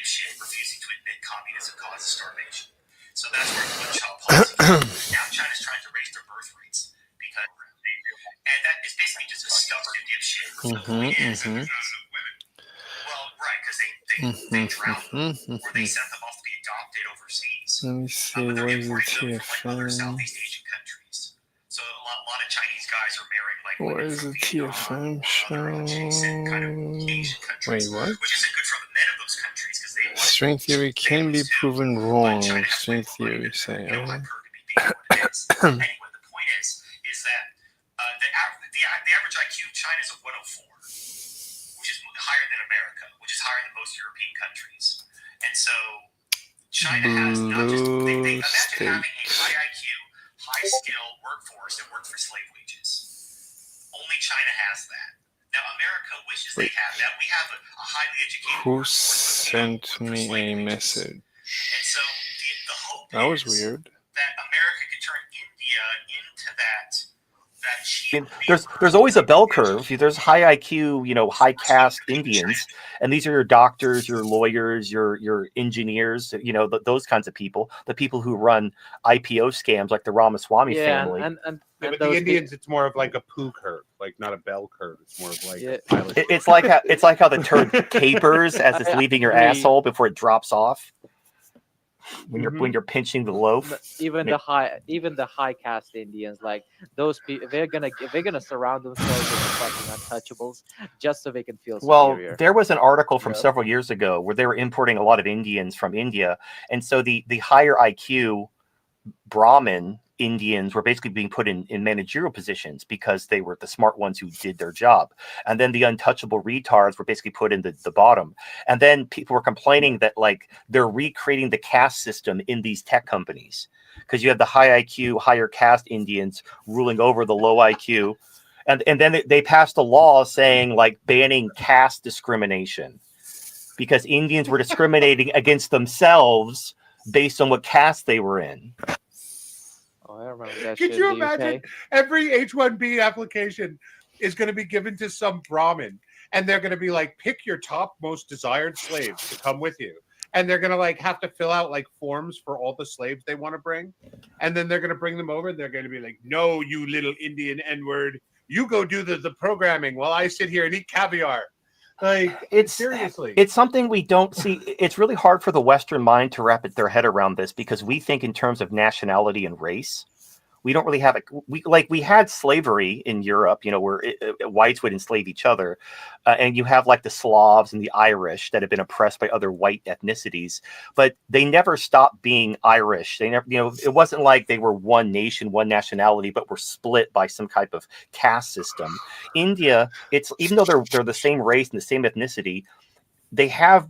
dipshit refusing to admit communism causes starvation. So that's where one-child policy. Now China's trying to raise their birth rates because, and that is basically just a stubborn dipshit. Well, right, because they drowned them, or they sent them off to be adopted overseas. Let me see, But they're where's the importing them from like other TFM? Southeast Asian countries. So a lot of Chinese guys are marrying like women Where's from the Vietnam TFM or other adjacent kind of Asian show? countries, Wait, what? which isn't good for the men of those countries because they want String theory can be proven wrong. String theory say, you know, hypergamy being what it is. Anyway, the point is that the average IQ in China is a 104, which is higher than America, which is higher than most European countries. And so China has not just they imagine having a high IQ, high skill workforce that works for slave wages. Only China has that. Now America wishes they have that. We have a highly educated Who workforce sent me a message? and so the hope That was is weird. that America could turn India into that I mean, there's always a bell curve. There's high IQ, high caste Indians, and these are your doctors, your lawyers, your engineers, those kinds of people. The people who run IPO scams like the Ramaswamy family. But the Indians, it's more of like a poo curve, like not a bell curve. It's more of like a pilot. It's like how the turd tapers as it's leaving your asshole before it drops off. When you're pinching the loaf, even the high caste Indians, like those people, they're gonna surround themselves with the fucking untouchables just so they can feel superior. Well, there was an article from several years ago where they were importing a lot of Indians from India, and so the higher IQ Brahmin Indians were basically being put in managerial positions because they were the smart ones who did their job. And then the untouchable retards were basically put in the bottom. And then people were complaining that like they're recreating the caste system in these tech companies because you have the high IQ, higher caste Indians ruling over the low IQ. And then they passed a law saying like banning caste discrimination because Indians were discriminating against themselves based on what caste they were in. Oh, I remember that. Could you imagine every H-1B application is going to be given to some Brahmin, and they're going to be like, pick your top most desired slaves to come with you, and they're going to like have to fill out like forms for all the slaves they want to bring, and then they're going to bring them over, and they're going to be like, no, you little Indian N-word, you go do the programming while I sit here and eat caviar. Like, seriously, it's something we don't see. It's really hard for the Western mind to wrap their head around this because we think in terms of nationality and race. We don't really have it. We had slavery in Europe, where whites would enslave each other, and you have like the Slavs and the Irish that have been oppressed by other white ethnicities, but they never stopped being Irish. They never, it wasn't like they were one nation, one nationality, but were split by some type of caste system. India, it's even though they're the same race and the same ethnicity, they have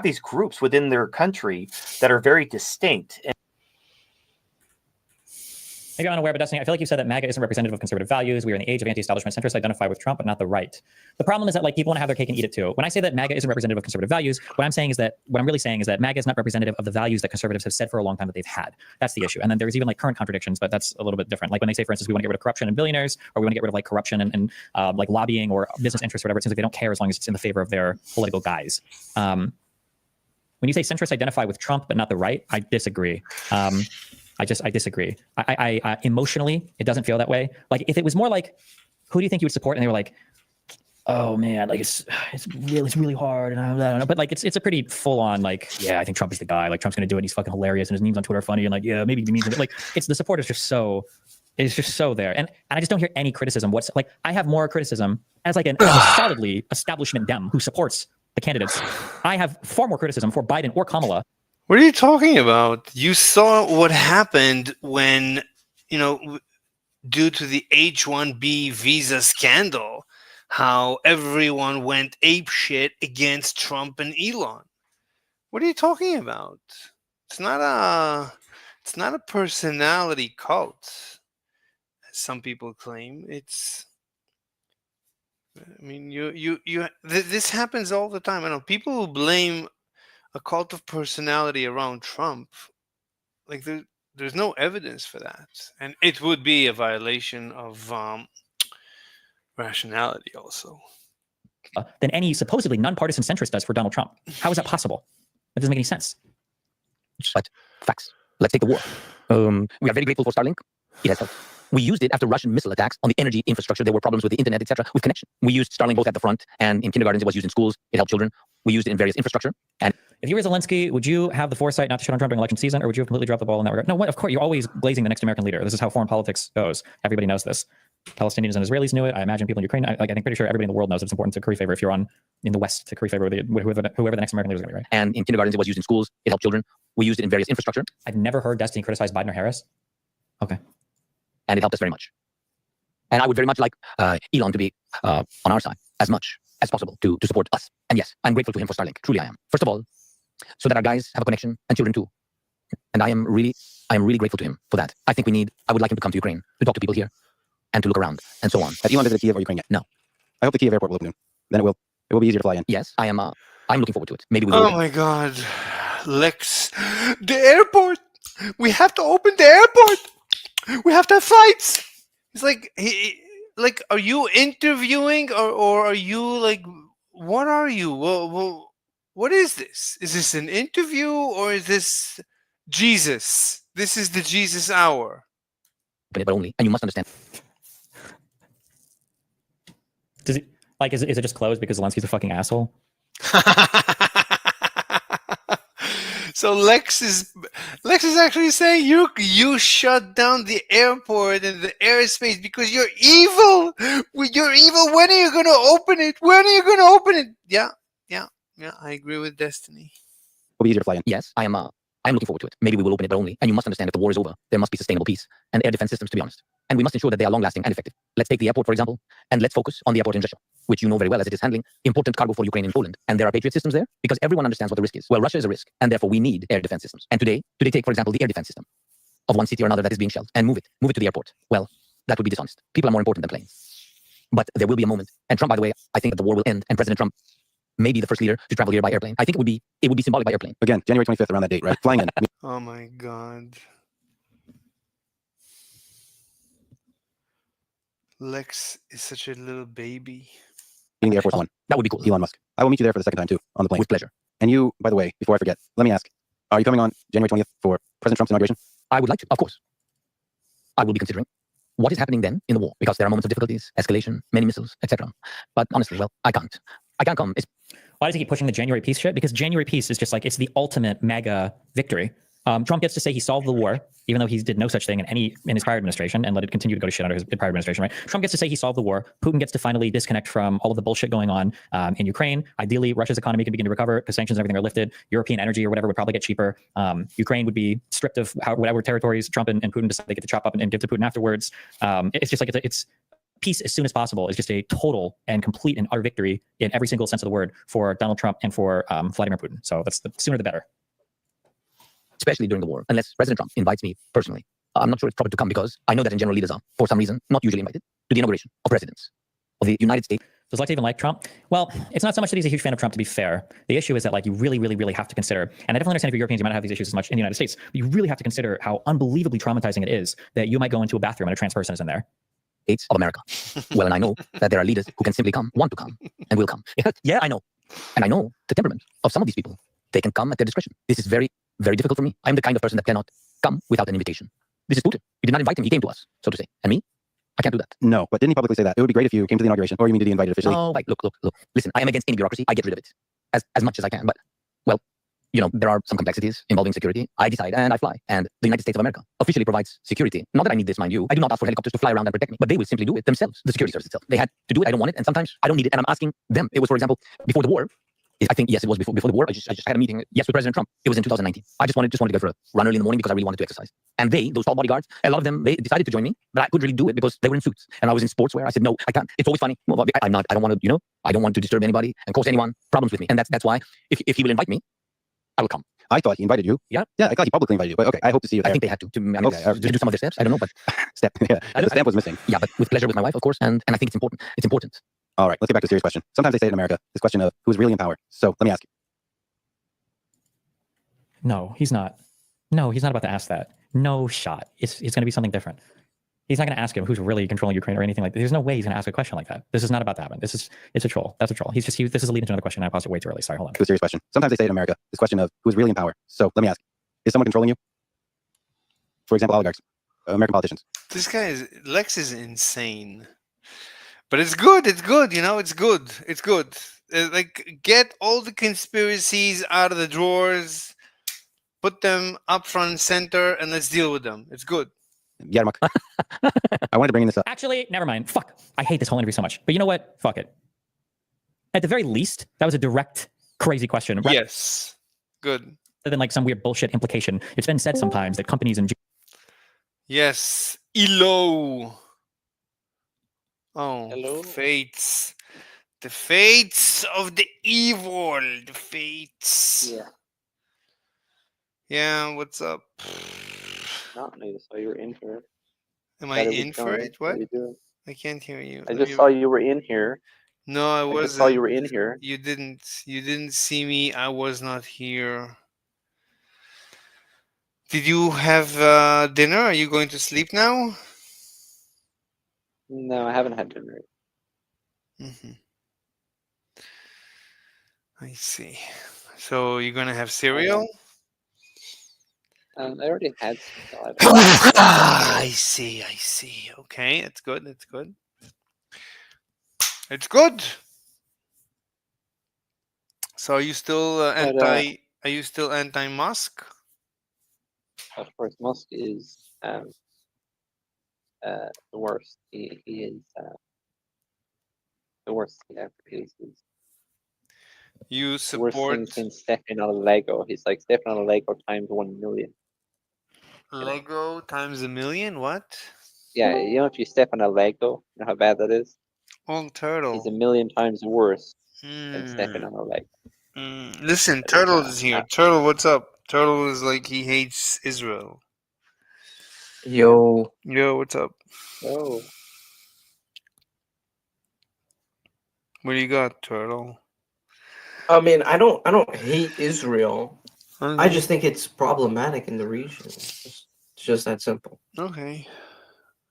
these groups within their country that are very distinct. Maybe I'm unaware, but Destiny, I feel like you said that MAGA isn't representative of conservative values. We are in the age of anti-establishment. Centrists identify with Trump, but not the right. The problem is that like people want to have their cake and eat it too. When I say that MAGA isn't representative of conservative values, what I'm really saying is that MAGA is not representative of the values that conservatives have said for a long time that they've had. That's the issue. And then there's even like current contradictions, but that's a little bit different. Like when they say, for instance, we want to get rid of corruption and billionaires, or we want to get rid of like corruption and like lobbying or business interests or whatever. It seems like they don't care as long as it's in the favor of their political guys. When you say centrists identify with Trump, but not the right, I disagree. I disagree. I emotionally, it doesn't feel that way. Like if it was more like, who do you think you would support? And they were like, oh man, like it's really hard. And I don't know, but like, it's a pretty full on, like, yeah, I think Trump is the guy. Like Trump's going to do it. And he's fucking hilarious. And his memes on Twitter are funny. And like, yeah, maybe he means it. Like the support is just so there. And I just don't hear any criticism. I have more criticism as a solidly establishment Dem who supports the candidates. I have far more criticism for Biden or Kamala. What are you talking about? You saw what happened when, due to the H-1B visa scandal, how everyone went apeshit against Trump and Elon. What are you talking about? It's not a personality cult, as some people claim. This happens all the time. I know people who blame a cult of personality around Trump, like there's no evidence for that, and it would be a violation of rationality also. than any supposedly nonpartisan centrist does for Donald Trump. How is that possible? That doesn't make any sense. But facts. Let's take the war. We are very grateful for Starlink. It has helped. We used it after Russian missile attacks on the energy infrastructure. There were problems with the internet, etc., with connection. We used Starlink both at the front and in kindergartens. It was used in schools. It helped children. We used it in various infrastructure. And If you were Zelensky, would you have the foresight not to shit on Trump during election season, or would you have completely dropped the ball in that regard? No, of course, you're always glazing the next American leader. This is how foreign politics goes. Everybody knows this. Palestinians and Israelis knew it. I imagine people in Ukraine. I think pretty sure everybody in the world knows it's important to curry favor if you're in the West to curry favor with whoever the next American leader is going to be, right? and in kindergartens, it was used in schools. It helped children. We used it in various infrastructure, I've never heard Destiny criticize Biden or Harris. Okay. and it helped us very much. And I would very much like Elon to be on our side as much as possible to support us. And yes, I'm grateful to him for Starlink. Truly, I am. First of all, so that our guys have a connection and children too. And I am really grateful to him for that. I would like him to come to Ukraine to talk to people here and to look around and so on. Have Elon visited Kiev or Ukraine yet? No. I hope the Kiev airport will open soon. Then it will be easier to fly in. Yes, I am. I'm looking forward to it. Maybe we will. Oh my God, Lex, the airport. We have to open the airport. We have to have flights. It's like like, are you interviewing or are you like, what are you? Well, what is this? Is this an interview or is this Jesus? This is the Jesus hour. But only, and you must understand. Does it is it just closed because Zelensky's a fucking asshole? So Lex is actually saying you shut down the airport and the airspace because you're evil. You're evil. When are you gonna open it? When are you gonna open it? Yeah. I agree with Destiny. It'll be easier to fly in. Yes, I am. I'm looking forward to it. Maybe we will open it, but only. And you must understand, if the war is over, there must be sustainable peace and air defense systems, to be honest. And we must ensure that they are long-lasting and effective. Let's take the airport, for example, and let's focus on the airport in Russia, which you know very well, as it is handling important cargo for Ukraine and Poland. And there are Patriot systems there because everyone understands what the risk is. Well, Russia is a risk, and therefore we need air defense systems. And today take, for example, the air defense system of one city or another that is being shelled and move it to the airport. Well, that would be dishonest. People are more important than planes. But there will be a moment. And Trump, by the way, I think that the war will end, and President Trump may be the first leader to travel here by airplane. I think it would be symbolic by airplane. Again, January 25th, around that date, right? Flying in. Oh my God. Lex is such a little baby. Meeting the Air Force One. That would be cool. Elon Musk. I will meet you there for the second time too, on the plane. With pleasure. And you, by the way, before I forget, let me ask, are you coming on January 20th for President Trump's inauguration? I would like to, of course. I will be considering what is happening then in the war, because there are moments of difficulties, escalation, many missiles, etc. But honestly, well, I can't come. Why does he keep pushing the January peace shit? Because January peace is just like, it's the ultimate MAGA victory. Trump gets to say he solved the war, even though he did no such thing in his prior administration and let it continue to go to shit under his prior administration, right? Trump gets to say he solved the war. Putin gets to finally disconnect from all of the bullshit going on in Ukraine. Ideally, Russia's economy can begin to recover because sanctions and everything are lifted. European energy or whatever would probably get cheaper. Ukraine would be stripped of whatever territories Trump and Putin decide they get to chop up and give to Putin afterwards. It's just like it's peace as soon as possible is just a total and complete and utter victory in every single sense of the word for Donald Trump and for Vladimir Putin. So that's the sooner the better. Especially during the war, unless President Trump invites me personally. I'm not sure it's proper to come because I know that in general leaders are, for some reason, not usually invited to the inauguration of presidents of the United States. Does Lex even like Trump? Well, it's not so much that he's a huge fan of Trump, to be fair. The issue is that like you really, really, really have to consider, and I definitely understand if you're Europeans, you might not have these issues as much in the United States, but you really have to consider how unbelievably traumatizing it is that you might go into a bathroom and a trans person is in there. States of America. Well, and I know that there are leaders who can simply come, want to come, and will come. Yeah, I know. And I know the temperament of some of these people. They can come at their discretion. This is very, very difficult for me. I'm the kind of person that cannot come without an invitation. This is Putin. We did not invite him. He came to us, so to say. And me? I can't do that. No, but didn't he publicly say that? It would be great if you came to the inauguration, or you mean to be invited officially? No, like, look. Listen, I am against any bureaucracy. I get rid of it as much as I can. But, well, you know, there are some complexities involving security. I decide and I fly. And the United States of America officially provides security. Not that I need this, mind you. I do not ask for helicopters to fly around and protect me, but they will simply do it themselves. The security service itself. They had to do it. I don't want it. And sometimes I don't need it. And I'm asking them. It was, for example, before the war. I think, yes, it was before the war. I just had a meeting, yes, with President Trump. It was in 2019. I just wanted to go for a run early in the morning because I really wanted to exercise. And those tall bodyguards, a lot of them, they decided to join me, but I couldn't really do it because they were in suits. And I was in sportswear. I said, no, I can't. It's always funny. Well, I don't want to, I don't want to disturb anybody and cause anyone problems with me. And that's why if he will invite me, I will come. I thought he invited you. Yeah. Yeah, I thought he publicly invited you. But okay, I hope to see you there. I think they had to. Okay. To do some of their steps. I don't know, but Step. Yeah, the stamp was missing. yeah, but with pleasure with my wife, of course. And I think it's important. It's important. All right, let's get back to a serious question. Sometimes they say in America, this question of who's really in power. So let me ask you. No, he's not. No, he's not about to ask that. No shot. It's going to be something different. He's not going to ask him who's really controlling Ukraine or anything like that. There's no way he's going to ask a question like that. This is not about to happen. It's a troll. That's a troll. This is a lead into another question. I paused it way too early. Sorry, hold on. To a serious question. Sometimes they say in America, this question of who is really in power. So let me ask, is someone controlling you? For example, oligarchs, American politicians. This guy is Lex is insane, but it's good. It's good. You know, it's good. It's good. Like, get all the conspiracies out of the drawers, put them up front and center, and let's deal with them. It's good. Yarmak. I wanted to bring this up. Actually, never mind. Fuck. I hate this whole interview so much. But you know what? Fuck it. At the very least, that was a direct, crazy question. Rather Yes. Good. than like some weird bullshit implication. It's been said sometimes that companies and Yes. Elo. Oh, Hello? fates. The fates of the evil. The fates. Yeah, Yeah, what's up? Not me. I saw you were in here. Am I Thought was in for going. it? How What? you doing? I can't hear you. I just saw you were in here. No, I I just saw you wasn't. were in here. You didn't see me. I was not here. Did you have dinner? Are you going to sleep now? No, I haven't had dinner. Hmm. I see. So you're gonna have cereal? I already had some salad. I see. I see. Okay, it's good. It's good. It's good. So are you still But, Are you still anti-Musk? Of course, Musk is the worst. He is the worst thing ever. He's You the worst support thing since stepping on a Lego. He's like stepping on a Lego times 1 million. Lego times a million? What? Yeah, you know, if you step on a Lego, you know how bad that is? Oh, turtle. He's a million times worse than stepping Hmm. on a Lego. Listen, But Turtle he's, is here. Turtle, what's up? Turtle is like he hates Israel. Yo, Yo, what's up? Oh, What do you got, Turtle? I mean, I don't hate Israel. I Okay. just think it's problematic in the region. It's just that simple. Okay.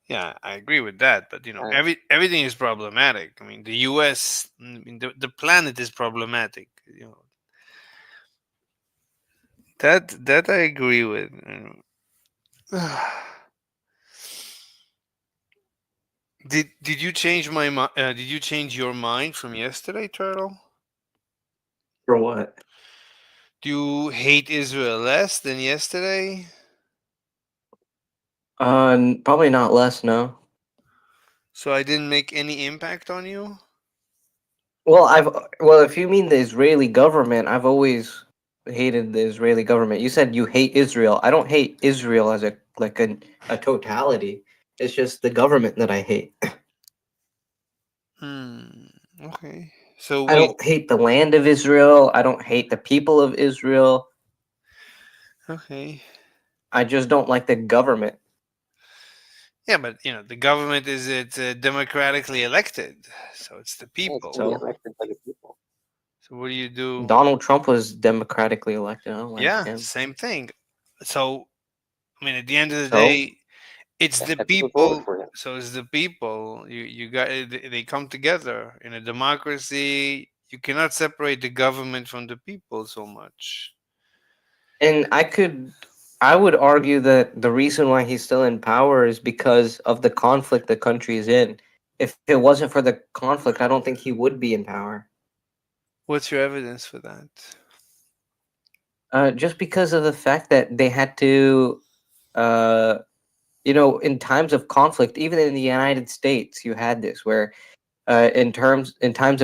Yeah, I agree with that, but you know, Right. everything is problematic. I mean, the U.S., I mean, the planet is problematic. You know, that I agree with. You know. Did you change did you change your mind from yesterday, Turtle? For what? Do you hate Israel less than yesterday? Probably not less, no. So I didn't make any impact on you? Well, if you mean the Israeli government, I've always hated the Israeli government. You said you hate Israel. I don't hate Israel as a totality. It's just the government that I hate. Okay. So I wait. don't hate the land of Israel. I don't hate the people of Israel. Okay. I just don't like the government. Yeah, but you know, the government is democratically elected, so it's the Yeah, it's people. fully So elected by the people. So what do you do? Donald Trump was democratically elected. I don't like Yeah, him. same thing. So I mean, at the end of the So day, it's Yeah, the people voted people. for him. So it's the people. You got they come together in a democracy. You cannot separate the government from the people so much. and I would argue that the reason why he's still in power is because of the conflict the country is in. If it wasn't for the conflict, I don't think he would be in power. What's your evidence for that? Just because of the fact that they had to, in times of conflict, even in the United States, you had this where, in times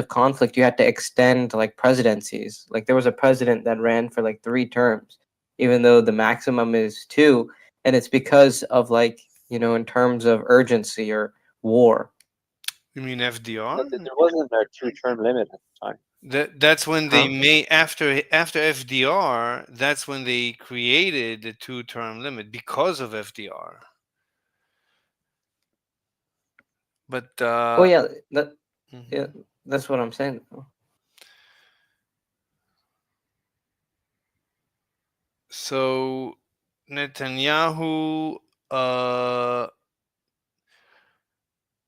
of conflict, you had to extend like presidencies. Like there was a president that ran for like 3 terms, even though the maximum is 2, and it's because of like in terms of urgency or war. You mean But FDR? there wasn't a 2-term limit at the time. That's when they Huh? made after FDR. That's when they created the 2-term limit because of FDR. But Oh yeah, that mhm. yeah, that's what I'm saying. So Netanyahu, uh,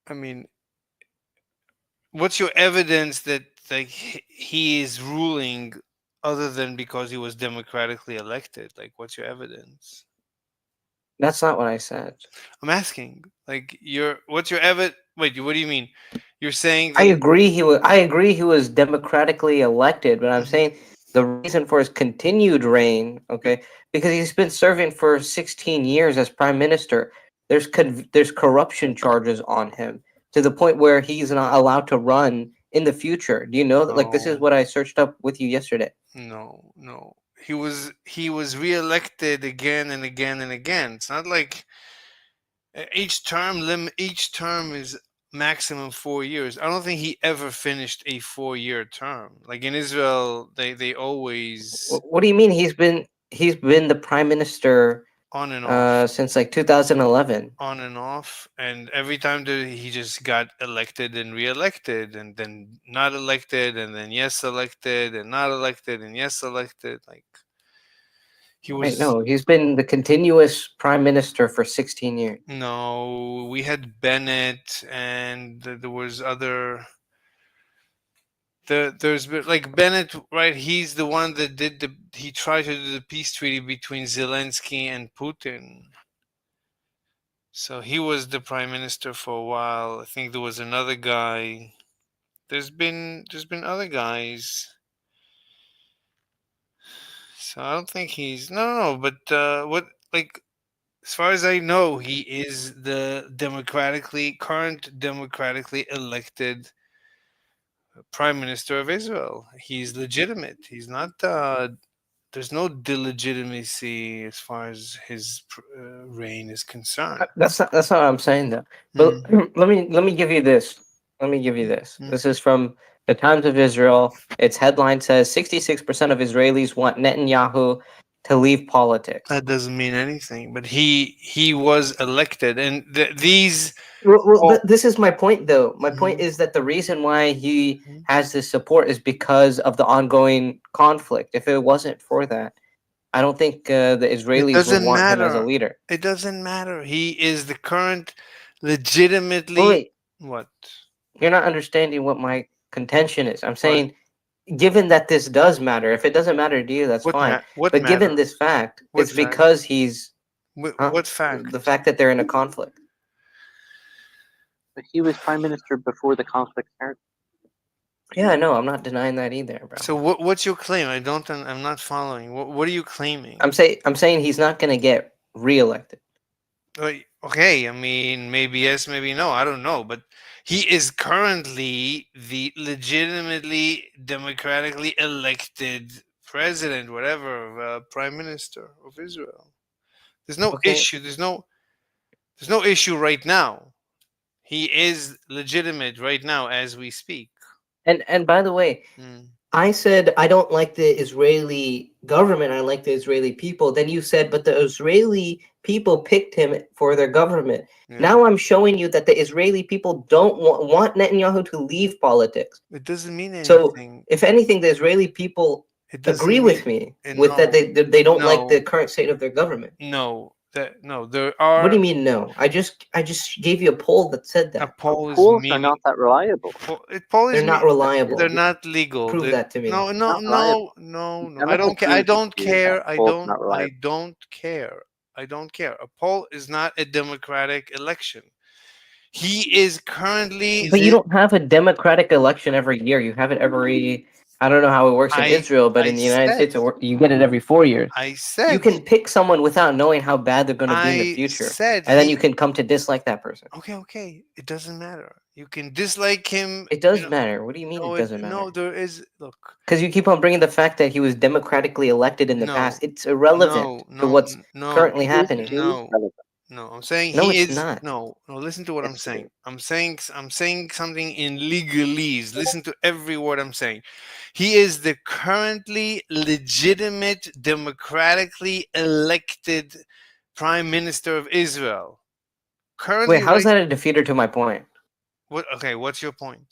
I mean, what's your evidence that like he is ruling other than because he was democratically elected? Like, what's your evidence? That's not what I said. I'm asking. Like, what's your evidence? Wait, what do you mean? You're saying I that agree he was democratically elected, but I'm Mhm. saying the reason for his continued reign, okay, because he's been serving for 16 years as prime minister. There's corruption charges on him to the point where he's not allowed to run in the future. Do you know that? Like, this is No. what I searched up with you yesterday. No. He was reelected again and again and again. It's not like each term is maximum 4 years. I don't think he ever finished a 4-year term. Like in Israel, they always What do you mean? He's been the prime minister on and off, since like 2011. on and off, and every time that he just got elected and reelected, and then not elected, and then yes elected, and not elected, and yes elected. Like he Wait, was. no, he's been the continuous prime minister for 16 years. No, we had Bennett, and there was other. There's been like Bennett, right? He's the one that he tried to do the peace treaty between Zelensky and Putin. So he was the prime minister for a while. I think there was another guy. There's been other guys. So I don't think he's no. But what like as far as I know, he is the current democratically elected prime minister of Israel. He's legitimate. He's not. There's no delegitimacy as far as his reign is concerned. That's not what I'm saying though. But let me give you this. Let me give you this. Mm. This is from the Times of Israel. Its headline says 66% of Israelis want Netanyahu to leave politics. That doesn't mean anything. But he was elected, and these. But this is my point though. My point is that the reason why he has this support is because of the ongoing conflict. If it wasn't for that, I don't think the Israelis would want him as a leader. It doesn't matter. He is the current legitimately. Wait, what? You're not understanding what my contention is. I'm saying, given that this does matter, if it doesn't matter to you, that's fine. But given this fact, it's because he's. What fact? The fact that they're in a conflict. But he was prime minister before the conflict started. Yeah, no, I'm not denying that either, bro. So what's your claim? I'm not following. What are you claiming? I'm saying he's not going to get reelected. Okay, I mean maybe yes, maybe no. I don't know, but he is currently the legitimately democratically elected president, whatever, prime minister of Israel. There's no issue. There's no issue right now. He is legitimate right now as we speak. And by the way, I said I don't like the Israeli government. I like the Israeli people. Then you said, but the Israeli people picked him for their government. Yeah. Now I'm showing you that the Israeli people don't want Netanyahu to leave politics. It doesn't mean anything. So if anything, the Israeli people agree with me with that they don't like the current state of their government. There are. What do you mean no? I just gave you a poll that said that. Polls are not that reliable. They're not reliable. They're not legal. Prove that to me. No. I don't care. I don't care. I don't care. A poll is not a democratic election. He is currently. But you don't have a democratic election every year. You have it every. I don't know how it works in Israel, but in the United States, you get it every 4 years. I said you can pick someone without knowing how bad they're going to be in the future, and then you can come to dislike that person. Okay. It doesn't matter. You can dislike him. It does matter. What do you mean it doesn't matter? No, there is. Look, because you keep on bringing the fact that he was democratically elected in the past. It's irrelevant to what's currently happening. No, I'm saying no, he it's is not. No. Listen to what I'm saying. I'm saying something in legalese. Listen to every word I'm saying. He is the currently legitimate, democratically elected prime minister of Israel. Wait, how is that a defeater to my point? Okay, what's your point?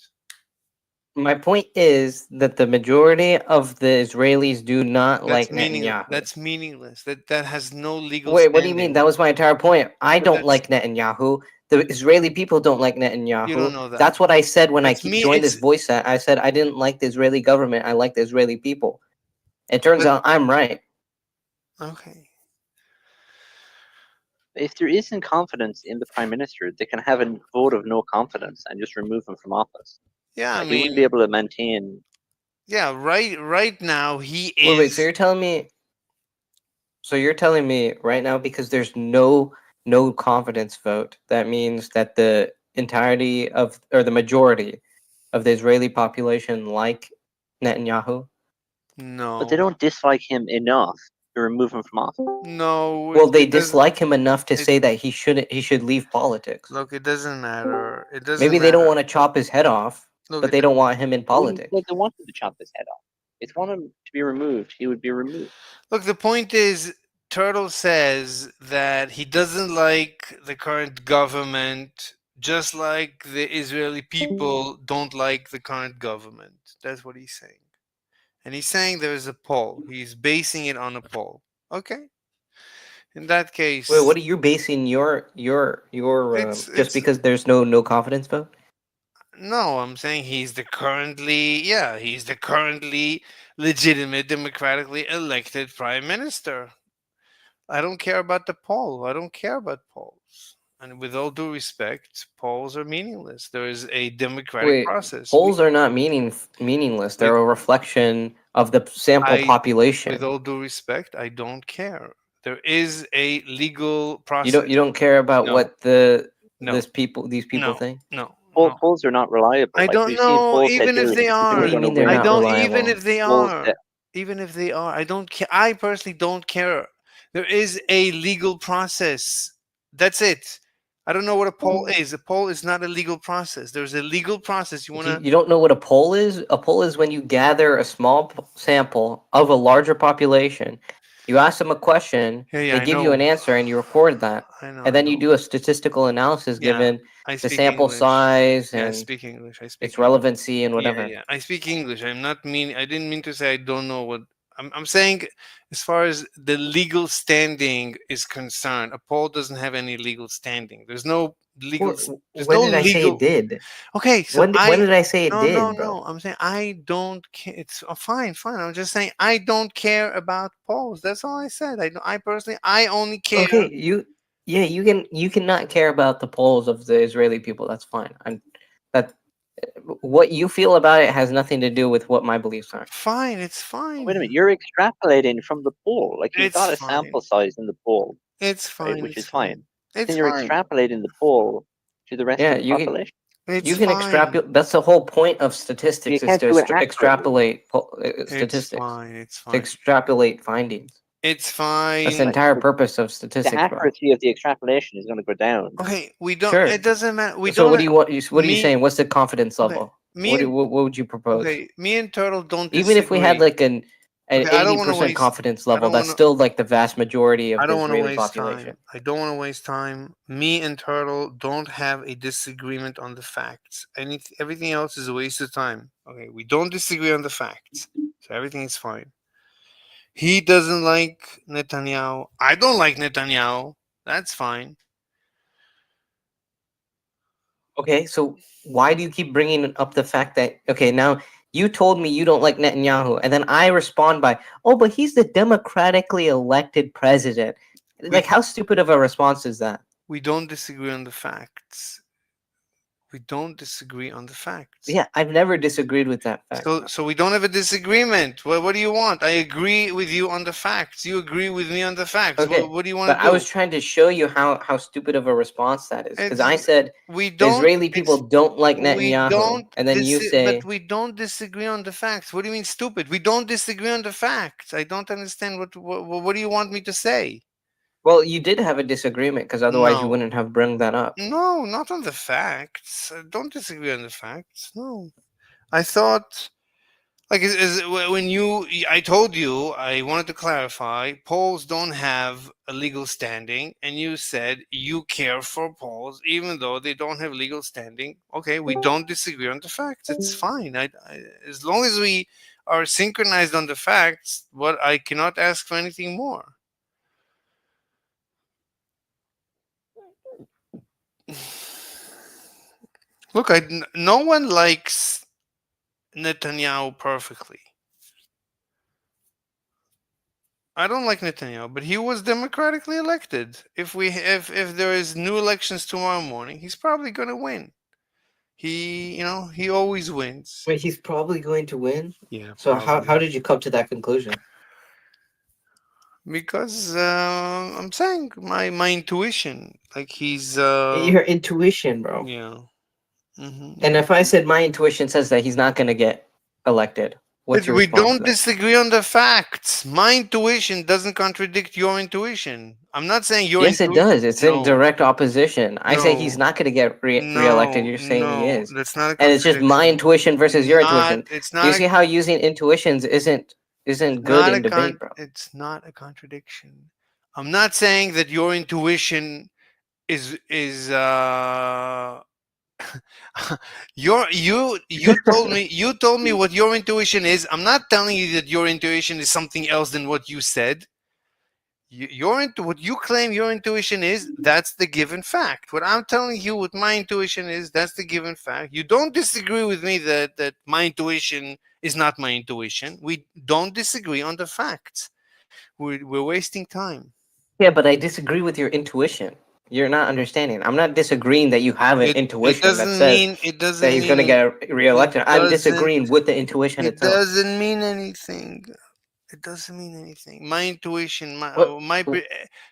My point is that the majority of the Israelis do not That's like meaningless. Netanyahu. That's meaningless. That has no legal. Wait, what do you mean? standing. That was my entire point. I But don't that's- like Netanyahu. The Israeli people don't like Netanyahu. You don't know that. That's what I said when That's I me, joined this it's- voice chat. I said I didn't like the Israeli government. I like the Israeli people. It turns But- out I'm right. Okay. If there isn't confidence in the prime minister, they can have a vote of no confidence and just remove him from office. Yeah, I He wouldn't be mean, able to maintain. yeah, right now he is. Wait, so you're telling me? So you're telling me right now because there's no confidence vote, that means that the entirety of or the majority of the Israeli population like Netanyahu? No. But they don't dislike him enough to remove him from office. No. Well, they it doesn't- dislike him enough to it- say that he should leave politics. Look, it doesn't matter. It doesn't. Maybe they don't matter. want to chop his head off, Look, but it they don't want him in politics. They want him to chop his head off. If they want him to be removed, he would be removed. Look, the point is, Turtle says that he doesn't like the current government, just like the Israeli people don't like the current government. That's what he's saying. And he's saying there is a poll. He's basing it on a poll. Okay. In that case, Wait, what are you basing your It's- just it's- because there's no confidence vote? no, I'm saying he's the currently legitimate, democratically elected prime minister. I don't care about the poll. I don't care about polls. And with all due respect, polls are meaningless. There is a democratic Wait, process. polls are not meaningless. They're a reflection of the sample I- population. With all due respect, I don't care. There is a legal process. You don't care about No. what No. these people No. think. No. Poll, no. polls are not reliable. I don't we've seen know, polls that even if Hillary they Clinton are. What do you gonna mean they're win. I not don't. reliable? Even if they Polls are. that- Even if they are, I don't care. I personally don't care. There is a legal process. That's it. I don't know what a poll is. A poll is not a legal process. There's a legal process. You want to. You don't know what a poll is? A poll is when you gather a small sample of a larger population. You ask them a question, Yeah, they I give you know. an answer, and you record that. I know. And then you do a statistical analysis Yeah, given I the speak sample English. size Yeah, I and speak English. I speak its English. relevancy and Yeah, whatever. yeah. I speak English. I'm not mean. I didn't mean to say I don't know what. I'm saying, as far as the legal standing is concerned, a poll doesn't have any legal standing. There's no legal. There's When no did I say legal. it did? Okay, so When did I say it no, did, no, bro? no. I'm saying I don't care. It's fine, fine. I'm just saying I don't care about polls. That's all I said. I personally, I only care. Okay, you cannot care about the polls of the Israeli people. That's fine. That what you feel about it has nothing to do with what my beliefs are. Fine, it's fine. Wait a minute, you're extrapolating from the poll. Like you've It's got a fine. sample size in the poll, It's right, fine. which it's is fine. It's Then you're fine. extrapolating the poll to the rest Yeah, of the you can- population. It's You can fine. extrapolate. That's the whole point of statistics You is can't to do it accurately. extrapolate It's statistics, fine. It's to fine. extrapolate findings. It's fine. That's the entire purpose of The statistics, bro. accuracy of the extrapolation is going to go down. Okay, we don't. Sure. It doesn't matter. We So don't. what do you want? What are you me- saying? What's the confidence Okay, level? Me What, and, what would you propose? okay, me and Turtle don't. Even if we had disagree. like an Okay, I don't 80% wanna waste- confidence I level, don't that's wanna- still like the vast majority of I the don't want to Israeli waste population. time. I don't want to waste time. Me and Turtle don't have a disagreement on the facts. Everything else is a waste of time. Okay, we don't disagree on the facts, so everything is fine. He doesn't like Netanyahu. I don't like Netanyahu. That's fine. Okay, so why do you keep bringing up the fact that okay, now you told me you don't like Netanyahu, and then I respond by, "Oh, but he's the democratically elected president." Like, how stupid of a response is that? We don't disagree on the facts. We don't disagree on the facts. Yeah, I've never disagreed with that fact. So we don't have a disagreement. What do you want? I agree with you on the facts. You agree with me on the facts. Okay, What do you want to But do? I was trying to show you how stupid of a response that is, because I It's- said we the don't. Israeli people it's- don't like we Netanyahu, don't and then you disi- say, but we don't disagree on the facts. What do you mean stupid? We don't disagree on the facts. I don't understand what do you want me to say? well, you did have a disagreement, because otherwise you No. wouldn't have brought that up. No, not on the facts. I don't disagree on the facts. No. I thought Like when I told you, I wanted to clarify, Poles don't have a legal standing, and you said you care for Poles even though they don't have legal standing. Okay, we don't disagree on the facts. It's fine. As long as we are synchronized on the facts, what I cannot ask for anything more. Look, no one likes Netanyahu perfectly. I don't like Netanyahu, but he was democratically elected. If there is new elections tomorrow morning, he's probably going to win. He always wins. Wait, he's probably going to win. Yeah. So probably. how did you come to that conclusion? Because I'm saying my intuition, like he's Your intuition, bro. yeah. Mm-hmm. And if I said my intuition says that he's not going to get elected, what's your We response to don't that? disagree on the facts. My intuition doesn't contradict your intuition. I'm not saying your Yes, it intuition. does. It's in direct opposition. I say he's No. not going to get reelected. You're saying he is. That's not a And it's just my contradiction. intuition versus your intuition. It's Do not. you see how using intuitions isn't good in debate, bro? It's not a contradiction. I'm not saying that your intuition is you told me what your intuition is. I'm not telling you that your intuition is something else than what you said. What you claim your intuition is, that's the given fact. What I'm telling you what my intuition is, that's the given fact. You don't disagree with me that my intuition is not my intuition. We don't disagree on the facts. We're wasting time. Yeah, but I disagree with your intuition. You're not understanding. I'm not disagreeing that you have an intuition that says that he's going to get reelected. I'm disagreeing with the intuition It itself. doesn't mean anything. It doesn't mean anything. My intuition,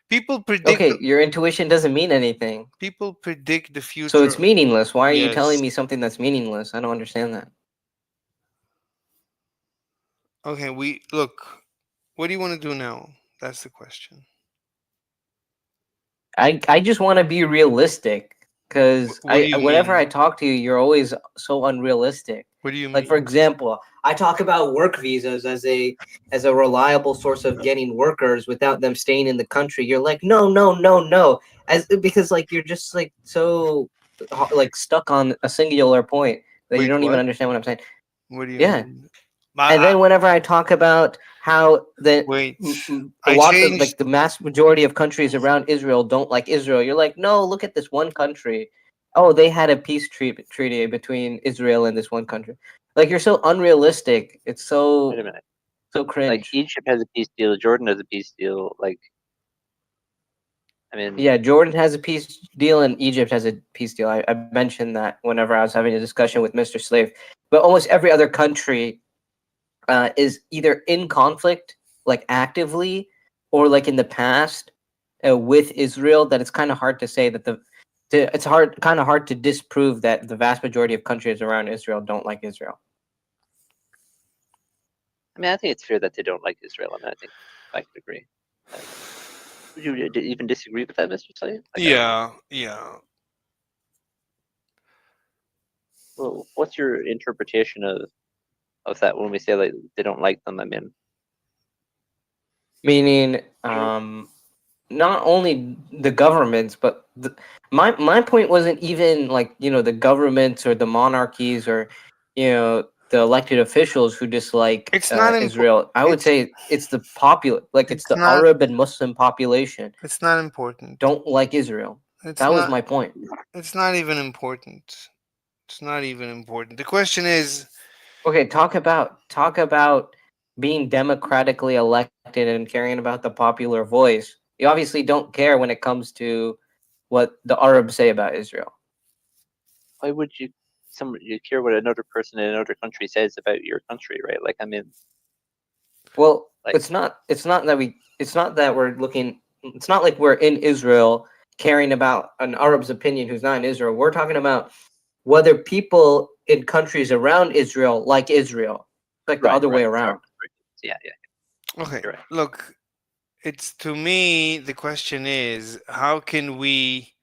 people predict. Okay, your intuition doesn't mean anything. People predict the future. So it's meaningless. Why are you Yes. telling me something that's meaningless? I don't understand that. Okay, look. What do you want to do now? That's the question. I just want to be realistic because What do you whenever mean? I talk to you, you're always so unrealistic. What do you mean? Like for example, I talk about work visas as a reliable source of getting workers without them staying in the country. You're like, no, because like you're just like so like stuck on a singular point that you Wait, don't even what? understand what I'm saying. What do you Yeah. mean? And then whenever I talk about how the Wait, a lot of like the mass majority of countries around Israel don't like Israel, you're like, no, look at this one country. Oh, they had a peace treaty between Israel and this one country. Like you're so unrealistic. It's so Wait a minute. so cringe. Like Egypt has a peace deal, Jordan has a peace deal. Like, I mean, Yeah, Jordan has a peace deal and Egypt has a peace deal. I mentioned that whenever I was having a discussion with Mr. Slave. But almost every other country is either in conflict, like actively, or like in the past with Israel. That it's kind of hard to say that it's kind of hard to disprove that the vast majority of countries around Israel don't like Israel. I mean, I think it's fair that they don't like Israel, and I think I could agree. Would you even disagree with that, Mr. Slade? Like, yeah. Well, what's your interpretation of that when we say like they don't like them? I mean, Meaning, not only the governments, but my point wasn't even like the governments or the monarchies or the elected officials who dislike It's not Israel. I would say it's the it's the not- Arab and Muslim population It's not important. don't like Israel. It's That was not- my point. It's not even important. It's not even important. The question is, Okay, talk about being democratically elected and caring about the popular voice. You obviously don't care when it comes to what the Arabs say about Israel. why would you care what another person in another country says about your country, right? Like, I mean, Well, Like- it's not that we're looking. It's not like we're in Israel caring about an Arab's opinion who's not in Israel. We're talking about whether people in countries around Israel like Israel. It's like the Right, other way right, around. yeah. okay, You're right. look, it's to me, the question is, how can we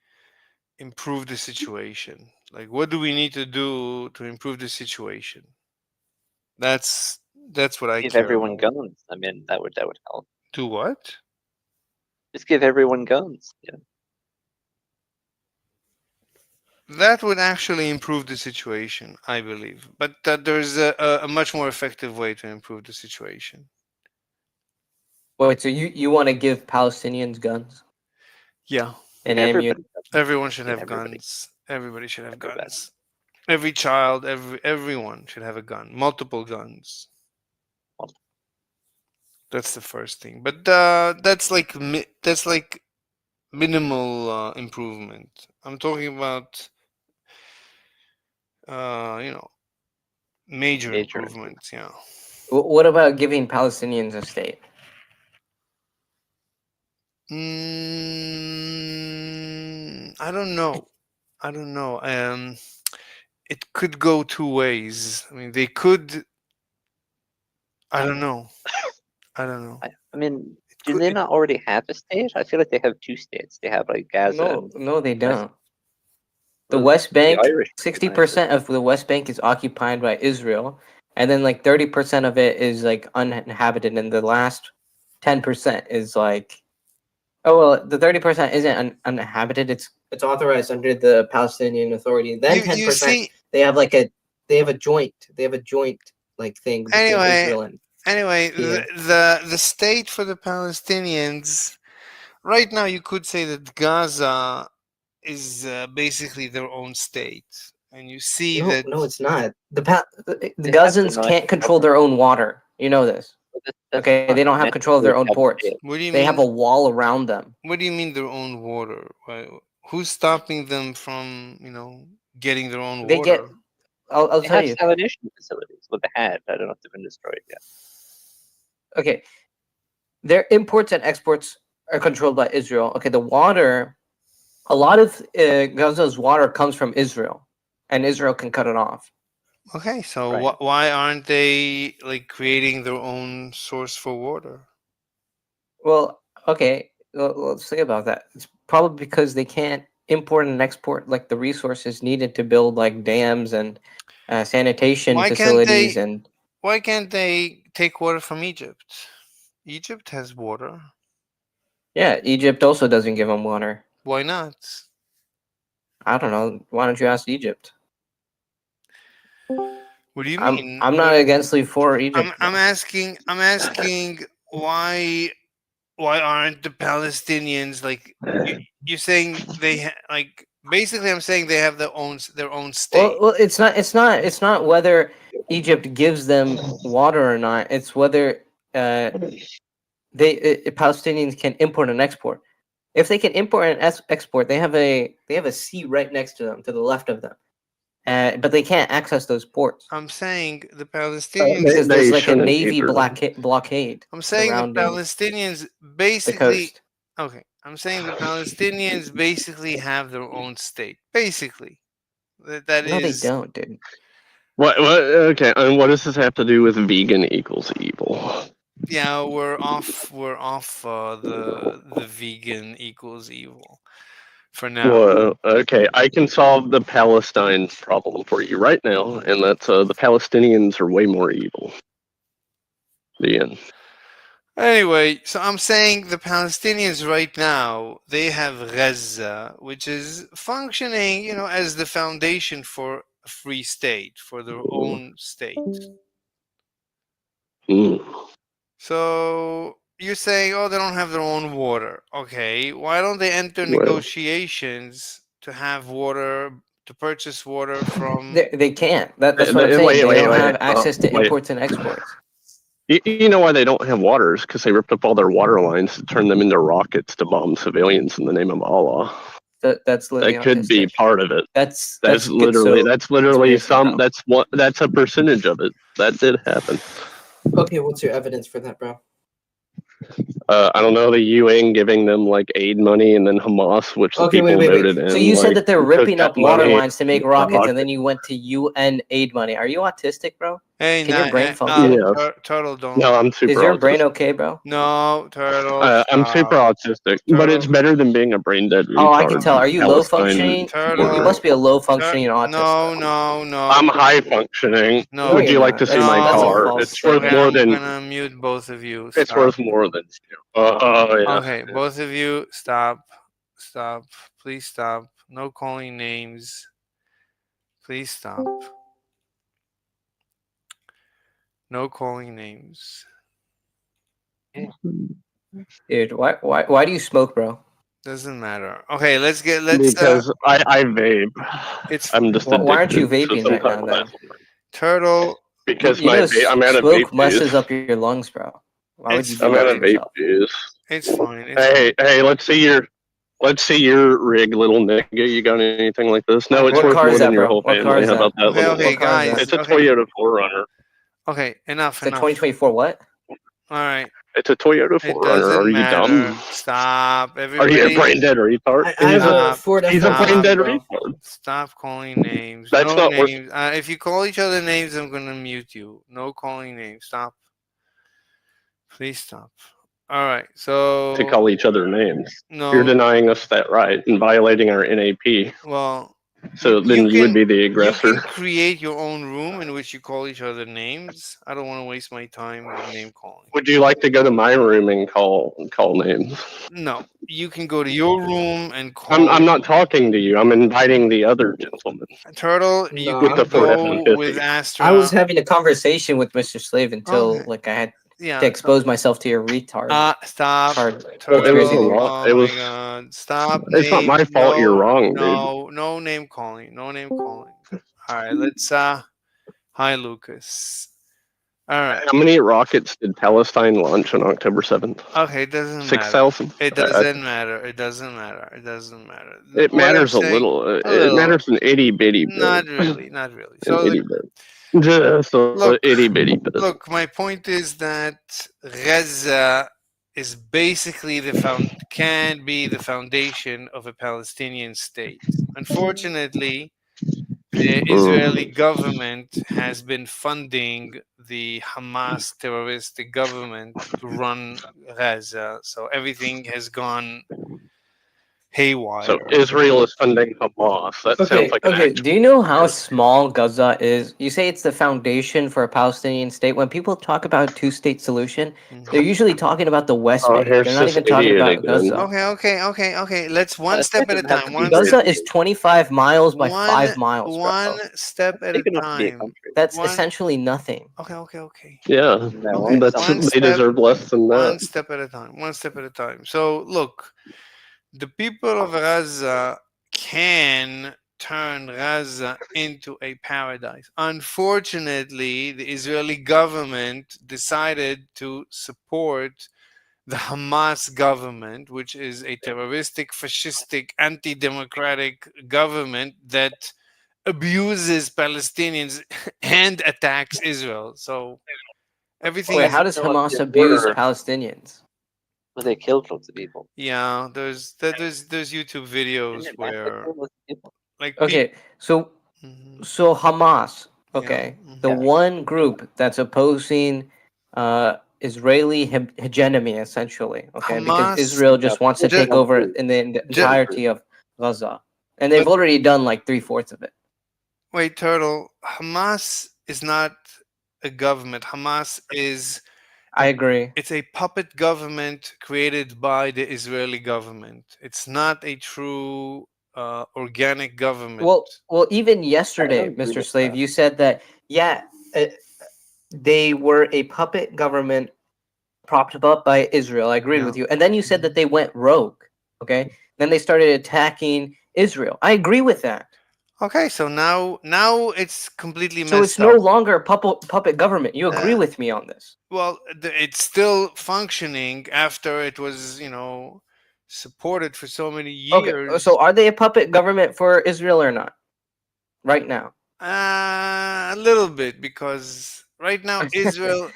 improve the situation? Like, what do we need to do to improve the situation? That's That's what I Give care everyone about. guns. I mean, that would help. Do what? Just give everyone guns. Yeah. That would actually improve the situation, I believe. But there's a much more effective way to improve the situation. Wait, so you want to give Palestinians guns Yeah, and Everybody. ammunition? everyone should Yeah, have everybody. guns. Everybody should have Everybody. guns. Every child, everyone should have a gun. Multiple guns. That's the first thing. But that's like minimal improvement. I'm talking about major Major improvements. Yeah. What about giving Palestinians a state? I don't know. It could go two ways. I mean, they could. I don't know. I mean, do could- they it- not already have a state? I feel like they have two states. They have like Gaza. No, and no, they don't. The Well, West Bank, Irish 60% of the West Bank is occupied by Israel, and then like 30% of it is like uninhabited, and the last 10% is like, oh well, the 30% isn't uninhabited. It's authorized under the Palestinian Authority. Then 10% you see. they have a joint like thing between Anyway, Israel and Anyway, Yeah. the state for the Palestinians right now, you could say that Gaza is basically their own state, and you see no, that no, it's not. The They have Gazans to not can't control their own water. You know this. That's Okay, not they don't have meant control of to their own have a ports. state. what do you They mean? have a wall around them. What do you mean their own water? Who's stopping them from getting their own They get. water? I'll They tell have you. salination facilities. What they had. I don't know if they've been destroyed yet. Okay, their imports and exports are controlled by Israel. Okay, the water, a lot of Gaza's water comes from Israel, and Israel can cut it off. Okay, so Right. why aren't they like creating their own source for water? Well, okay, let's think about that. It's probably because they can't import and export like the resources needed to build like dams and sanitation Why can't facilities they- and Why can't they take water from Egypt? Egypt has water. yeah, Egypt also doesn't give them water. Why not? I don't know. Why don't you ask Egypt? What do you mean? I'm not against or for Egypt. I'm asking why aren't the Palestinians like you're saying like basically I'm saying they have their own state. Well, it's not whether Egypt gives them water or not. It's whether Palestinians can import and export. If they can import and export, they have a sea right next to them, to the left of them, but they can't access those ports I'm saying the Palestinians. because They there's like a shouldn't navy either. blockade. I'm saying the surrounding Palestinians the basically. coast. Okay, I'm saying the Palestinians basically have their own state. Basically, that No, is. they don't, dude. What? Okay, and what does this have to do with vegan equals evil? Yeah, we're off the vegan equals evil for now. Well, okay, I can solve the Palestine problem for you right now, and that's the Palestinians are way more evil. The end. Anyway, so I'm saying the Palestinians right now, they have Gaza, which is functioning, as the foundation for a free state, for their own state. Mm. So you're saying, oh, they don't have their own water. Okay, why don't they enter Well- negotiations to have water, to purchase water from? They can't. That's what I'm saying. Wait, They don't wait, have wait. access to Wait. imports and exports. You know why they don't have waters? Because they ripped up all their water lines to turn them into rockets to bomb civilians in the name of Allah. That's literally That could be autistic. part of it. That's That's good, literally so- that's literally weird some somehow. that's a percentage of it. That did happen. Okay, what's your evidence for that, bro? I don't know, the UN giving them like aid money, and then Hamas, which the Okay, people wait. voted in. So you said that they're took ripping that up water money. lines to make rockets, rocket- and then you went to UN aid money. Are you autistic, bro? Hey, Can your nah, brain function? Yeah. Turtle, don't. No, I'm Is super your brain autistic. okay, bro? No, Turtle. I'm super stop. autistic, but it's Turtle. better than being a brain dead retard. Oh, I can tell. Are you low Palestine functioning? Turtle. You must be a low functioning autist. No, bro. no, no. I'm high functioning. No, Would you you're like not. to see That's- my that's a car? false It's worth Okay, more I'm than gonna mute both of you. it's Stop. worth more than. Yeah. Okay, both of you, stop. Stop. Please stop. No calling names. Please stop. No calling names. Dude, why do you smoke, bro? Doesn't matter. Okay, let's Because I vape. it's I'm just Why aren't you addicted, vaping so right now, sometimes then? Turtle. Because You my know, I'm out of vape smoke messes juice. up your lungs, bro. Why would you It's do I'm that out to of vape yourself? juice. It's fine. It's Hey, let's see your rig, little nigga. You got anything like this? No, it's What worth car more is than that, your bro? whole What car family. is How about that? that Okay, little okay, What car is guys. that? It's a Okay. Toyota 4Runner. Okay, enough, It's a enough. 2024 what? All right. It's a Toyota It 4Runner. doesn't Are you matter. dumb? Stop. Are Everybody. you a brain dead retard? I have a Stop. Ford He's a brain Stop. dead F-150, bro. retard. Stop calling names. That's No not worth- names. If you call each other names, I'm gonna mute you. No calling names. Stop. Please stop. All right. So To call each other names. no. You're denying us that right and violating our NAP. Well, So then you would be the you aggressor. can create your own room in which you call each other names. I don't want to waste my time with name calling. Would you like to go to my room and call names? No, you can go to your room and call. I'm not talking to you. I'm inviting the other gentleman. Turtle. You No, can With the Ford go F-150. with Astra. I was having a conversation with Mr. Slave until Okay. like I had Yeah. to expose myself to your retard. Stop. Hard. Well, it was a Turtle. lot. Oh It was. my god. Stop. It's not my fault you're wrong, dude. No name calling. No name calling. All right, let's hi Lucas. All right. How many rockets did Palestine launch on October 7th? Okay, it doesn't matter. 6,000. It doesn't matter. It doesn't matter. It doesn't matter. It What I'm matters a saying- little. a It little. matters an itty bitty bit. Not really. Not really. An So itty bit. Just a Look, itty bitty bit. look, my point is that Gaza is basically can be the foundation of a Palestinian state. Unfortunately, the Israeli government has been funding the Hamas terroristic government to run Gaza, so everything has gone haywire. So Israel is funding Hamas. That sounds like an Okay. actual. Do you know how small Gaza is? You say it's the foundation for a Palestinian state. When people talk about a two-state solution, they're usually talking about the West Oh, Bank. here's They're not this even talking idiot about again. Gaza. Okay. Let's one step at a time. Gaza is 25 miles by One- 5 miles. Bro. One step at a Big enough to be a time. country. That's one- essentially nothing. Okay. Yeah, Okay, that's one they step- deserve less than One that. step at a time. One step at a time. So look, the people of Gaza can turn Gaza into a paradise. Unfortunately, the Israeli government decided to support the Hamas government, which is a terroristic, fascistic, anti-democratic government that abuses Palestinians and attacks Israel. So everything Wait, is how does still up Hamas to abuse border. Palestinians? Well, they killed lots of people. yeah. There's YouTube videos Yeah, where lots of people. like Okay, so Mhm. so Hamas, Yeah, okay, mhm. the one group that's opposing Israeli hegemony, essentially, okay, Hamas- because Israel just wants to Ju- take over in the entirety of Gaza, and they've already done like 3/4 of it. Wait, Turtle. Hamas is not a government. Hamas is I agree. it's a puppet government created by the Israeli government. It's not a true organic government. Well, even yesterday, agree Mr. with Slave, that. you said that they were a puppet government propped up by Israel. I agreed Yeah. with you, and then you said that they went rogue. Okay, then they started attacking Israel. I agree with that. Okay, so now it's completely messed So it's up. no longer a puppet government. You agree with me on this? Well, it's still functioning after it was, supported for so many years. Okay, so are they a puppet government for Israel or not? Right now. A little bit, because right now Israel,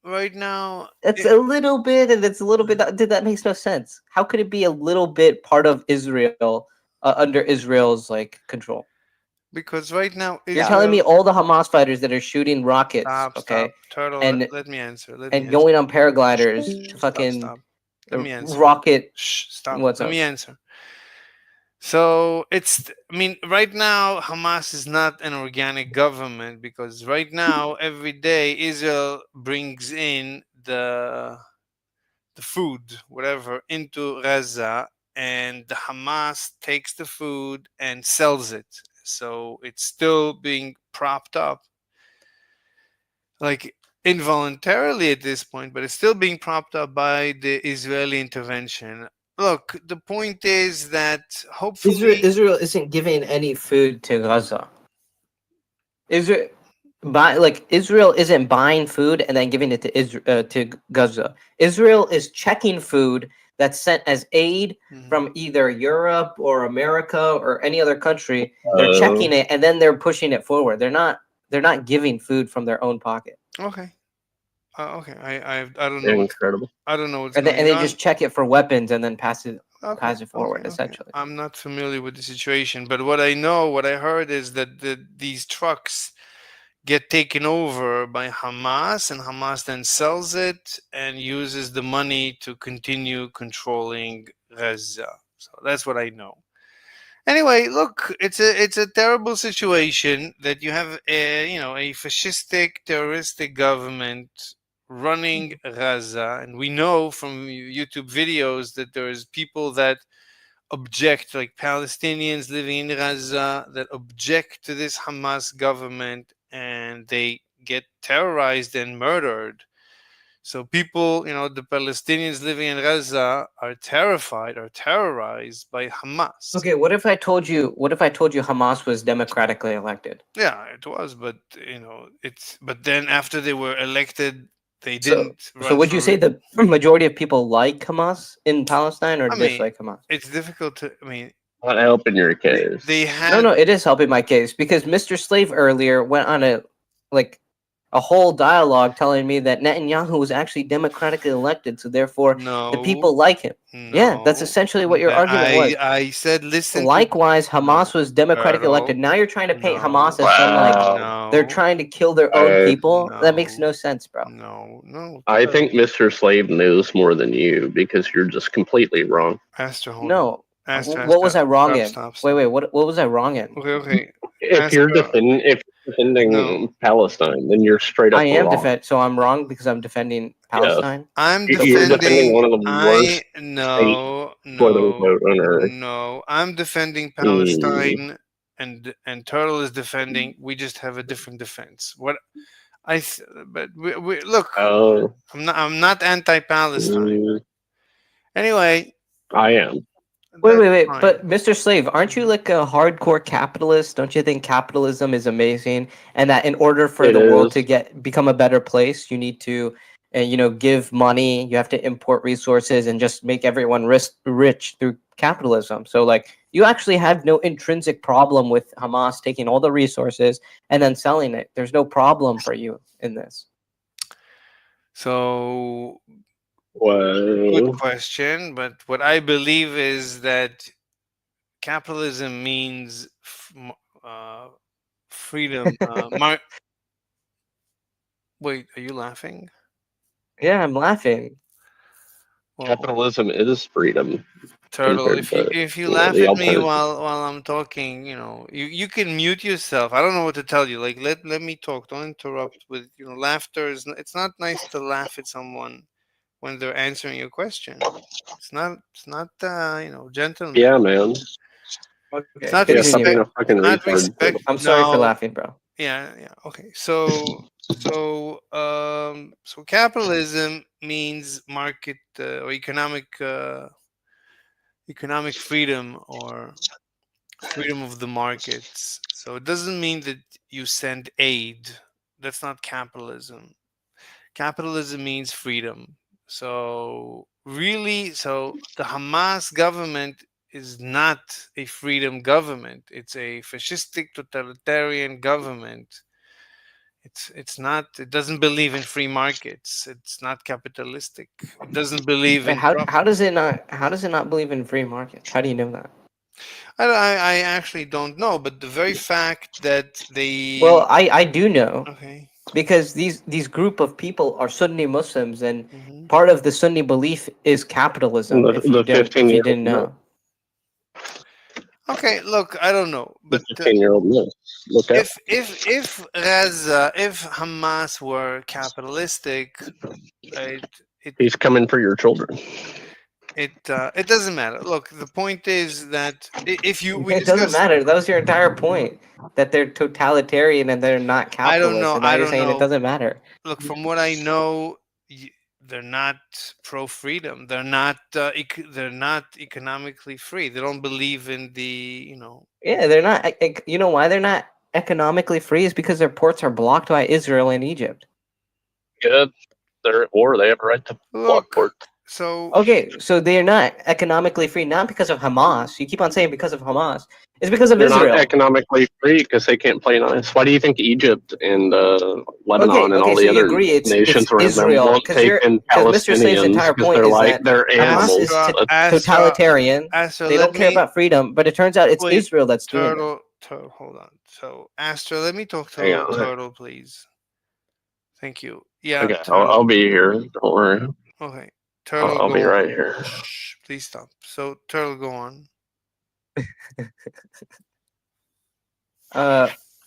right now, It's a little bit, and it's a little bit. That makes no sense. How could it be a little bit part of Israel under Israel's like control? because right now You're telling me Israel- all the Hamas fighters that are shooting rockets, Stop, okay, stop, Turtle. and let me answer. Let me and answer. going on paragliders to Stop, fucking stop. Let me answer. rocket. Shh, stop. What's Let up? me answer. So it's, I mean, right now Hamas is not an organic government because right now every day Israel brings in the food, whatever, into Gaza, and the Hamas takes the food and sells it. So it's still being propped up, like involuntarily at this point, but it's still being propped up by the Israeli intervention. Look, the point is that hopefully Israel isn't giving any food to Gaza. Israel isn't buying food and then giving it to Gaza. Israel is checking food that's sent as aid from either Europe or America or any other country. They're checking it and then they're pushing it forward. They're not giving food from their own pocket. Okay. Okay. I don't know. Incredible. I don't know what's And going they on. just check it for weapons and then pass it forward. Okay. Essentially, I'm not familiar with the situation, but what I heard is that these trucks get taken over by Hamas, and Hamas then sells it and uses the money to continue controlling Gaza. So that's what I know. Anyway, look, it's a terrible situation that you have a fascistic, terroristic government running Gaza, and we know from YouTube videos that there's people that object, like Palestinians living in Gaza, that object to this Hamas government, and they get terrorized and murdered. So people, the Palestinians living in Gaza are terrified or terrorized by Hamas. okay. What if I told you Hamas was democratically elected? Yeah, it was, but but then after they were elected, they didn't. So would you say the majority of people like Hamas in Palestine or dislike Hamas? It's difficult to. I mean, Not helping your case. they had No, it is helping my case because Mr. Slave earlier went on a whole dialogue telling me that Netanyahu was actually democratically elected, so therefore the people like him. Yeah, that's essentially what your argument was. I said, listen. Likewise, Hamas was democratically elected. Now you're trying to paint Hamas as some they're trying to kill their own people. That makes no sense, bro. No. I think Mr. Slave knows more than you because you're just completely wrong. Pastor, hold on. No. Pastor, What was I wrong in? stop. Wait, what was I wrong in? Okay. If you're defending Palestine, then you're straight up I am wrong. so I'm wrong because I'm defending Palestine. I'm You're defending one of the worst no, I'm defending Palestine, and Turtle is defending. We just have a different defense. But we look. I'm not anti-Palestine. Anyway, I am. Wait. But Mr. Slave, aren't you like a hardcore capitalist? Don't you think capitalism is amazing, and that in order for the world to become a better place, you need to, give money. You have to import resources and just make everyone rich through capitalism. So, like, you actually have no intrinsic problem with Hamas taking all the resources and then selling it. There's no problem for you in this. So. Well, good question, but what I believe is that capitalism means freedom. Wait, are you laughing? Yeah, I'm laughing. Capitalism is freedom. Turtle, if you laugh at me while I'm talking, you can mute yourself. I don't know what to tell you. Like let me talk. Don't interrupt with laughter. It's not nice to laugh at someone when they're answering your question. It's not gentleman. Yeah, man. It's not respect. I'm sorry for laughing, bro. Yeah. Okay. So capitalism means market or economic freedom or freedom of the markets. So it doesn't mean that you send aid. That's not capitalism. Capitalism means freedom. So the Hamas government is not a freedom government. It's a fascistic totalitarian government. It's not. It doesn't believe in free markets. It's not capitalistic. It doesn't believe in. How does it not believe in free markets? How do you know that? I actually don't know, but the very fact that they Well, I do know okay. because these group of people are Sunni Muslims, and Mhm. part of the Sunni belief is capitalism. The- if the you don't, if you 15-year-old didn't no. know. Okay, look, I don't know, The but 15-year-old no. Look out. if Gaza, if Hamas were capitalistic, it He's coming for your children. it doesn't matter. Look, the point is that if you we It doesn't discussed, matter. That was your entire point, that they're totalitarian and they're not I don't capitalist. know, And now I you're don't saying it know. doesn't matter. Look, from what I know, they're not pro freedom. They're not. They're not economically free. They don't believe in the. Yeah, they're not. You know why they're not economically free? Is because their ports are blocked by Israel and Egypt. Good. They're at war. They have a right to block Look. port. So Okay, so they're not economically free, not because of Hamas. You keep on saying because of Hamas. It's because of They're Israel. not economically free because they can't play nice. Why do you think Egypt and Lebanon and all so the you other agree it's nations around there Israel, won't 'cause take you're- in 'cause Mr. Slave's Palestinians entire because point they're is like that they're Hamas animals? is Astra, totalitarian. Astra, They let don't care me- about freedom, but it turns out it's Wait, Israel that's doing it. Turtle, hold on. So Astra, let me talk Hang to on. Turtle, please. Thank you. Yeah. Okay, Turtle. I'll be here. Don't worry. Okay. Turtle, I'll go be on. right here. Shh, please stop. So Turtle, go on.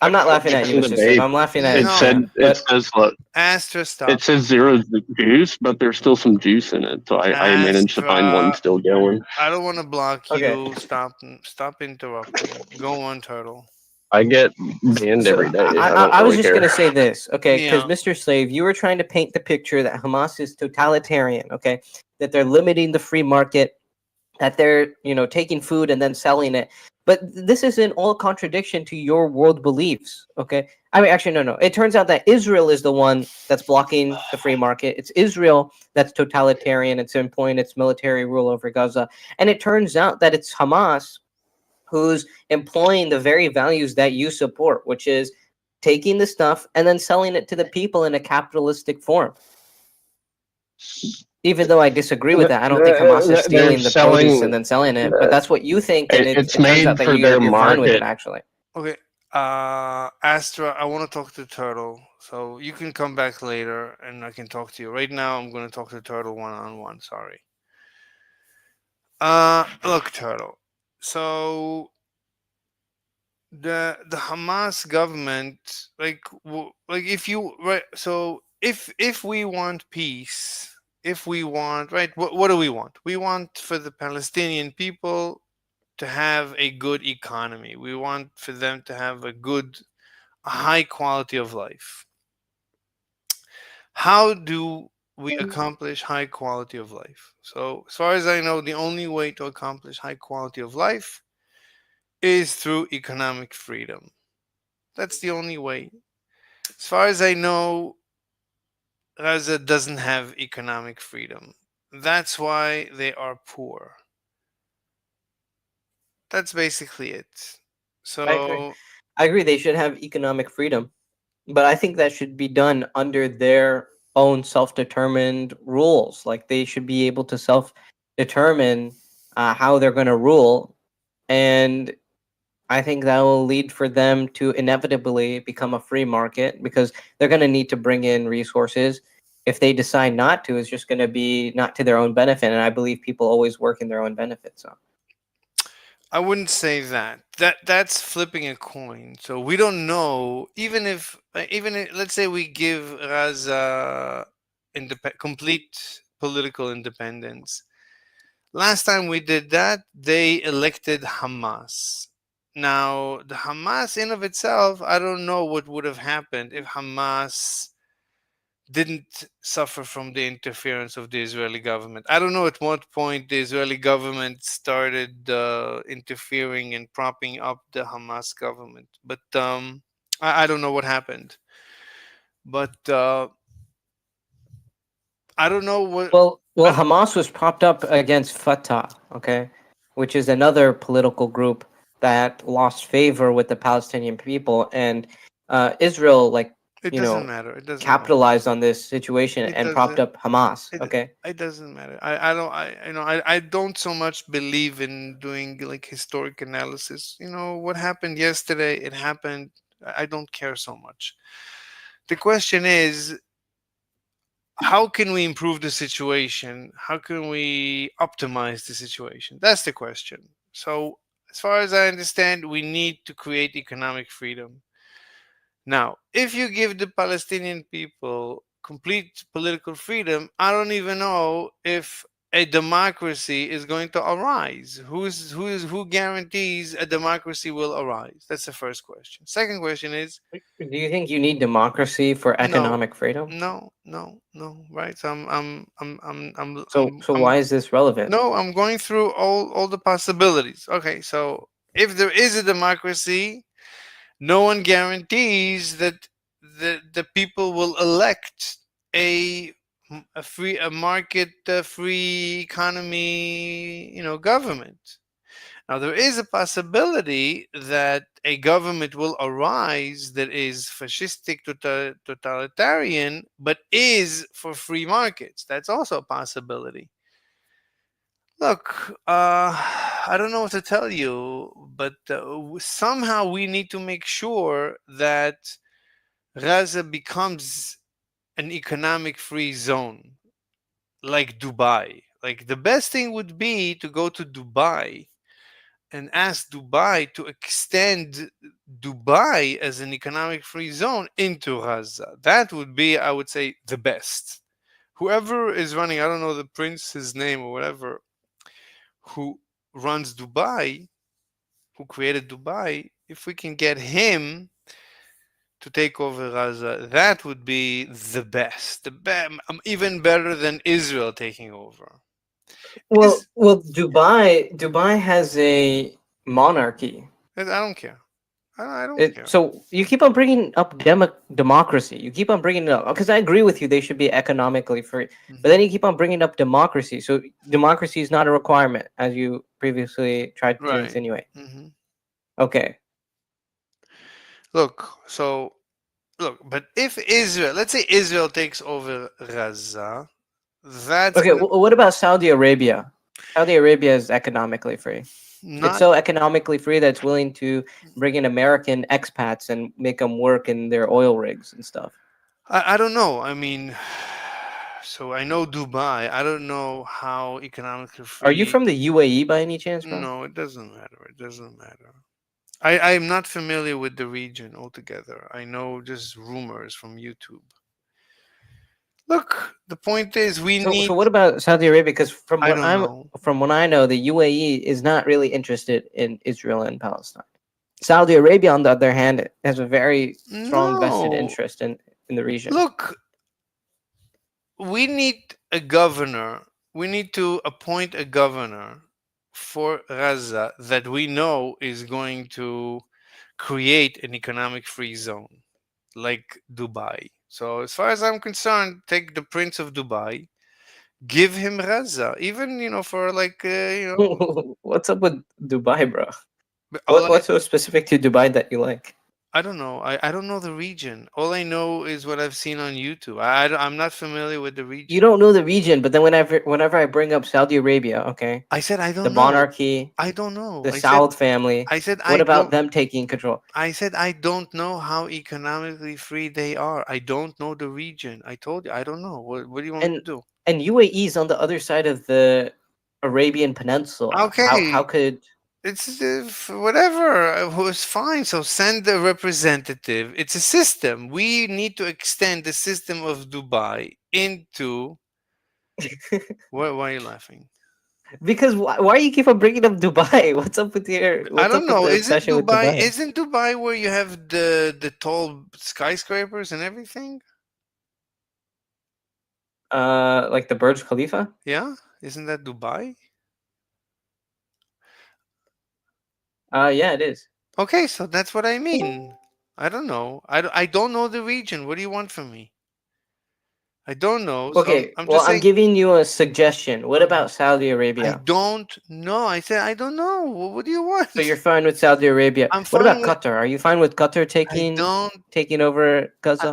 I'm not laughing at you, In the Mr. Slave. debate, I'm laughing at It No. said but- it says look. Astra, stop. It says zero juice, but there's still some juice in it. So I managed to find one Astra. still going. I don't want to block Okay. you. Stop interrupting. Go on, Turtle. I get banned So, every day. I, don't I was really just care. going to say this, okay? Because Yeah. Mr. Slave, you were trying to paint the picture that Hamas is totalitarian, okay? That they're limiting the free market, that they're, taking food and then selling it. But this is in all contradiction to your world beliefs, okay? I mean, actually, no. It turns out that Israel is the one that's blocking the free market. It's Israel that's totalitarian. It's employing its military rule over Gaza. And it turns out that it's Hamas who's employing the very values that you support, which is taking the stuff and then selling it to the people in a capitalistic form. Even though I disagree with that, I don't think Hamas is stealing the produce and then selling it, but that's what you think, and it It's turns made out that for you're their fine with it, market. actually. Okay. Astra, I want to talk to Turtle. So you can come back later and I can talk to you. Right now, I'm going to talk to Turtle one-on-one. Sorry. Look, Turtle. So the Hamas government, like if you right, so if we want peace, if we want right, what do we want? We want for the Palestinian people to have a good economy. We want for them to have a high quality of life. How do we accomplish high quality of life? So, as far as I know, the only way to accomplish high quality of life is through economic freedom. That's the only way. As far as I know, Gaza doesn't have economic freedom. That's why they are poor. That's basically it. So I agree. They should have economic freedom, but I think that should be done under their own self-determined rules. Like they should be able to self-determine how they're going to rule, and I think that will lead for them to inevitably become a free market because they're going to need to bring in resources. If they decide not to, it's just going to be not to their own benefit, and I believe people always work in their own benefit. So. I wouldn't say that. That's flipping a coin. So we don't know. Even if let's say we give Gaza complete political independence. Last time we did that, they elected Hamas. Now the Hamas in of itself, I don't know what would have happened if Hamas didn't suffer from the interference of the Israeli government. I don't know at what point the Israeli government started interfering and propping up the Hamas government, but I don't know what happened. But I don't know what. Well, Hamas was propped up against Fatah, okay, which is another political group that lost favor with the Palestinian people, and Israel It you doesn't know, matter. It doesn't capitalized on this situation It and propped doesn't. up Hamas. It, Okay. it doesn't matter. I don't. I don't so much believe in doing like historic analysis. What happened yesterday. It happened. I don't care so much. The question is, how can we improve the situation? How can we optimize the situation? That's the question. So, as far as I understand, we need to create economic freedom. Now, if you give the Palestinian people complete political freedom, I don't even know if a democracy is going to arise. Who guarantees a democracy will arise? That's the first question. Second question is, Do you think you need democracy for no, economic freedom? no. Right? So So why is this relevant? no, I'm going through all the possibilities. Okay, so if there is a democracy, no one guarantees that the people will elect a a market free economy government. Now there is a possibility that a government will arise that is fascistic totalitarian but is for free markets. That's also a possibility. Look, I don't know what to tell you, but somehow we need to make sure that Gaza becomes an economic free zone, like Dubai. Like the best thing would be to go to Dubai and ask Dubai to extend Dubai as an economic free zone into Gaza. That would be, I would say, the best. Whoever is running, I don't know the prince's name or whatever, who runs Dubai, who created Dubai, if we can get him to take over Gaza, that would be the best. Even better than Israel taking over. Well, Dubai has a monarchy. I don't care. I don't care. So you keep on bringing up democracy. You keep on bringing it up because I agree with you. They should be economically free, but then you keep on bringing up democracy. So democracy is not a requirement, as you previously tried to Right. insinuate. hmm Okay. Look, but if Israel, let's say Israel takes over Gaza, that's Okay. What about Saudi Arabia? Saudi Arabia is economically free. not. It's so economically free that it's willing to bring in American expats and make them work in their oil rigs and stuff. I don't know. I mean, so I know Dubai. I don't know how economically free. Are you from the UAE by any chance, bro? No, it doesn't matter. It doesn't matter. I'm not familiar with the region altogether. I know just rumors from YouTube. Look, the point is we need. So what about Saudi Arabia? Because from I what don't know. from what I know, the UAE is not really interested in Israel and Palestine. Saudi Arabia, on the other hand, has a very strong vested No. interest in the region. Look, we need a governor. We need to appoint a governor for Gaza that we know is going to create an economic free zone like Dubai. So as far as I'm concerned, take the Prince of Dubai, give him Gaza, even for like What's up with Dubai, bro? all What's so specific to Dubai that you like? I don't know. I don't know the region. All I know is what I've seen on YouTube. I'm not familiar with the region. You don't know the region, but then whenever I bring up Saudi Arabia, okay, I said I don't the know. monarchy, I don't know. the I Saud said, family. I said What I about don't, them taking control? I said I don't know how economically free they are. I don't know the region. I told you I don't know. What do you want me to do? And UAE is on the other side of the Arabian Peninsula. Okay. How could It's whatever. It's fine. So send a representative. It's a system. We need to extend the system of Dubai into. Why are you laughing? Because why you keep on bringing up Dubai? What's up with your? I What's don't up know. with the Isn't obsession with Dubai? Dubai? Isn't Dubai where you have the tall skyscrapers and everything? Like the Burj Khalifa? Yeah, isn't that Dubai? Yeah, it is. Okay, so that's what I mean. I don't know. I don't know the region. What do you want from me? I don't know. Okay, I'm well, just I'm saying. giving you a suggestion. What about Saudi I Arabia? don't know. I said I don't know. What do you want? So you're fine with Saudi Arabia. I'm What about fine with- Qatar? Are you fine with Qatar I don't. taking over Gaza?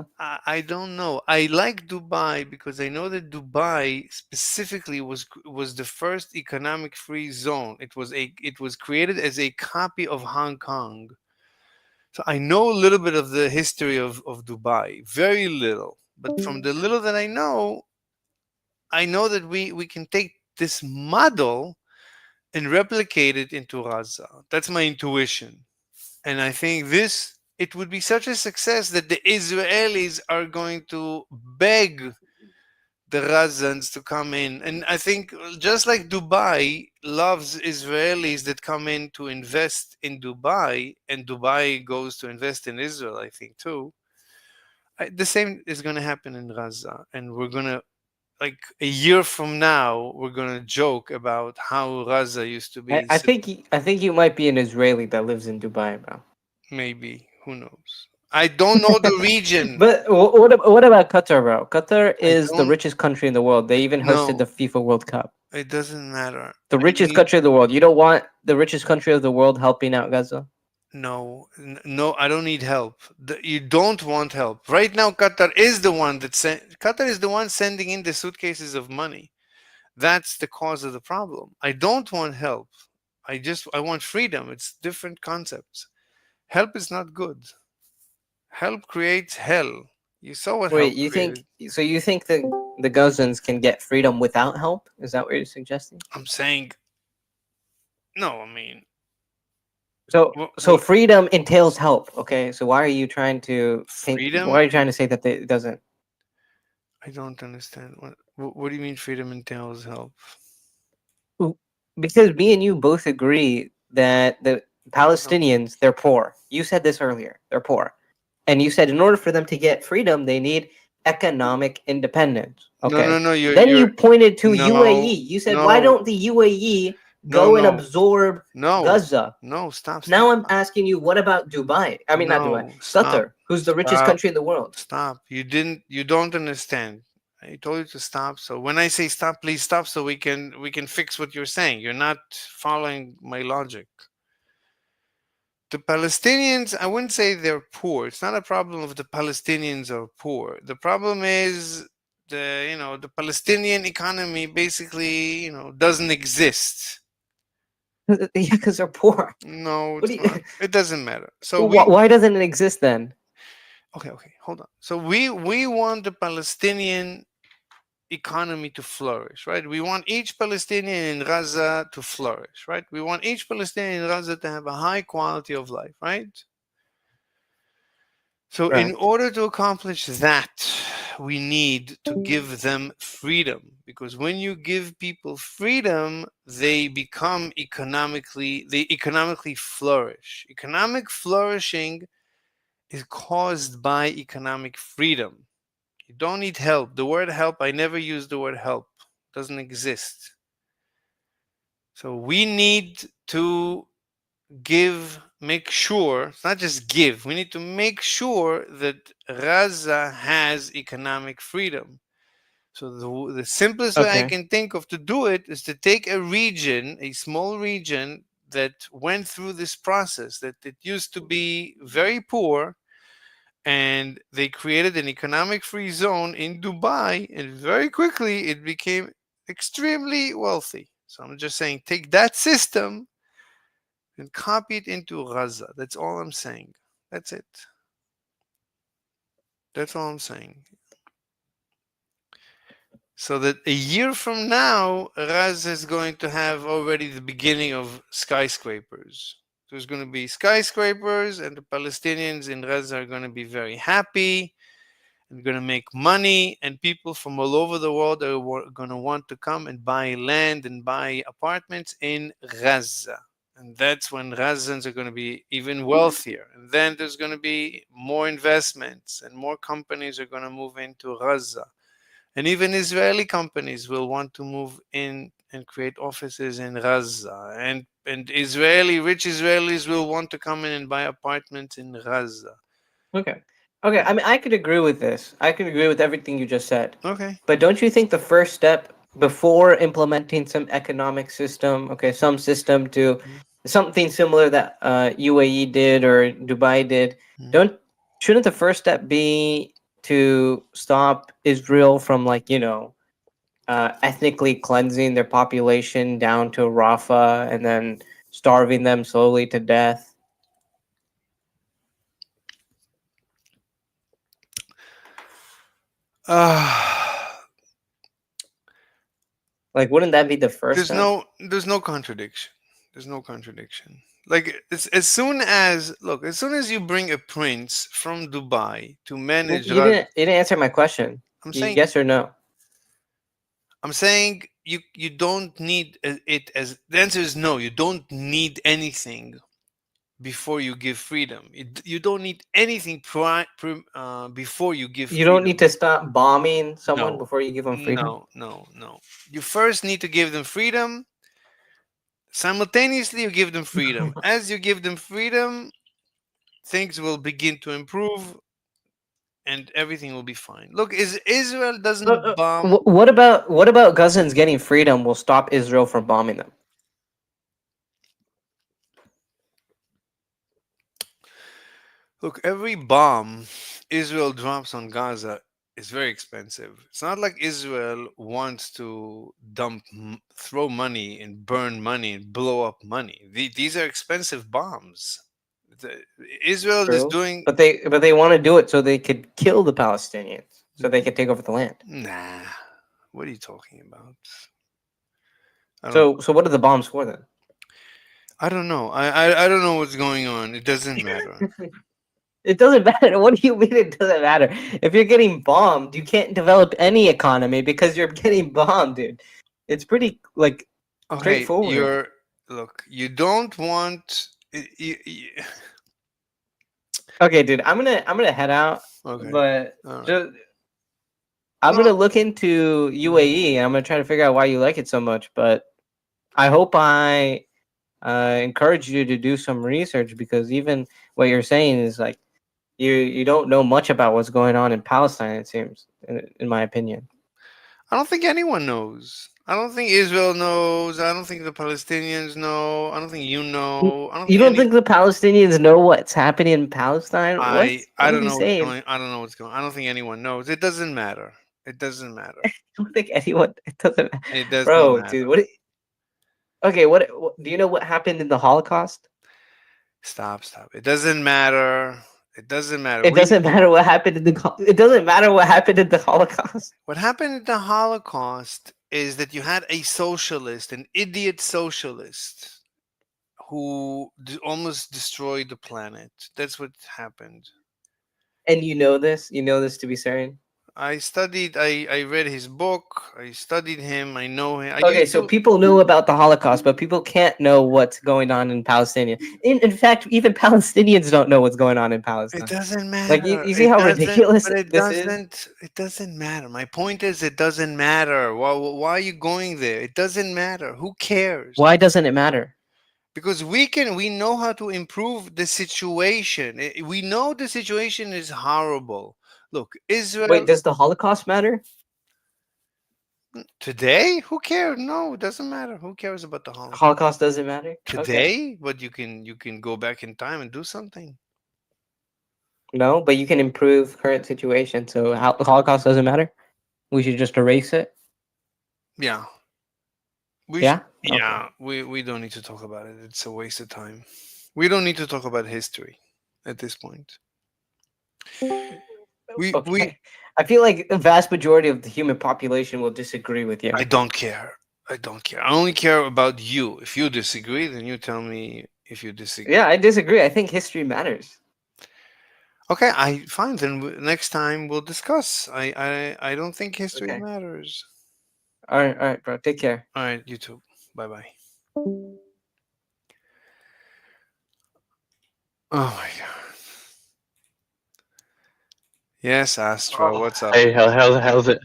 I don't know. I like Dubai because I know that Dubai specifically was the first economic free zone. It was created as a copy of Hong Kong. So I know a little bit of the history of Dubai, very little. But from the little that I know that we can take this model and replicate it into Gaza. That's my intuition. And I think it would be such a success that the Israelis are going to beg the Gazans to come in. And I think just like Dubai loves Israelis that come in to invest in Dubai, and Dubai goes to invest in Israel, I think too. The same is going to happen in Gaza. And we're going to, like a year from now, we're going to joke about how Gaza used to be. I think you might be an Israeli that lives in Dubai, bro. Maybe. Who knows? I don't know the region. But what about Qatar, bro? Qatar is the don't- richest country in the world. They even hosted No. the FIFA World Cup. It doesn't matter. The richest country of the world. You don't want the richest country of the world helping out Gaza? No, I don't need help. You don't want help. Right now, Qatar is the one sending in the suitcases of money. That's the cause of the problem. I don't want help. I want freedom. It's different concepts. Help is not good. Help creates hell. You saw what Wait, help you created. think that the Gazans can get freedom without help? Is that what you're suggesting? I'm saying no. I mean, So freedom entails help. Okay, so why are you trying to Freedom? Why are you trying to say that it doesn't? I don't understand. What do you mean freedom entails help? Because me and you both agree that the Palestinians, they're poor. You said this earlier. They're poor, and you said in order for them to get freedom, they need economic independence. Okay. No. You pointed to No, UAE. You said, why no. don't the UAE go and No. absorb No. Gaza? No, stop. Now I'm asking you, what about Dubai? I mean, not No, Dubai. stop. Qatar, who's the richest Stop. country in the world. Stop. You don't understand. I told you to stop. So when I say stop, please stop so we can fix what you're saying. You're not following my logic. The Palestinians, I wouldn't say they're poor. It's not a problem if the Palestinians are poor. The problem is the Palestinian economy basically, doesn't exist. Yeah, because they're poor. No, What it's do you- not. It doesn't matter. So Well, why doesn't it exist then? Okay, hold on. So we want the Palestinian economy to flourish, right? We want each Palestinian in Gaza to flourish, right? We want each Palestinian in Gaza to have a high quality of life, right? So in order to accomplish that, we need to give them freedom, because when you give people freedom, they economically flourish. Economic flourishing is caused by economic freedom. You don't need help. The word help, I never use the word help. It doesn't exist. So we need to make sure, it's not just give, we need to make sure that Gaza has economic freedom. So the simplest way I can think of to do it is to take a small region that went through this process, that it used to be very poor, and they created an economic free zone in Dubai, and very quickly it became extremely wealthy. So I'm just saying, take that system and copy it into Gaza. That's all I'm saying. That's it. That's all I'm saying. So that a year from now, Gaza is going to have already the beginning of skyscrapers. There's going to be skyscrapers, and the Palestinians in Gaza are going to be very happy and going to make money, and people from all over the world are going to want to come and buy land and buy apartments in Gaza. And that's when Gazans are going to be even wealthier. And then there's going to be more investments, and more companies are going to move into Gaza. And even Israeli companies will want to move in and create offices in Gaza. And rich Israelis will want to come in and buy apartments in Gaza. Okay. Okay, I mean, I could agree with this. I could agree with everything you just said. Okay. But don't you think the first step before implementing some economic system, okay, some system to something similar that UAE did or Dubai did, Mhm. shouldn't the first step be to stop Israel from ethnically cleansing their population down to Rafah and then starving them slowly to death? Like, wouldn't that be the first step? There's no contradiction. There's no contradiction. Like as soon as you bring a prince from Dubai to manage You didn't answer my question. I'm saying Yes or no? you don't need it as the answer is no. You don't need anything before you give freedom. You don't need anything before you give You freedom. don't need to stop bombing someone No. before you give them freedom. No. You first need to give them freedom. Simultaneously, you give them freedom. As you give them freedom, things will begin to improve and everything will be fine. Look, Israel doesn't bomb. What about Gazans getting freedom will stop Israel from bombing them? Look, every bomb Israel drops on Gaza is very expensive. It's not like Israel wants to throw money and burn money and blow up money. These are expensive bombs. Israel is True. doing. But they want to do it so they could kill the Palestinians, so they could take over the land. Nah, what are you talking about? So what are the bombs for then? I don't know. I don't know what's going on. It doesn't matter. It doesn't matter. What do you mean it doesn't matter? If you're getting bombed, you can't develop any economy because you're getting bombed, dude. It's pretty straightforward. You don't want. Okay, dude. I'm gonna head out. Okay. But Right. I'm gonna look into UAE. And I'm gonna try to figure out why you like it so much. But I hope I encourage you to do some research, because even what you're saying is like you don't know much about what's going on in Palestine. It seems, in my opinion. I don't think anyone knows. I don't think Israel knows. I don't think the Palestinians know. I don't think you know. You don't think the Palestinians know what's happening in Palestine? I don't know what's saying? going. I don't know what's going. I don't think anyone knows. It doesn't matter. It doesn't matter. I don't think anyone. It doesn't matter. It doesn't Bro, matter. dude. Okay, what do you know what happened in the Holocaust? Stop. It doesn't matter. It doesn't matter. It doesn't matter what happened in it doesn't matter what happened in the Holocaust. What happened in the Holocaust is that you had a socialist, an idiot socialist, who almost destroyed the planet. That's what happened. And you know this? You know this to be certain? I read his book. I studied him. I know him. So people know about the Holocaust, but people can't know what's going on in Palestine. In fact, even Palestinians don't know what's going on in Palestine. It doesn't matter. Like you see how ridiculous it this doesn't. is? It doesn't matter. My point is, it doesn't matter. Why are you going there? It doesn't matter. Who cares? Why doesn't it matter? Because we know how to improve the situation. We know the situation is horrible. Look, Israel. Wait, does the Holocaust matter? Today? Who cares? No, it doesn't matter. Who cares about the Holocaust? Holocaust doesn't matter Today, okay. But you can go back in time and do something. No, but you can improve current situation. So the Holocaust doesn't matter. We should just erase it. Yeah. We don't need to talk about it. It's a waste of time. We don't need to talk about history at this point. I feel like the vast majority of the human population will disagree with you. I don't care. I only care about you. If you disagree, then you tell me if you disagree. Yeah, I disagree. I think history matters. Okay, fine. Then next time we'll discuss. I don't think history matters. All right, bro. Take care. All right, you too. Bye. Oh my god. Yes, Astra. What's up? Hey, how's it?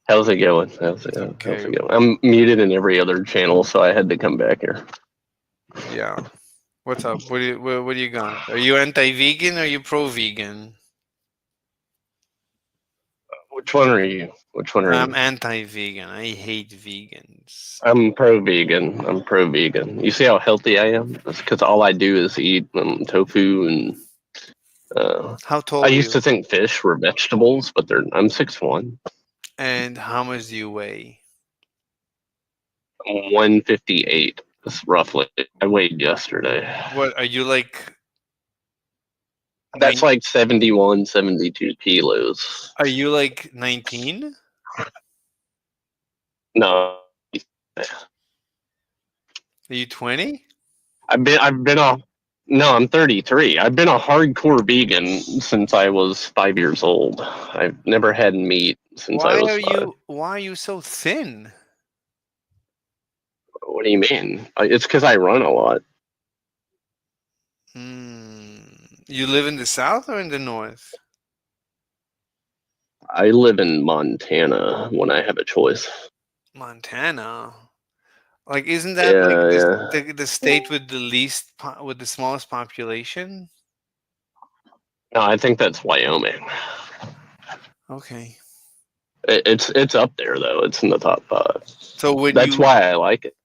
How's it going? How's it going? I'm muted in every other channel, so I had to come back here. Yeah. What's up? What do you got? Are you anti-vegan or are you pro-vegan? Which one are you? Which one are I'm you? anti-vegan. I hate vegans. I'm pro-vegan. I'm pro-vegan. You see how healthy I am? That's because all I do is eat tofu and. How tall I are used you? to think fish were vegetables, but I'm 6'1". And how much do you weigh? I'm 158. That's roughly. I weighed yesterday. What are you like? That's like 71, 72 kilos. Are you like 19? No, Are you 20? I've been a. No, I'm 33. I've been a hardcore vegan since I was 5 years old. I've never had meat since I was 5. Why are you so thin? What do you mean? It's because I run a lot. You live in the south or in the north? I live in Montana when I have a choice. Montana. Like, isn't that like Yeah. the state with the least with the smallest population? No, I think that's Wyoming. Okay. It's up there though. It's in the top 5. So That's why I like it.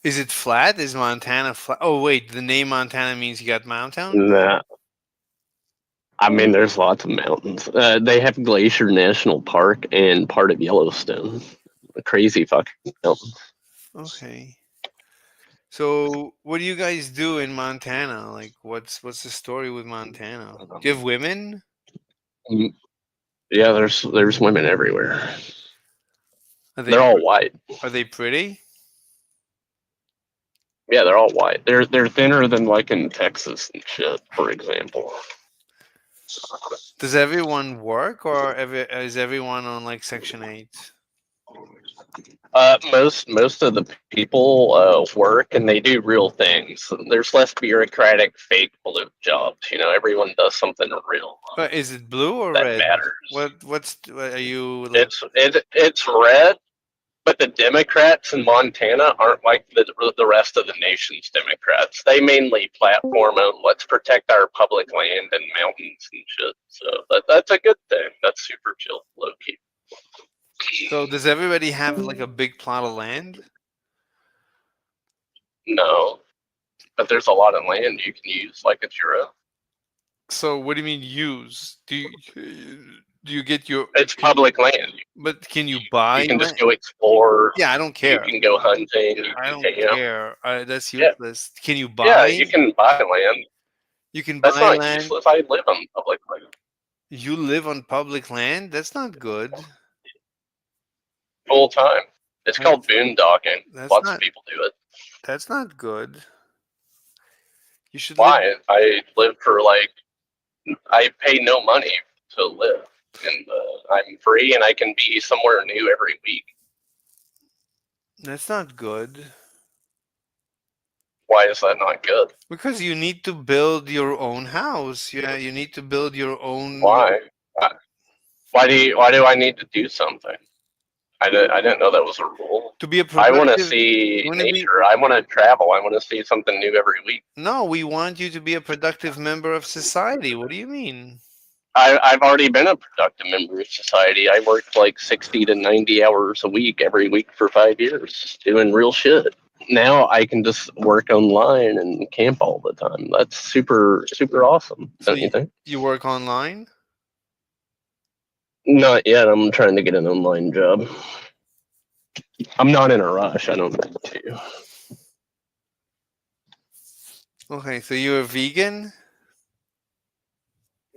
Is it flat? Is Montana flat? Oh wait, the name Montana means you got mountains? Nah. I mean, there's lots of mountains. They have Glacier National Park and part of Yellowstone. Crazy fucking mountains. Okay. So what do you guys do in Montana? Like, what's the story with Montana? Do you have women? Yeah, there's women everywhere. They're all white. Are they pretty? Yeah, they're all white. They're thinner than like in Texas and shit, for example. Does everyone work, or is everyone on like Section 8? Most of the people work and they do real things. There's less bureaucratic, fake blue jobs. You know, everyone does something real. But is it blue or That red? matters. What are you? Like, It's red, but the Democrats in Montana aren't like the rest of the nation's Democrats. They mainly platform on let's protect our public land and mountains and shit. So that's a good thing. That's super chill, low key. so does everybody have like a big plot of land? No, but there's a lot of land you can use like it's your own. So what do you mean use? Do you get your? It's public land. But can you buy? You can just go explore. Yeah, I don't care. You can go hunting. I don't you know. care. That's Yeah. useless. Can you buy? Yeah, you can buy land. You can That's buy not land. useless. I live on public land. You live on public land? That's not good. Full time. It's called boondocking. That's Lots not- of people do it. That's not good. You should Why? I live for like, I pay no money to live, and I'm free, and I can be somewhere new every week. That's not good. Why is that not good? Because you need to build your own house. Yeah, you need to build your own. Why? Why do I need to do something? I didn't know that was a rule. To be a I want to productive- see you wanna be- nature. I want to travel. I want to see something new every week. No, we want you to be a productive member of society. What do you mean? I've already been a productive member of society. I worked like 60 to 90 hours a week every week for 5 years doing real shit. Now I can just work online and camp all the time. That's super, super awesome, don't you think? You work online? Not yet. I'm trying to get an online job. I'm not in a rush. I don't need to. Okay, so you're a vegan?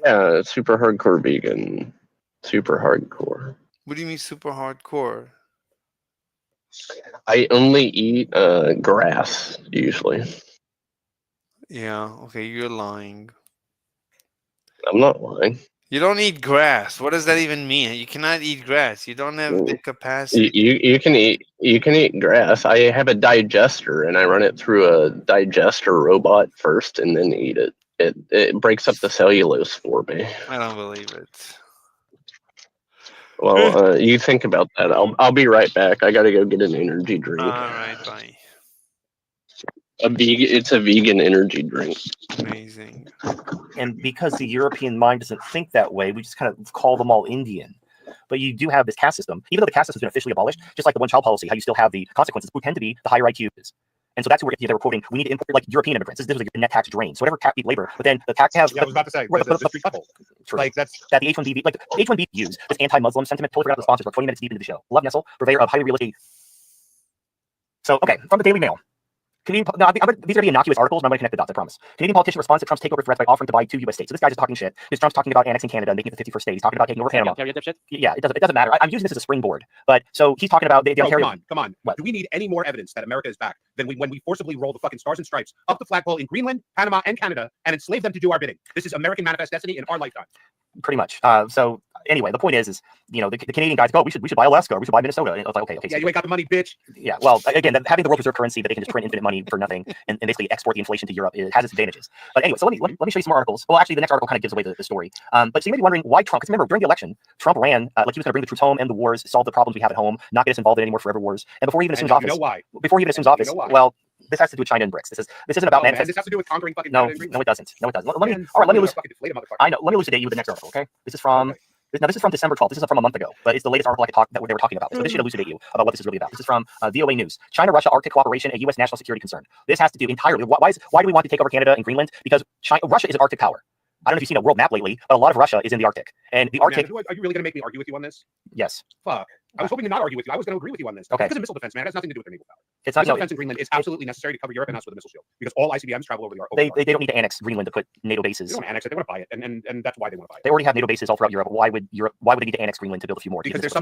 Yeah, super hardcore vegan. Super hardcore. What do you mean super hardcore? I only eat grass usually. Yeah, okay, you're lying. I'm not lying. You don't eat grass. What does that even mean? You cannot eat grass. You don't have the capacity. You can eat grass. I have a digester and I run it through a digester robot first and then eat it. It breaks up the cellulose for me. I don't believe it. Well, you think about that. I'll be right back. I gotta go get an energy drink. All right, bye. It's a vegan energy drink. Amazing. And because the European mind doesn't think that way, we just kind of call them all Indian. But you do have this caste system, even though the caste system has been officially abolished, just like the one-child policy, how you still have the consequences, who tend to be the higher IQs. And so that's where they were quoting, we need to import like European immigrants. This was like a net tax drain. So whatever tax people labor, but then the tax have. Yeah, I was about to say, the street level. Like that's that the H1B, like the H1B use this anti-Muslim sentiment. Totally forgot the sponsors. We're 20 minutes deep into the show. Love Nessel, purveyor of highly realistic. So okay, from the Daily Mail. Canadian, no, these are going to be innocuous articles, but I'm going to connect the dots, I promise. Canadian politician responds to Trump's takeover threats by offering to buy 2 U.S. states. So this guy's just talking shit. Because Trump's talking about annexing Canada and making it the 51st state. He's talking about taking over Panama. Yeah, it doesn't matter. I'm using this as a springboard. But so he's talking about the Ontario. Come on. What? Do we need any more evidence that America is back than when we forcibly roll the fucking stars and stripes up the flagpole in Greenland, Panama, and Canada and enslave them to do our bidding? This is American manifest destiny in our lifetime. Pretty much. So anyway, the point is the Canadian guys go, we should buy Alaska, or we should buy Minnesota. And I was like, okay. Yeah, you ain't got the money, bitch. Yeah, well, again, having the world reserve currency that they can just print infinite money for nothing and basically export the inflation to Europe has its advantages. But anyway, so let me show you some more articles. Well, actually, the next article kind of gives away the story. But so you may be wondering why Trump, because remember, during the election, Trump ran like he was going to bring the troops home, end the wars, solve the problems we have at home, not get us involved in any more forever wars. And before he even assumes office, before he even assumes office, well, this has to do with China and BRICS. This isn't about manifest. This has to do with conquering fucking No, it doesn't. Let me I know. Let me elucidate you with the next article. Okay, this is from. Now, this is from December 12th. This is from a month ago, but it's the latest article that they were talking about. So this should elucidate you about what this is really about. This is from VOA News. China-Russia Arctic cooperation, a U.S. national security concern. This has to do entirely. Why do we want to take over Canada and Greenland? Because Russia is an Arctic power. I don't know if you've seen a world map lately, but a lot of Russia is in the Arctic. And the Arctic. Man, are you really going to make me argue with you on this? Yes. Fuck. I was hoping to not argue with you. I was going to agree with you on this. Okay. Because of missile defense, man. It has nothing to do with their naval power. It's not. Missile defense in Greenland is absolutely necessary to cover Europe and us with a missile shield. Because all ICBMs travel over the Arctic. They don't need to annex Greenland to put NATO bases. They don't annex it. They want to buy it, and that's why they want to buy it. They already have NATO bases all throughout Europe. Why would they need to annex Greenland to build a few more? Because there's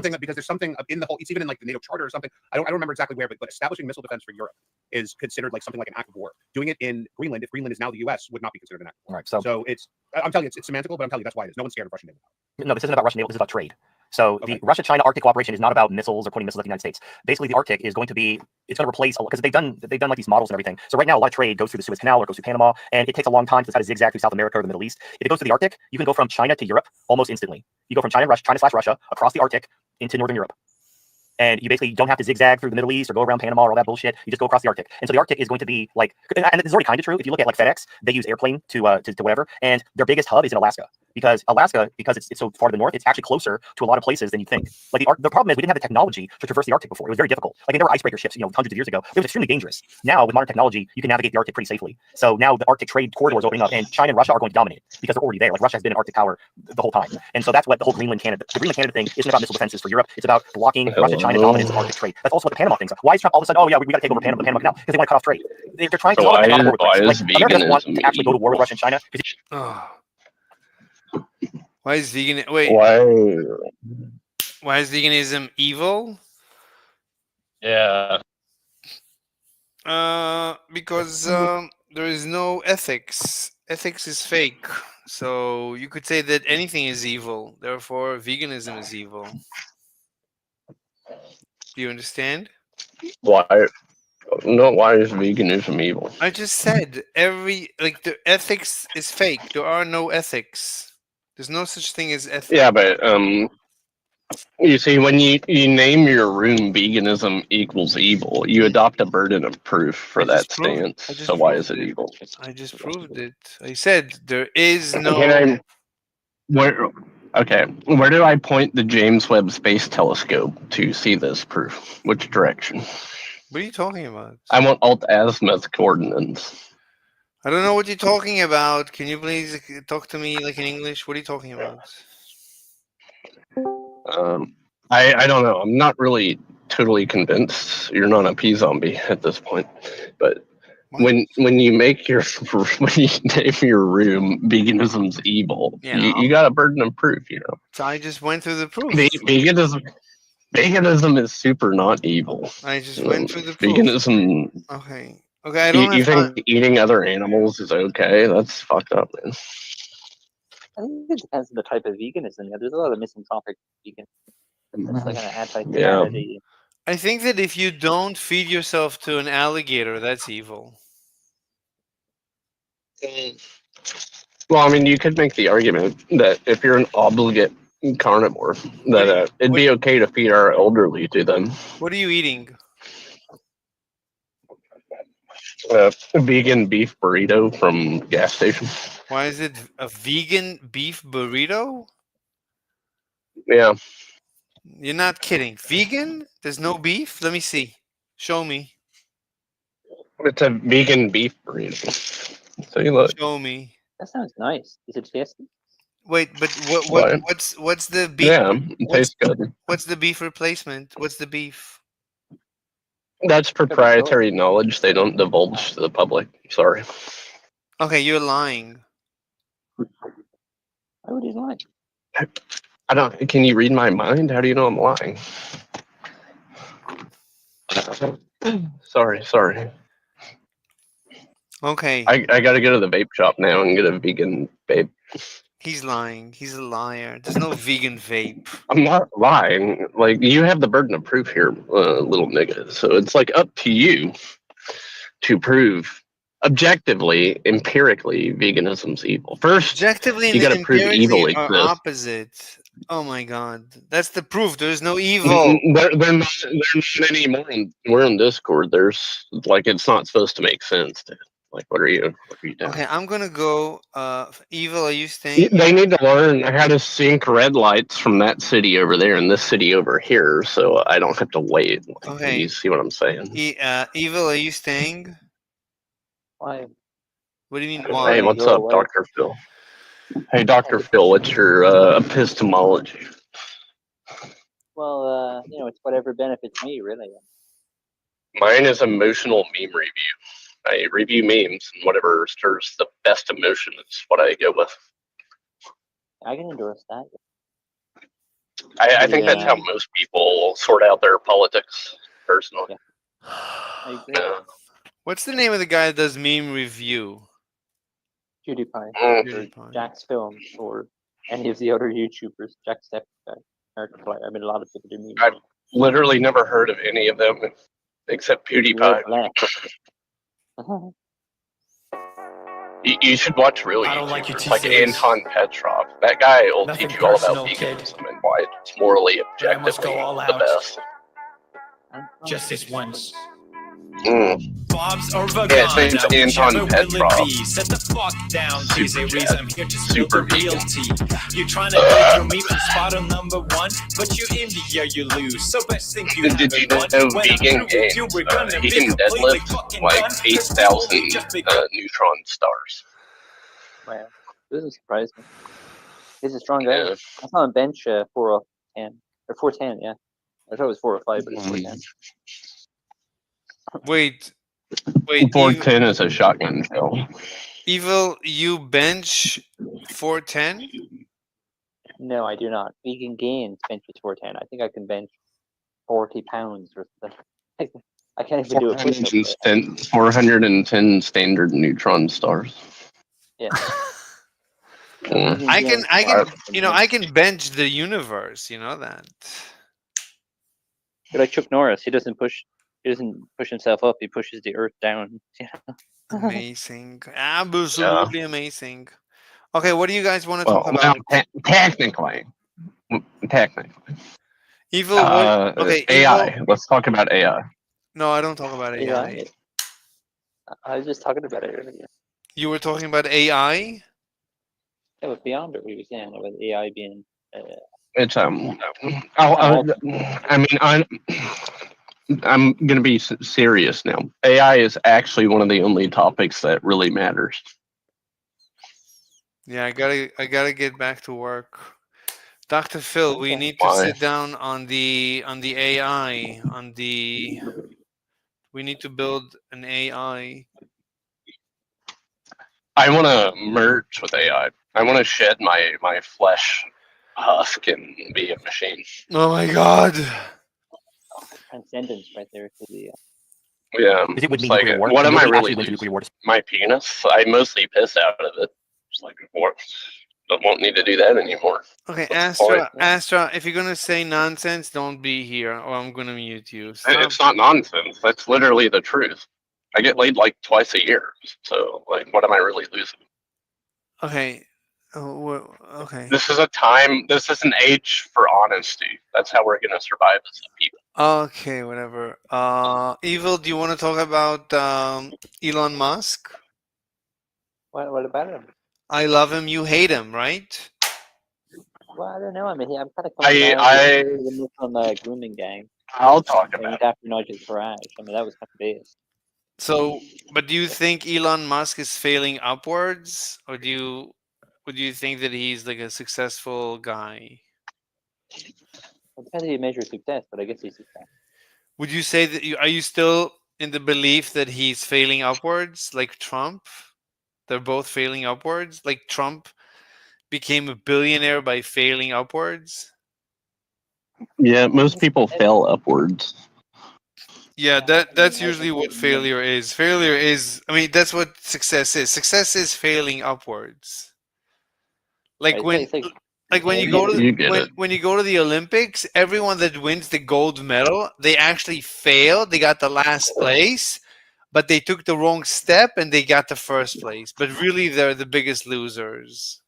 something in the whole. It's even in like the NATO charter or something. I don't remember exactly where, but establishing missile defense for Europe is considered like something like an act of war. Doing it in Greenland, if Greenland is now the U.S., would not be considered an act of war. Right. So it's. I'm telling you, it's semantical, but I'm telling you that's why it is. No one's scared of Russian naval power. No, this isn't about Russian naval. This is about trade. So the Russia-China Arctic cooperation is not about missiles or pointing missiles at the United States. Basically, the Arctic is going to be, it's going to replace, because they've done like these models and everything. So right now, a lot of trade goes through the Suez Canal or goes through Panama, and it takes a long time to decide to zigzag through South America or the Middle East. If it goes to the Arctic, you can go from China to Europe almost instantly. You go from China/Russia across the Arctic into Northern Europe. And you basically don't have to zigzag through the Middle East or go around Panama or all that bullshit. You just go across the Arctic. And so the Arctic is going to be like, and this is already kind of true. If you look at like FedEx, they use airplane to whatever, and their biggest hub is in Alaska. Because it's so far to the north, it's actually closer to a lot of places than you think. Like the problem is we didn't have the technology to traverse the Arctic before. It was very difficult. Like there were icebreaker ships, hundreds of years ago. It was extremely dangerous. Now with modern technology, you can navigate the Arctic pretty safely. So now the Arctic trade corridor is opening up, and China and Russia are going to dominate because they're already there. Like Russia has been an Arctic power the whole time, and so that's what the whole Greenland Canada thing isn't about missile defenses for Europe. It's about blocking Russia-China dominance of Arctic trade. That's also what the Panama thing is. Why is Trump all of a sudden? Oh yeah, we got to take over the Panama Canal because they want to cut off trade. They're trying to. Why is America doesn't want to actually go to war with Russia and China. Why is veganism evil? Yeah. Because there is no ethics. Ethics is fake. So you could say that anything is evil. Therefore, veganism is evil. Do you understand? Why? No, why is veganism evil? I just said the ethics is fake. There are no ethics. There's no such thing as ethics. Yeah, but you see, when you name your room veganism equals evil, you adopt a burden of proof for that stance. So why is it evil? I just proved it. I said there is no. Where do I point the James Webb Space Telescope to see this proof? Which direction? What are you talking about? I want alt-azimuth coordinates. I don't know what you're talking about. Can you please talk to me like in English? What are you talking about? I don't know. I'm not really totally convinced. You're not a pea zombie at this point, but when you make your when you name your room veganism's evil, you got a burden of proof. So I just went through the proof. Veganism is super not evil. I just went through the proof. Veganism. Okay. I don't. You think eating other animals is okay? That's fucked up, man. I think it depends on the type of veganism. Yeah, there's a lot of misanthropic vegan. That's like an anti-humanity. I think that if you don't feed yourself to an alligator, that's evil. Well, I mean, you could make the argument that if you're an obligate carnivore, that it'd be okay to feed our elderly to them. What are you eating? A vegan beef burrito from gas station. Why is it a vegan beef burrito? Yeah, You're not kidding. Vegan? There's no beef? Let me see. Show me. it's a vegan beef burrito. So you look. Show me. That sounds nice. Is it tasty? Wait, but What? what's the beef? Yeah, it tastes good. What's the beef replacement? What's the beef? That's proprietary knowledge. They don't divulge to the public. Sorry. Okay, you're lying. Why would he lie? I don't. Can you read my mind? How do you know I'm lying? Sorry. Okay, I gotta go to the vape shop now and get a vegan vape. he's lying. He's a liar. There's no vegan vape. I'm not lying. Like, you have the burden of proof here, little nigga. So it's like up to you to prove objectively, empirically, veganism's evil. First, Objectively you and gotta prove evil empirically are exists. opposite. Oh my god, that's the proof. There's no evil. They're not anymore. We're in Discord. There's like, it's not supposed to make sense. Dude. Like, what are you doing? Okay, I'm gonna go. Evil, are you staying? They need to learn how to sync red lights from that city over there and this city over here, so I don't have to wait. Like, Okay. You see what I'm saying? Evil, are you staying? Why? What do you mean? Hey, Why? what's Go up, away. Dr. Phil? Hey, Dr. Phil, what's your epistemology? Well, it's whatever benefits me, really. Mine is emotional meme review. I review memes, and whatever stirs the best emotion is what I go with. I can endorse that. I think that's how most people sort out their politics, personally. Yeah. I agree. Yeah. What's the name of the guy that does meme review? PewDiePie, Mm. or PewDiePie. Jack's Films, or any of the other YouTubers. Jacksepticeye, Markiplier. I mean, a lot of people do memes. I've literally never heard of any of them except PewDiePie. You should watch real I don't like your YouTubers like T-Saves. Anton Petrov. That guy will Nothing teach you all about personal, kid. veganism and why it's morally But I must objectively go all the out. best. Just this once. Mm. Bob's or Yeah, his name's Vagana, Anton whichever will it Petrov. be. Set the fuck down, Super T-Series. jet. I'm here to spill Super the real vegan. tea. You're trying to get your meme and spot on number one, but you're India, you lose. So best think you Did you know vegan gains? He can deadlift like 8,000 neutron stars. Wow, doesn't surprise me. He's a strong guy. Yeah. I saw him bench 410 or 410. Yeah, I thought it was 405, but it's 410. Wait, Evil, 410 is a shotgun shell. Evil, you bench 410? No, I do not. Vegan gains bench is 410. I think I can bench 40 pounds or something. I can't even do a push-up. 410 standard neutron stars. Yeah. Mm. I can bench the universe. You know that. But like Chuck Norris, he doesn't push himself up. He pushes the earth down. Amazing, absolutely amazing. Okay, what do you guys want to talk Well, about? technically. Evil. Okay, AI. Evil, Let's talk about AI. no, I don't talk about AI. AI. I was just talking about it earlier. You were talking about AI. Yeah, with Beyond it, we were saying about AI being. It's I mean, I'm gonna be serious now. AI is actually one of the only topics that really matters. Yeah, I gotta get back to work. Dr. Phil, we Okay. need to Why? sit down on the AI we need to build an AI. I want to merge with AI. I want to shed my flesh husk and be a machine. Oh my god. Transcendence right there to the. Yeah. Is it with It's me like, nuclear war? what am I Nobody really actually went to losing? nuclear war. My penis? I mostly piss out of it. It's like, what? Won't need to do that anymore. Okay, What's the point? Astra, if you're gonna say nonsense, don't be here or I'm gonna mute you. Stop. It's not nonsense. That's literally the truth. I get laid like twice a year. So, like, what am I really losing? Okay. Okay. This is an age for honesty. That's how we're going to survive as a people. Okay, whatever. Evil, do you want to talk about Elon Musk? What about him? I love him, you hate him, right? Well, I don't know. I mean, I'm kind of I coming down with the Muslim grooming gang. I'll talk I mean, about it. after Nigel Farage. I mean, that was kind of base. So, but do you think Elon Musk is failing upwards, or would you think that he's like a successful guy? It depends how you measure success, but I guess he's success. Would you say that are you still in the belief that he's failing upwards, like Trump? They're both failing upwards, like Trump became a billionaire by failing upwards. Yeah, most people fail upwards. Yeah, that's usually what failure is. Failure is, I mean, that's what success is. Success is failing upwards. Like Right, when it's like like when you go to You get it. when you go to the Olympics, everyone that wins the gold medal, they actually failed. They got the last place, but they took the wrong step and they got the first place. But really, they're the biggest losers.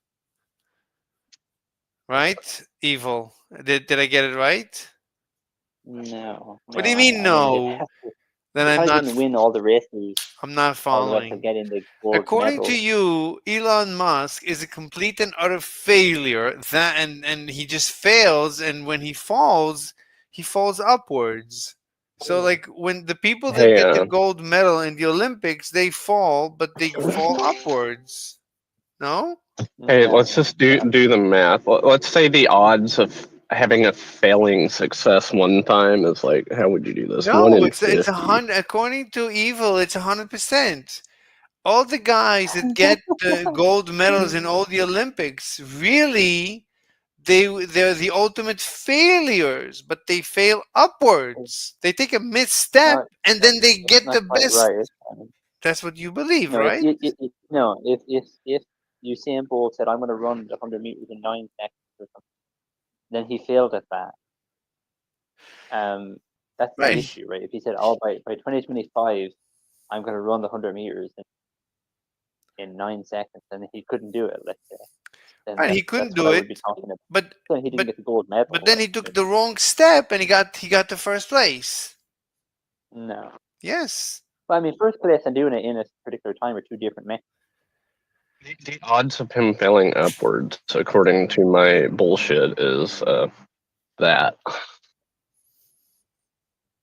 Right? Evil. Did I get it right? no. What do you I mean mean, no? Then how I'm you not. didn't win all the races, I'm not all the rest to following. get in the gold According medal. to you, Elon Musk is a complete and utter failure. That and he just fails, and when he falls upwards. So like when the people that Hey, get the gold medal in the Olympics, they fall, but they fall upwards. No? hey, let's just do the math. Let's say the odds of having a failing success one time is like, how would you do this? No, 1 in it's 50. 100. According to Evil, it's 100%. All the guys that get the gold medals in all the Olympics, really, they're the ultimate failures, but they fail upwards. They take a misstep and then they get Not the quite best. right. That's what you believe, No, right? no. If Usain Bolt said, "I'm going to run the 100 meters in 9 seconds," or something, then he failed at that. That's the Right. issue, right? If he said, "Oh, by 2025, I'm going to run the 100 meters in 9 seconds," then he couldn't do it. Let's say. Then Right, he that's couldn't what do I would it, be talking about. but So he didn't get the gold medal. but then he took the wrong step and he got the first place. No. Yes. Well, I mean, first place and doing it in a particular time are two different methods. The odds of him failing upwards, according to my bullshit, is that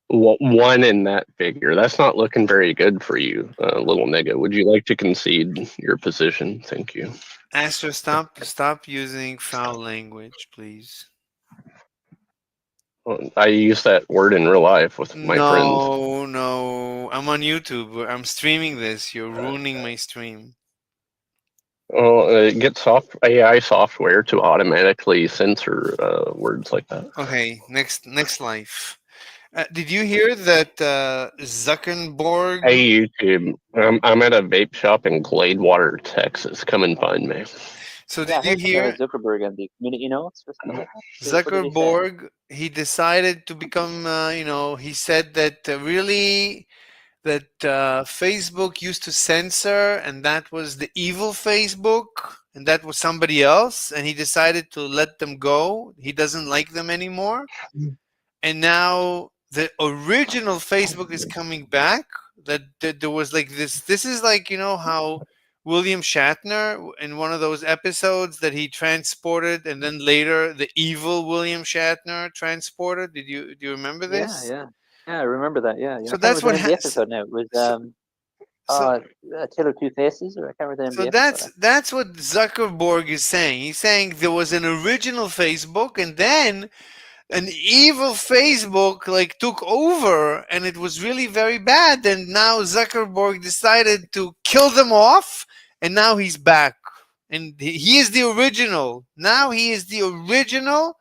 1 in that figure. That's not looking very good for you, little nigga. Would you like to concede your position? Thank you. Astro, stop using foul language, please. I use that word in real life with my friends. No. I'm on YouTube. I'm streaming this. You're ruining my stream. Well, get AI software to automatically censor words like that. Okay, next life. Did you hear that Zuckerberg? Hey YouTube, I'm at a vape shop in Gladewater, Texas. Come and find me. So Yeah, I did you heard hear Zuckerberg and the community notes or something like that? What did he say? Zuckerberg? He decided to become. He said that really that Facebook used to censor, and that was the evil Facebook, and that was somebody else, and he decided to let them go. He doesn't like them anymore, and now the original Facebook is coming back. That there was like this. This is like how William Shatner in one of those episodes that he transported, and then later the evil William Shatner transported. Do you remember this? Yeah, I remember that. Yeah. So I can't that's remember what the name of the episode now. It was Tale of Two Faces, or I can't remember the name So of the episode. that's what Zuckerberg is saying. He's saying there was an original Facebook, and then an evil Facebook like took over, and it was really very bad. And now Zuckerberg decided to kill them off, and now he's back, and he is the original. Now he is the original,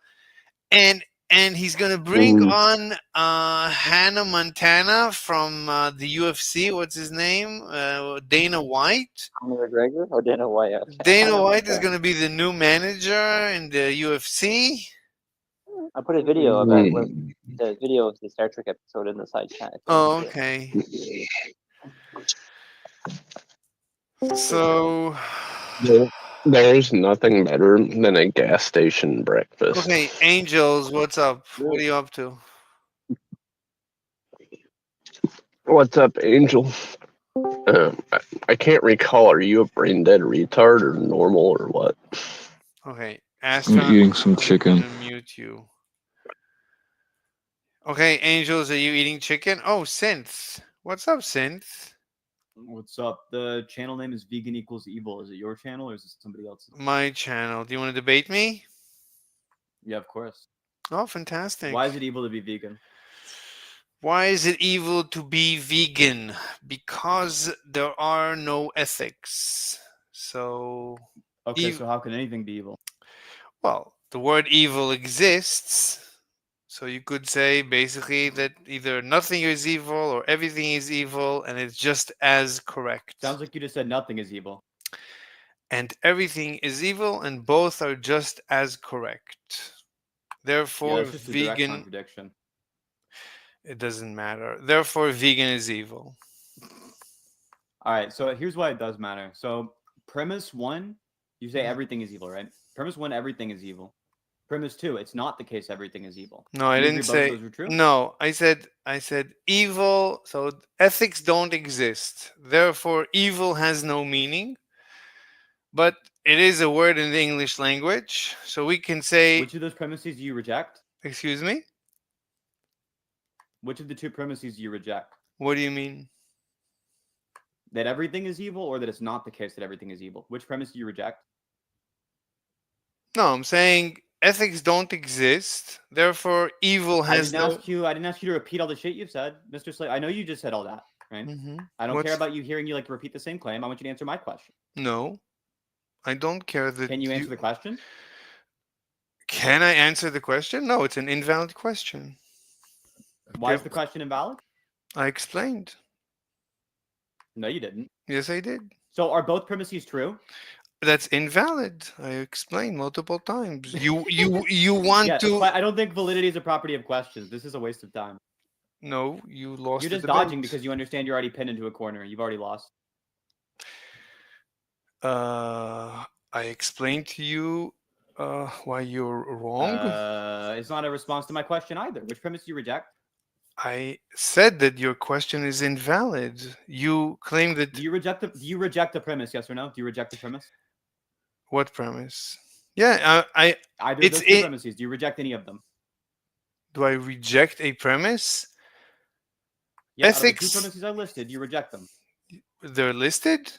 and he's gonna bring on Hannah Montana from the UFC. What's his name? Dana White. Conor McGregor or Dana White? Dana White is gonna be the new manager in the UFC. I put a video about the video of the Star Trek episode in the side chat. Oh, okay. So there's nothing better than a gas station breakfast. Okay, Angels, what's up? What are you up to? What's up, Angel? I can't recall. Are you a brain dead retard or normal or what? Okay, I'm Astra, eating some I'm chicken. gonna mute you. Okay, Angels, are you eating chicken? Oh, Synth. What's up, Synth? What's up? The channel name is Vegan Equals Evil. Is it your channel or is it somebody else's? My channel. Do you want to debate me? Yeah, of course. Oh, fantastic. Why is it evil to be vegan? Why is it evil to be vegan? Because there are no ethics. So, Okay, so how can anything be evil? well, the word evil exists. So you could say basically that either nothing is evil or everything is evil, and it's just as correct. Sounds like you just said nothing is evil. And everything is evil, and both are just as correct. Yeah, Therefore, that's just a direct vegan. contradiction. It doesn't matter. Therefore, vegan is evil. All right, so here's why it does matter. So premise 1, you say everything is evil, right? Premise 1, everything is evil. Premise 2, it's not the case everything is evil. No, I You agree didn't both say. those were true? No, I said evil. So ethics don't exist. Therefore, evil has no meaning. But it is a word in the English language, so we can say. Which of those premises do you reject? Excuse me? Which of the two premises do you reject? What do you mean? That everything is evil or that it's not the case that everything is evil? Which premise do you reject? No, I'm saying ethics don't exist. Therefore, evil I has didn't no. ask you to repeat all the shit you've said, Mr. Slade. I know you just said all that, right? I don't care about you hearing you like to repeat the same claim. I want you to answer my question. No, I don't care that. Can you answer the question? Can I answer the question? No, it's an invalid question. Why is the question invalid? I explained. No, you didn't. Yes, I did. So are both premises true? That's invalid. I explained multiple times. You want Yeah, to? I don't think validity is a property of questions. This is a waste of time. No, you lost. You're the just dodging debate. because you understand you're already pinned into a corner. You've already lost. I explained to you why you're wrong. It's not a response to my question either. Which premise do you reject? I said that your question is invalid. You claim that. Do you reject the premise? Yes or no? Do you reject the premise? What premise? Yeah, I. Either It's of those two it. premises. Do you reject any of them? Do I reject a premise? Yeah, out of the Ethics. two premises I listed, do you reject them? They're listed.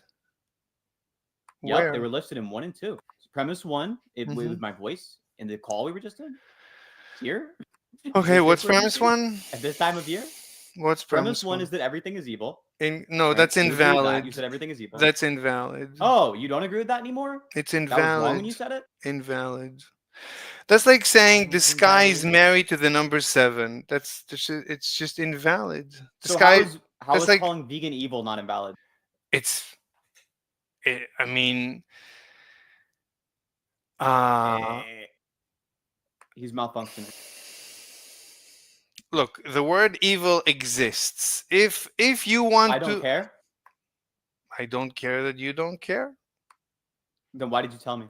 Yeah, Where? they were listed in 1 and 2. Premise 1, it Mhm. with my voice in the call we were just in. Here. Okay, This what's frequency, premise 1? At this time of year. What's Premise premise 1 is that everything is evil. No, Right? that's You agree with that? invalid. You said everything is evil. That's invalid. Oh, you don't agree with that anymore? It's That was wrong when invalid. you said it? Invalid. That's like saying the sky is invalid. married to the number 7. It's just invalid. The So sky. how that's is like calling vegan evil not invalid? I mean, He's malfunctioning. look, the word evil exists. If you want I don't care. I don't care that you don't care. Then why did you tell me?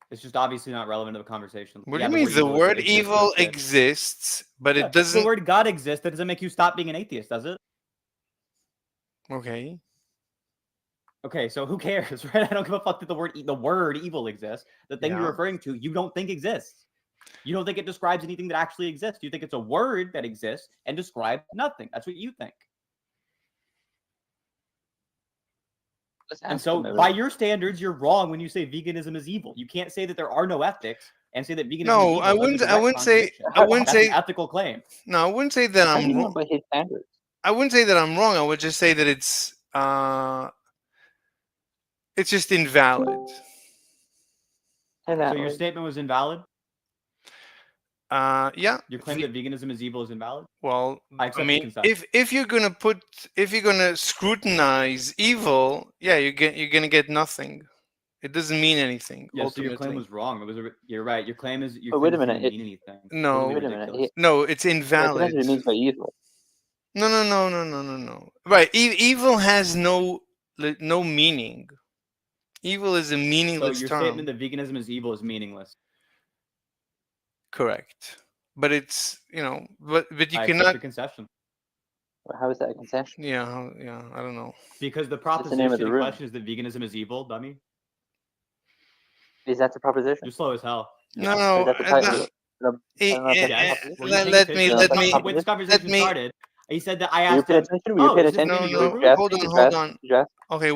It's just obviously not relevant to the conversation. What Yeah, do you mean the word exists, evil that's it. exists, but Yeah, it doesn't? The word God exists. That doesn't make you stop being an atheist, does it? Okay. Okay, so who cares, right? I don't give a fuck that the word evil exists. The thing Yeah. you're referring to, you don't think exists. You don't think it describes anything that actually exists. You think it's a word that exists and describes nothing. That's what you think. And so, by your standards, you're wrong when you say veganism is evil. You can't say that there are no ethics and say that veganism is No, evil. I That's a wouldn't. I direct wouldn't say. I wouldn't That's say. an ethical claim. No, I wouldn't say that How do I'm you know wrong. about his standards? I wouldn't say that I'm wrong. I would just say that it's just invalid. So your statement was invalid? Yeah. Your claim that veganism is evil is invalid? Well, I I accept the mean, concession. if you're gonna scrutinize evil, yeah, you're gonna get nothing. It doesn't mean anything. Yeah, so your ultimately. claim was wrong. You're right. Your claim is. But wait a claim minute, doesn't mean anything. No. Totally Wait a minute. ridiculous. No, it's It invalid. depends what it means by evil. No. Right. Evil has no meaning. Evil is a So meaningless your term. statement that veganism is evil is meaningless. Correct. But it's but you I accept cannot. the concession. How is that a concession? Yeah, I don't know. Because the What's the name of proposition the in room? question is that veganism is evil, dummy. Is that the proposition? You're slow as hell. No, Is no. that the title? I don't know if that's the Yes. proposition. Were you paying Let me, attention? let When me, this conversation let me. started, he said that I Were you asked paying him, attention? Were you "Oh, paying is this attention? name No, your no. room?" Hold on, hold on. Okay,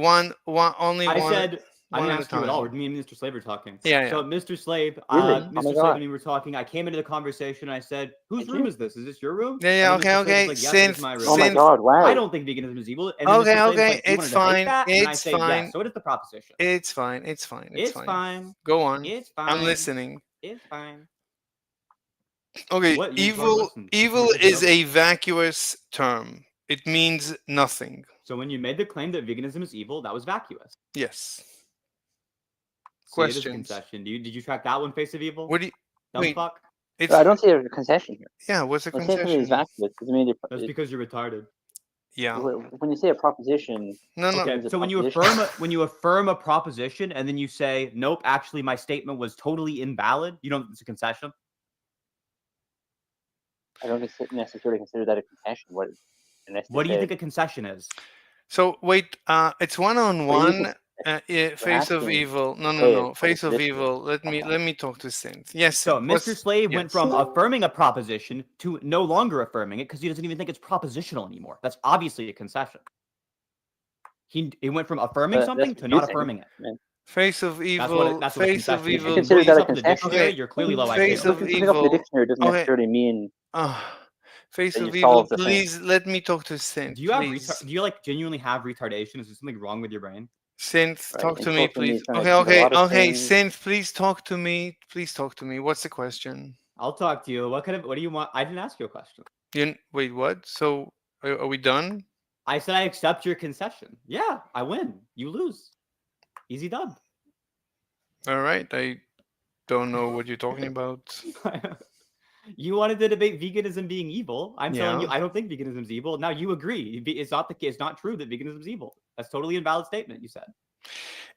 only I one. said, I one didn't at a ask you at all. time. Me and Mr. Slave were talking. Yeah, So yeah. Mr. Slave, Really? Oh Mr. my Slave God. and me were talking. I came into the conversation. I said, "Whose Did room you? is this? Is this your room?" Yeah, yeah. And then Okay, Mr. Slave okay. was like, "Yes, it is Synth, my room." Oh my synth. God! Wow. I don't think veganism is evil. And then Okay, Mr. Slave was okay. like, "Do you want It's to debate fine. that?" And I It's say, fine. "Yes." So what is the proposition? It's fine. It's fine. It's It's fine. fine. Go on. It's I'm fine. listening. It's fine. Okay, What? You just already evil. listened. Evil You is know. a vacuous term. It means nothing. So when you made the claim that veganism is evil, that was vacuous. Yes. See, it is a Questions? concession. Did you track that one, Face of Evil? What do you? Dumb Wait. fuck. It's I don't see a concession here. yeah. What's a When you say something is concession? vacuous, doesn't mean That's because you're retarded. Yeah. when you say a proposition. No, no. Okay, It's a so when you affirm a proposition and then you say, "Nope, actually, my statement was totally invalid," you don't. It's a concession. I don't necessarily consider that a concession. What do you think a concession is? So wait. It's one-on-one. Face of asking, evil. No, no, hey, no. Face of this evil. Let me talk to Synth. Yes. So Synth, Mr. Slave went yes. from affirming a proposition to no longer affirming it because he doesn't even think it's propositional anymore. That's obviously a concession. He went from affirming something to not affirming it. Man. Face of evil. That's what a Face of concession is. evil. You consider look that a up in the concession. dictionary, you're clearly low Face IQ. of Looking up the evil. dictionary doesn't Okay. necessarily mean Face that of you evil. solve the thing. Please let me talk to Synth. Do you have please. do you like genuinely have retardation? Is there something wrong with your brain? Synth, Right, talk and to me, talking to me please. is trying Okay, to do a okay, lot of okay. things. Synth, please talk to me. Please talk to me. What's the question? I'll talk to you. What do you want? I didn't ask you a question. Wait, what? So are we done? I said I accept your concession. Yeah, I win. You lose. Easy dub. All right. I don't know what you're talking about. You wanted to debate veganism being evil. I'm telling you, Yeah. I don't think veganism is evil. Now you agree. It's not the case. It's not true that veganism is evil. That's totally invalid statement. You said.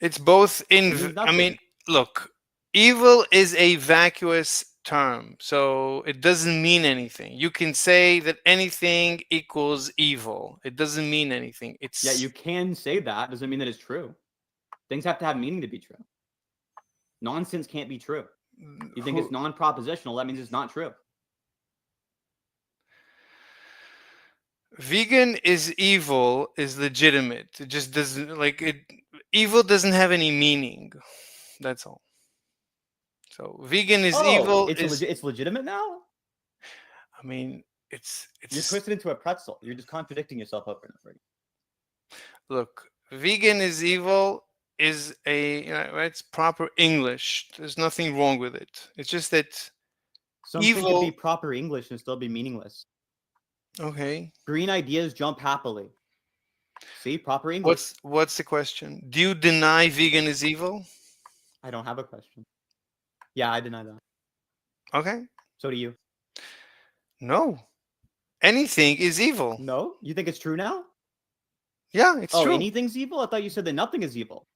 It's both It means I nothing. mean, look, evil is a vacuous term, so it doesn't mean anything. You can say that anything equals evil. It doesn't mean anything. It's Yeah, you can say that. Doesn't mean that it's true. Things have to have meaning to be true. Nonsense can't be true. You think it's non-propositional, that means it's not true. vegan is evil is legitimate. It just doesn't like it. Evil doesn't have any meaning. That's all. So vegan is evil. It's legitimate now? I mean, it's You're twisted into a pretzel. You're just contradicting yourself over and over again. look. Vegan is evil is it's proper English. There's nothing wrong with it. It's just that Something evil. could be proper English and still be meaningless. Okay. Green ideas jump happily. See, proper English. What's the question? Do you deny vegan is evil? I don't have a question. Yeah, I deny that. Okay. So do you. No. Anything is evil. No? You think it's true now? Yeah, it's true. Anything's evil? I thought you said that nothing is evil.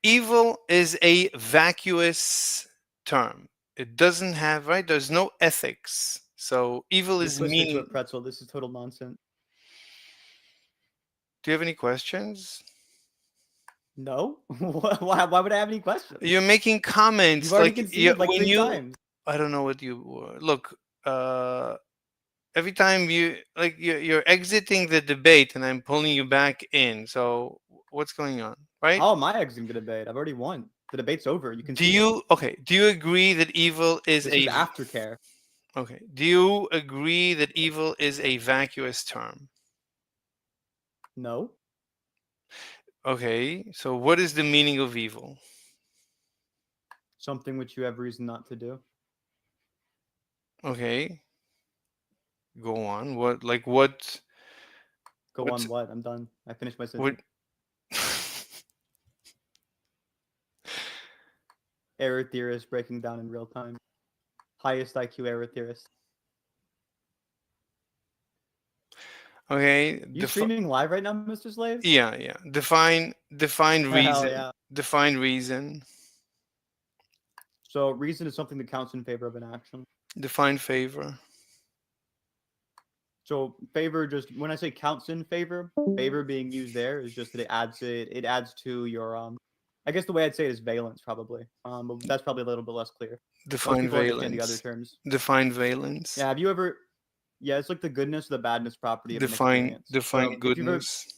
Evil is a vacuous term. It doesn't have, right? There's no ethics. So evil is You're twisted into a meaning. pretzel. This is total nonsense. Do you have any questions? No? Why would I have any questions? You're making comments You've already like conceded like when 3 you. times. I don't know what you were. Look. Every time you're exiting the debate and I'm pulling you back in. So what's going on, right? Oh, my exiting the debate. I've already won. The debate's over. You can. Do you agree that evil is This is aftercare? Okay. Do you agree that evil is a vacuous term? No. Okay. So what is the meaning of evil? Something which you have reason not to do. Okay. Go on. What? Go on what? I'm done. I finished my sentence. What? Error theorist breaking down in real time. Highest IQ error theorist. Okay. You streaming live right now, Mr. Slave? Yeah. Define reason. Hell yeah. Define reason. So reason is something that counts in favor of an action. Define favor. So favor, just when I say counts in favor, favor being used there is just that it adds to your I guess the way I'd say it is valence probably. But that's probably a little bit less clear. Most Define people understand the other valence. terms. Define valence. Yeah, have you ever? Yeah, it's like the goodness, the badness property of an Define experience. define So if you've ever- goodness.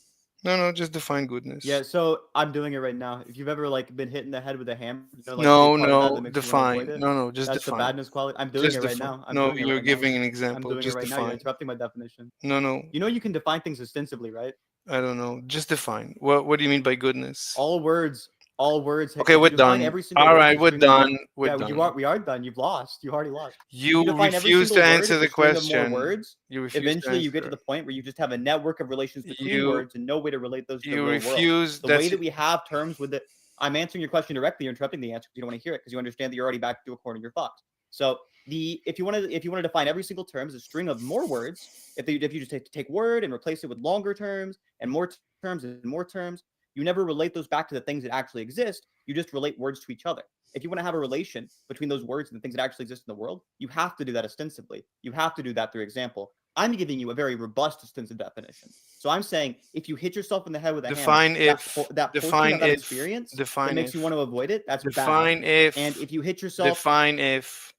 No, just define goodness. Yeah, so I'm doing it right now. If you've ever like been hit in the head with a hammer, you know, like, No, the big part of that no, that makes you wanna avoid define. it? No, just That's define. the badness quality. I'm doing Just it right defi- now. I'm No, doing it you're right giving now. an I'm example. doing Just it right now. You're define. interrupting my definition. No, You know you can define things extensively, right? I don't know. Just define. What do you mean by goodness? All words. Okay, if we're you define done. every single All word right, in a we're string of done. more- We're yeah, done. we are done. You've lost. You already lost. You define every refuse to single word answer in the a string of more question. words, You refuse eventually to you get to answer. the point where you just have a network of relations between You- words and no way to relate those to the you real world. refuse- The way that's- that we have terms with it. I'm answering your question directly. You're interrupting the answer because you don't want to hear it because you understand that you're already back to a corner of your thoughts. So if you want to define every single term as a string of more words, if you just take word and replace it with longer terms and more terms and more terms, you never relate those back to the things that actually exist. You just relate words to each other. If you want to have a relation between those words and the things that actually exist in the world, you have to do that ostensibly. You have to do that through example. I'm giving you a very robust ostensive definition. So I'm saying if you hit yourself in the head with a Define hammer, if. that portion Define of that if. experience Define that makes if. you want to avoid it, that's Define bad. if. And if you hit yourself, Define if.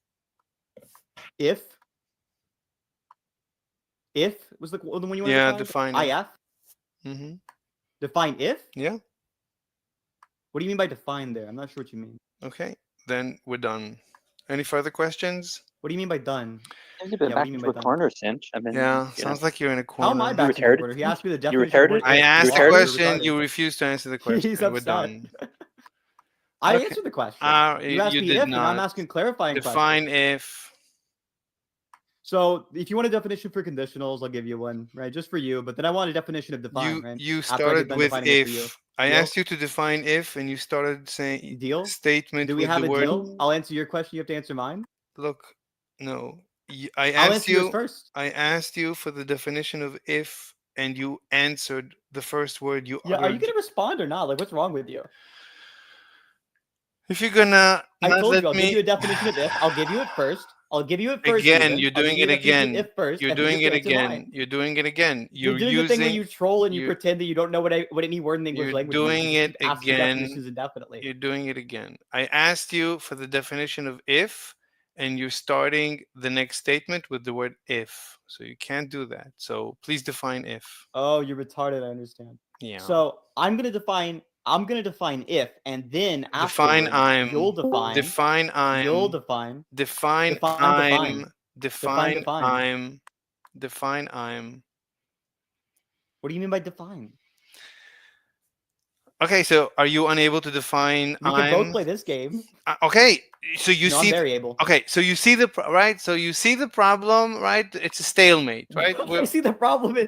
if was the one you want Yeah, to define define? if. IF? Mm-hmm. Define if? Yeah. What do you mean by define there? I'm not sure what you mean. Okay. Then we're done. Any further questions? What do you mean by done? Seems a bit Yeah, what back do you mean into by a done? corner, Cinch. I mean, Yeah, you sounds know. like you're in a How am corner. I back in the retarded? corner? He asked me the You definition. of retarded? what I if asked was. the retarded? question. Retarded. You refused to answer the question. He's We're upset. done. I Okay. answered the question. You You asked me did if, and I'm not. asking clarifying Define questions. if. So if you want a definition for conditionals, I'll give you one, right? Just for you. But then I want a definition of define, right? You After I get started done with defining it for you. if. I Deal? asked you to define if, and you started saying Deal? statement Do we with have the a word. deal? I'll answer your question. You have to answer mine. Look, no. I I'll asked answer yours you. first. I asked you for the definition of if, and you answered the first word you Yeah, are you uttered. gonna respond or not? Like, what's wrong with you? If you're gonna I not told let you I'll give me you a definition of if. I'll give you it first. I'll give you it first. again, Steven. you're I'll give doing you it the definition of again. If first, You're and then doing you it have to answer again. mine. You're doing it again. You're You're doing the thing where using. you troll and you you- pretend that you don't know what any word in the English You're language doing means. You it keep asking again. definitions indefinitely. You're doing it again. I asked you for the definition of if, and you're starting the next statement with the word if. So you can't do that. So please define if. Oh, you're retarded. I understand. Yeah. So I'm gonna define if, and then Define afterwards, I'm. you'll define. Define I'm. You'll define. Define Define, I'm. define. Define I'm. Define I'm. What do you mean by define? Okay, so are you unable to define We can both play this game. Okay, so you No, I'm see. very able. Okay, so you see right. So you see the problem, right? It's a stalemate, right? I see the problem.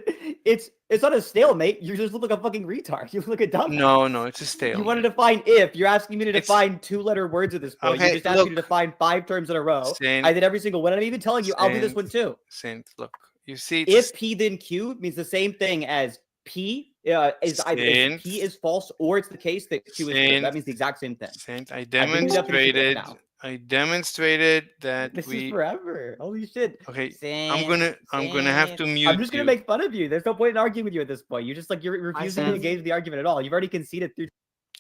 It's not a stalemate. You just look like a fucking retard. You look like a dumb. No, it's a stalemate. You want to define if. You're asking me to It's- define 2-letter words at this point. Okay, You just asked me to look. define 5 terms in a row. Saint- I did every single one. And I'm even telling you, I'll do this Saint- one too. Saint, look, you see. If P then Q means the same thing as P is either Saint- P is false or it's the case that Q is true. Saint- That means the exact same thing. Saint, I I've given you the definition demonstrated. now. I demonstrated that This we. is forever. Holy shit. Okay, Saint, I'm gonna have to mute I'm just gonna you. make fun of you. There's no point in arguing with you at this point. You just like you're refusing to sense- engage the argument at all. You've already conceded through.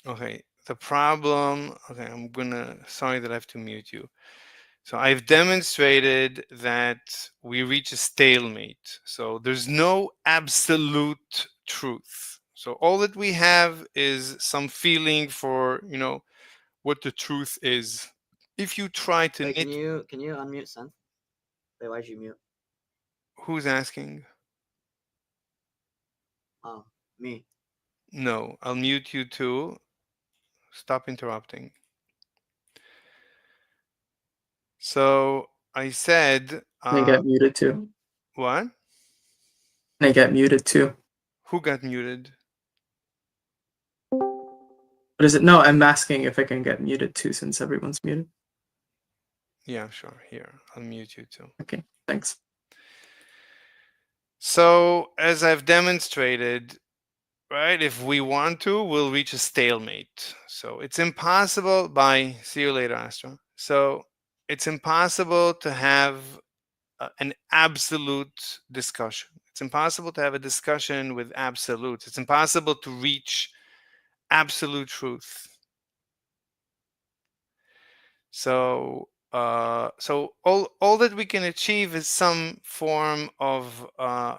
Okay, the problem. Okay, sorry that I have to mute you. So I've demonstrated that we reach a stalemate. So there's no absolute truth. So all that we have is some feeling for, what the truth is. If you try to Wait, knit, can you unmute Sen? Wait, why'd you mute? who's asking? Oh, me. No, I'll mute you too. Stop interrupting. So I said, I get muted too. what? I get muted too. Who got muted? What is it? No, I'm asking if I can get muted too since everyone's muted. Yeah, sure. Here, I'll mute you too. Okay, thanks. So, as I've demonstrated, right, if we want to, we'll reach a stalemate. So, it's impossible see you later, Astra. So, it's impossible to have an absolute discussion. It's impossible to have a discussion with absolutes. It's impossible to reach absolute truth. So so all that we can achieve is some form of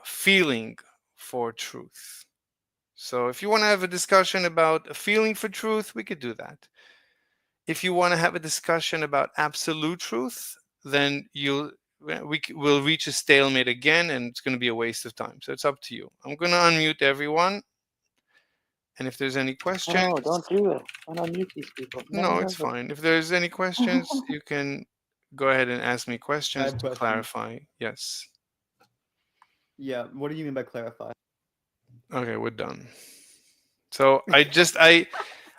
feeling for truth. So if you want to have a discussion about a feeling for truth, we could do that. If you want to have a discussion about absolute truth, then we'll reach a stalemate again, and it's going to be a waste of time. So it's up to you. I'm going to unmute everyone, and if there's any questions, No, don't do it. Don't unmute these people. no, it's fine. If there's any questions, you can go ahead and ask me questions have to questions. clarify. Yes. Yeah. What do you mean by clarify? Okay, we're done. So I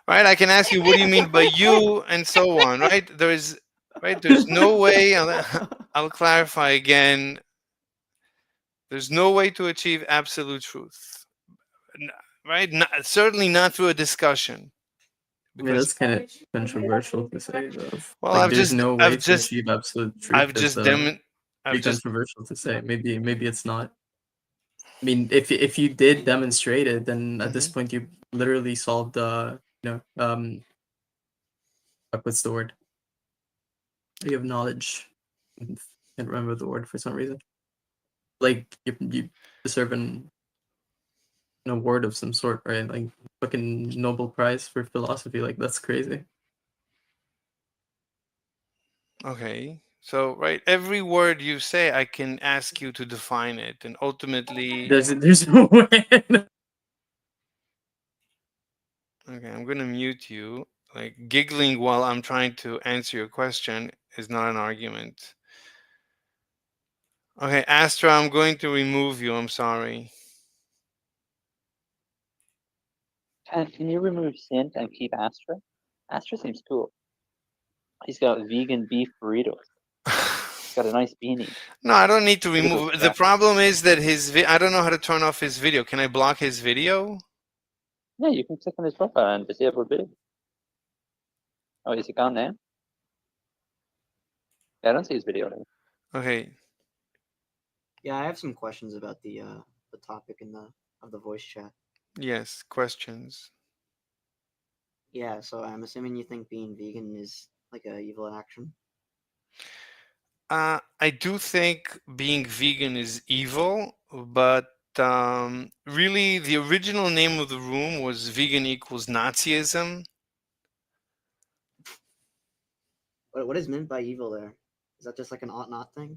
right, I can ask you, what do you mean by you, and so on, right? There's no way, I'll clarify again. There's no way to achieve absolute truth, right? Certainly not through a discussion. I mean, that's kind of controversial to say, though. Well, Like, I've there's just- no way I've to just- achieve absolute truth. I've just controversial to say. Maybe it's not. I mean, if you did demonstrate it, then at this point you literally solved what's the word? You have knowledge. I can't remember the word for some reason. Like you deserve an award of some sort, right? Like fucking Nobel Prize for philosophy. Like that's crazy. Okay. So, right, every word you say, I can ask you to define it, and ultimately, There's no way. okay, I'm gonna mute you. Like, giggling while I'm trying to answer your question is not an argument. Okay, Astra, I'm going to remove you. I'm sorry. Can you remove Sint and keep Astra? Astra seems cool. He's got vegan beef burritos. He's got a nice beanie. No, I don't need to Look at remove. those The graphics. problem is that I don't know how to turn off his video. Can I block his video? Yeah, you can click on his profile and disable video. Oh, is it gone now? Yeah, I don't see his video now. Okay. Yeah, I have some questions about the topic in the voice chat. Yes, questions. Yeah, so I'm assuming you think being vegan is like a evil action. I do think being vegan is evil, but really the original name of the room was Vegan Equals Nazism. What is meant by evil there? Is that just like an ought not thing?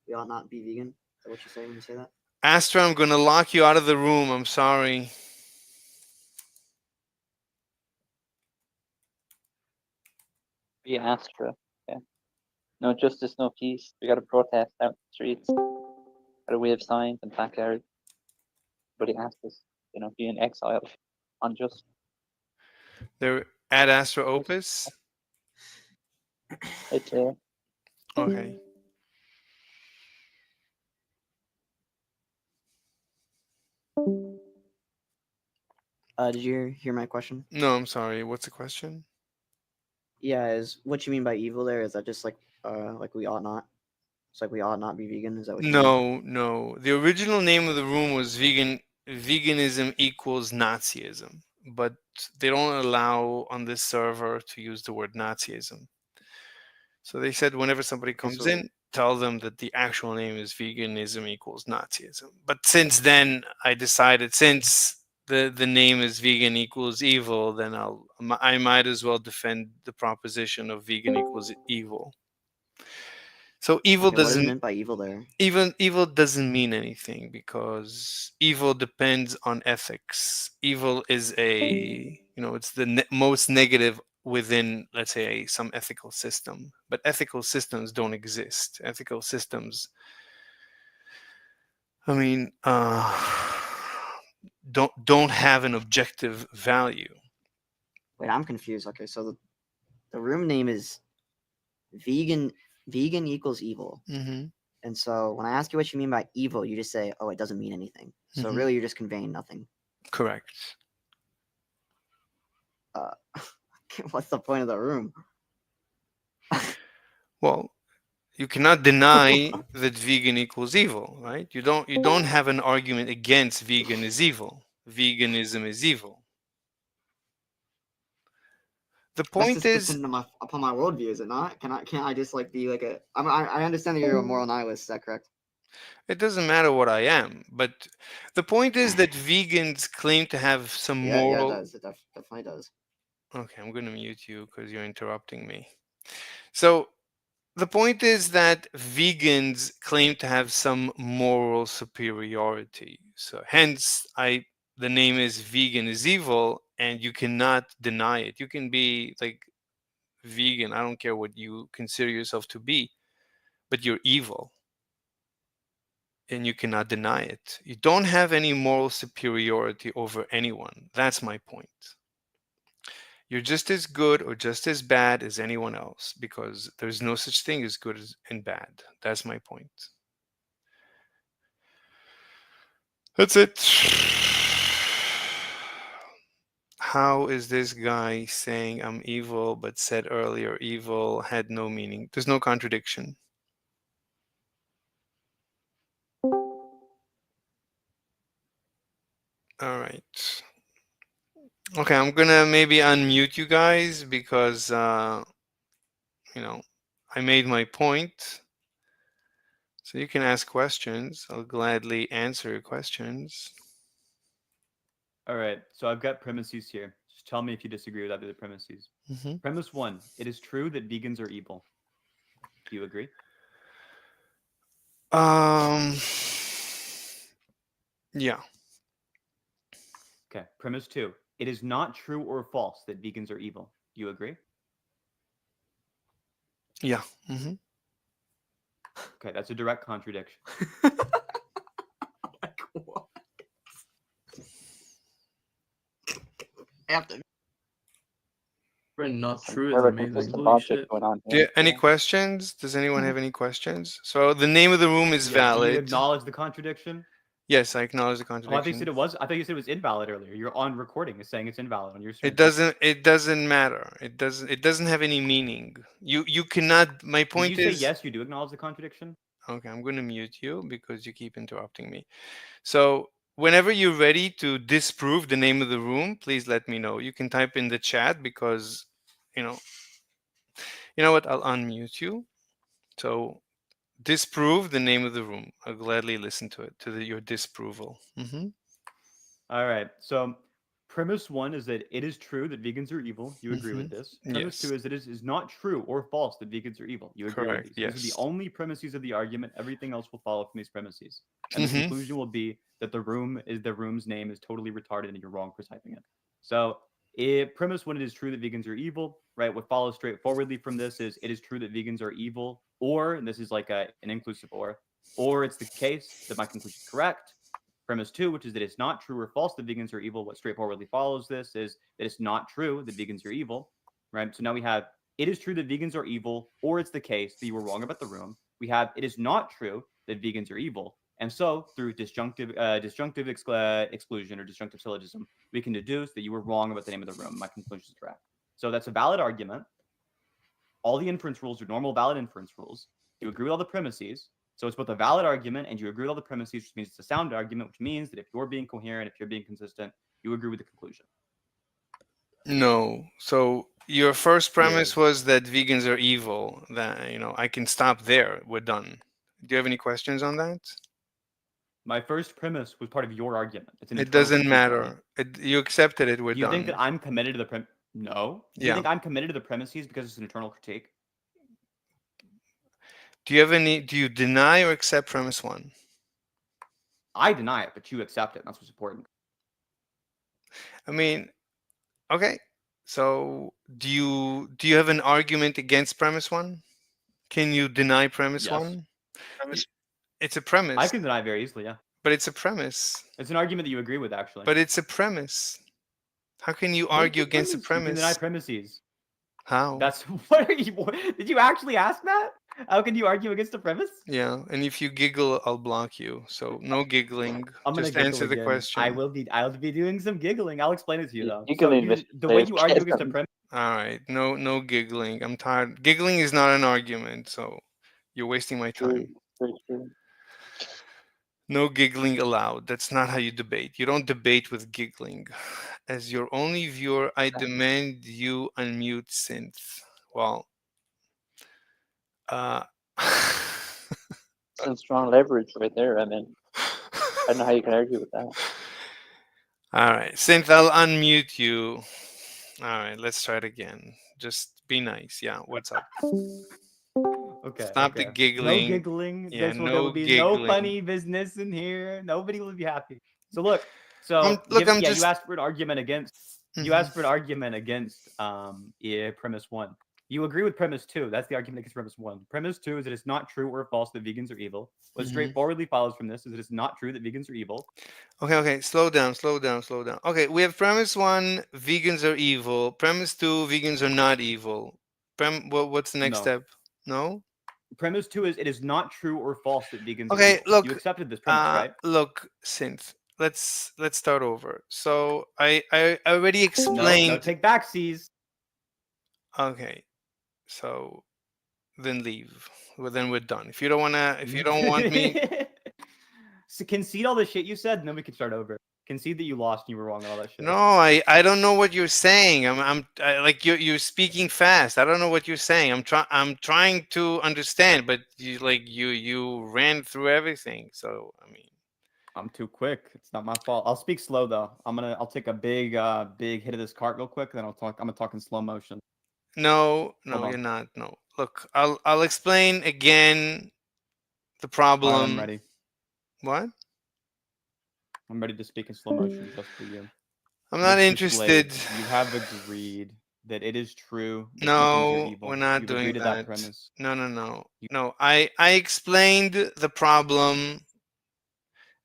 We ought not be vegan? Is that what you say when you say that? Astra, I'm going to lock you out of the room. I'm sorry. Be Astra. Yeah. No justice, no peace. We got to protest out in the streets. Got to wave signs and placards. But he asked us, be in exile. Unjust. They're at Astra Opus. It's Okay. Did you hear my question? No, I'm sorry. What's the question? Yeah, is what you mean by evil there? Is that just like we ought not? It's like we ought not be vegan. Is that what you mean? No. The original name of the room was Veganism Equals Nazism, but they don't allow on this server to use the word Nazism. So they said whenever somebody comes in, tell them that the actual name is Veganism Equals Nazism. But since then, I decided, since the name is Vegan Equals Evil, then I might as well defend the proposition of vegan equals evil. So evil Okay, what is doesn't meant by evil there? evil doesn't mean anything, because evil depends on ethics. Evil is it's the most negative within, let's say, some ethical system. But ethical systems don't exist. Ethical systems, I mean, don't have an objective value. Wait, I'm confused. Okay, so the room name is vegan equals evil. Mm-hmm. And so when I ask you what you mean by evil, you just say, "Oh, it doesn't mean anything." So Mhm. really, you're just conveying nothing. Correct. What's the point of the room? Well, you cannot deny that vegan equals evil, right? You don't have an argument against vegan is evil. Veganism is evil. The That's point just is, dependent upon my worldview, is it not? Can't I just like be like a? I understand that you're a moral nihilist. Is that correct? it doesn't matter what I am, but the point is that vegans claim to have some Yeah, moral. it does. It definitely does. Okay, I'm going to mute you because you're interrupting me. So the point is that vegans claim to have some moral superiority. So hence, the name is vegan is evil, and you cannot deny it. You can be like vegan. I don't care what you consider yourself to be, but you're evil. And you cannot deny it. You don't have any moral superiority over anyone. That's my point. You're just as good or just as bad as anyone else because there's no such thing as good and bad. That's my point. That's it. How is this guy saying I'm evil but said earlier evil had no meaning? There's no contradiction. All right. Okay, I'm gonna maybe unmute you guys because I made my point. So you can ask questions. I'll gladly answer your questions. All right. So I've got premises here. Just tell me if you disagree with either of the premises. Mhm. Premise 1: it is true that vegans are evil. Do you agree? Yeah. Okay. Premise 2: it is not true or false that vegans are evil. Do you agree? Yeah. Mm-hmm. Okay, that's a direct contradiction. I have to. Not true is There's amazing. some Holy logic shit. going on Do you, here. any questions? Does anyone have any questions? So the name of the room is Yeah, do you valid. acknowledge the contradiction? Yes, I acknowledge the Oh, I thought you contradiction. said it was. I thought you said it was invalid earlier. You're on recording. It's saying it's invalid on your screen. It doesn't matter. It doesn't have any meaning. You cannot. My point Did you is. say yes? You do acknowledge the contradiction. Okay, I'm going to mute you because you keep interrupting me. So whenever you're ready to disprove the name of the room, please let me know. You can type in the chat because, you know what? I'll unmute you. So disprove the name of the room. I'll gladly listen to it, your disapproval. Mm-hmm. All right. So premise 1 is that it is true that vegans are evil. You agree with this. Premise Yes. 2 is that it is not true or false that vegans are evil. You agree Correct, with these. These are yes. the only premises of the argument. Everything else will follow from these premises. And the Mhm. conclusion will be that the room's name is totally retarded and you're wrong for typing it. So if premise 1, it is true that vegans are evil, right? What follows straightforwardly from this is it is true that vegans are evil, or, and this is like an inclusive or it's the case that my conclusion is correct. Premise 2, which is that it's not true or false that vegans are evil. What straightforwardly follows this is that it's not true that vegans are evil, right? So now we have it is true that vegans are evil, or it's the case that you were wrong about the room. We have it is not true that vegans are evil. And so through disjunctive exclusion or disjunctive syllogism, we can deduce that you were wrong about the name of the room. My conclusion is correct. So that's a valid argument. All the inference rules are normal valid inference rules. You agree with all the premises. So it's both a valid argument and you agree with all the premises, which means it's a sound argument, which means that if you're being coherent, if you're being consistent, you agree with the conclusion. No. So your first premise was that vegans are evil. That I can stop there. We're done. Do you have any questions on that? My first premise was part of your argument. It's an It internal doesn't critique matter. You accepted it. We're Do you done. think that I'm committed to the No. Do you Yeah. think I'm committed to the premises because it's an internal critique? Do you deny or accept premise 1? I deny it, but you accept it. That's what's important. I mean, okay. So do you have an argument against premise 1? Can you deny premise Yes. 1? It's a premise. I can deny very easily, yeah. But it's a premise. It's an argument that you agree with, actually. But it's a premise. How can you What is argue the against a premise? You can premise? deny premises. How? That's what are you? Did you actually ask that? How can you argue against a premise? Yeah, and if you giggle, I'll block you. So no giggling. I'm gonna Just giggle answer the again. question. I'll be doing some giggling. I'll explain it to you though. You So can leave the way this you argue place against a on- premise. All right, no giggling. I'm tired. Giggling is not an argument. So You're wasting my True. time. Very true. No giggling allowed. That's not how you debate. You don't debate with giggling. As your only viewer, I demand you unmute Synth. Well, Some strong leverage right there. I mean, I don't know how you can argue with that. all right, Synth, I'll unmute you. All right, let's try it again. Just be nice. Yeah, what's up? Okay. Stop the giggling. No giggling. Yeah, There no will be giggling. no funny business in here. Nobody will be happy. So look. So Look, I'm you just. asked for an argument against. You asked for an argument against premise 1. You agree with premise 2. That's the argument against premise 1. Premise 2 is that it's not true or false that vegans are evil. What straightforwardly follows from this is that it's not true that vegans are evil. Okay. Slow down. Okay, we have premise 1, vegans are evil. Premise 2, vegans are not evil. What's the next No. step? No? Premise 2 is it is not true or false that vegans are Okay, evil. look. You accepted this premise, right? Look, Synth. Let's start over. So I already explained. No, take back, C's. Okay. So then leave. Well, then we're done. If you don't want me. So concede all the shit you said, and then we can start over. Concede that you lost and you were wrong on all that shit. No, I don't know what you're saying. Like you're speaking fast. I don't know what you're saying. I'm trying to understand, but you ran through everything. So I mean, I'm too quick. It's not my fault. I'll speak slow though. I'll take a big hit of this cart real quick, then I'm gonna talk in slow motion. No, you're not. No. Look, I'll explain again the problem. Right, I'm ready. What? I'm ready to speak in slow motion just for you. I'm not Mr. interested. Slade, you have agreed that it is true. That vegans are No, evil. we're not You've doing agreed to that. premise. No. I explained the problem,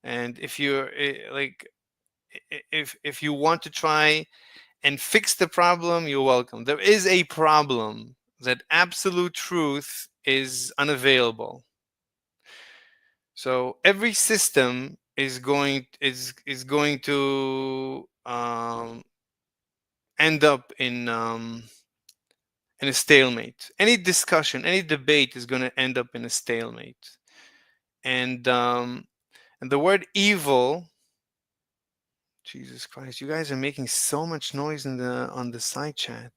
and if you're if you want to try and fix the problem, you're welcome. There is a problem that absolute truth is unavailable. So every system is going to end up in a stalemate. Any discussion, any debate is going to end up in a stalemate. And the word evil. Jesus Christ, you guys are making so much noise on the side chat.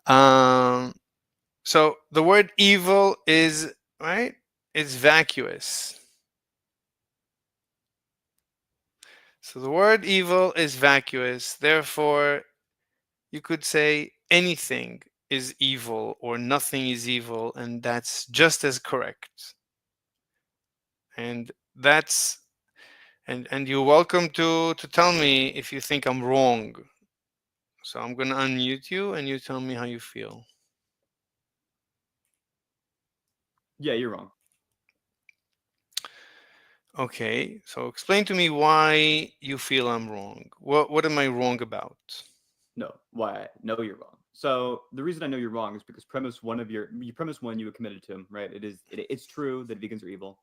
So the word evil is right. It's vacuous. So the word evil is vacuous. Therefore, you could say anything is evil or nothing is evil, and that's just as correct. And that's and you're welcome to tell me if you think I'm wrong. So I'm gonna unmute you, and you tell me how you feel. Yeah, you're wrong. Okay, so explain to me why you feel I'm wrong. What am I wrong about? No, why? No, you're wrong. So the reason I know you're wrong is because premise 1 you were committed to, right? It's true that vegans are evil.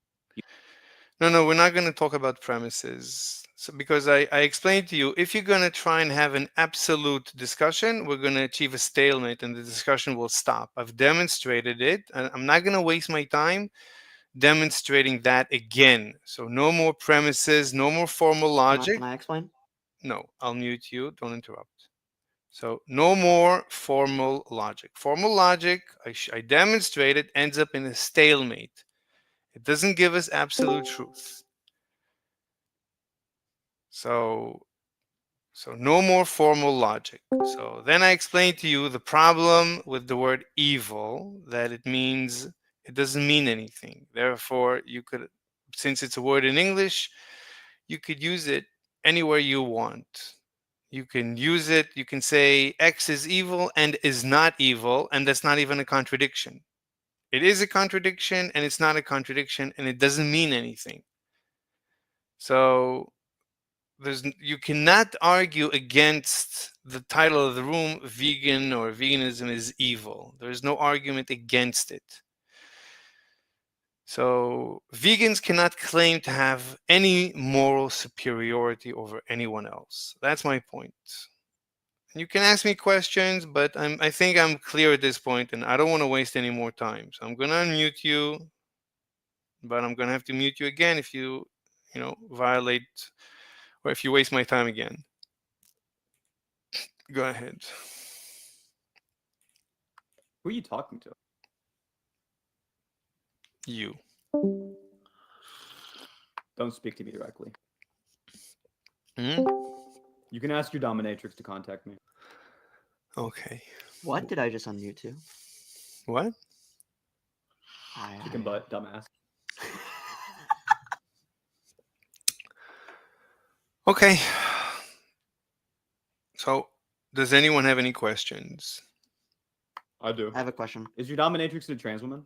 No, we're not going to talk about premises. So because I explained to you, if you're going to try and have an absolute discussion, we're going to achieve a stalemate and the discussion will stop. I've demonstrated it. And I'm not going to waste my time demonstrating that again. So no more premises, no more formal logic. Can I explain? No, I'll mute you. Don't interrupt. So no more formal logic. Formal logic, I demonstrated, ends up in a stalemate. It doesn't give us absolute truth. So no more formal logic. So then I explained to you the problem with the word evil, that it doesn't mean anything. Therefore, you could, since it's a word in English, you could use it anywhere you want. You can use it, you can say X is evil and is not evil, and that's not even a contradiction. It is a contradiction and it's not a contradiction, and it doesn't mean anything. So you cannot argue against the title of the room, vegan or veganism is evil. There is no argument against it. So vegans cannot claim to have any moral superiority over anyone else. That's my point. You can ask me questions, but I think I'm clear at this point, and I don't want to waste any more time. So I'm gonna unmute you, but I'm gonna have to mute you again if you violate or if you waste my time again. Go ahead. Who are you talking to? You. Don't speak to me directly. Hmm? You can ask your dominatrix to contact me. Okay. What did I just unmute to? What? Chicken butt, dumbass. Okay. So, does anyone have any questions? I do. I have a question. Is your dominatrix a trans woman?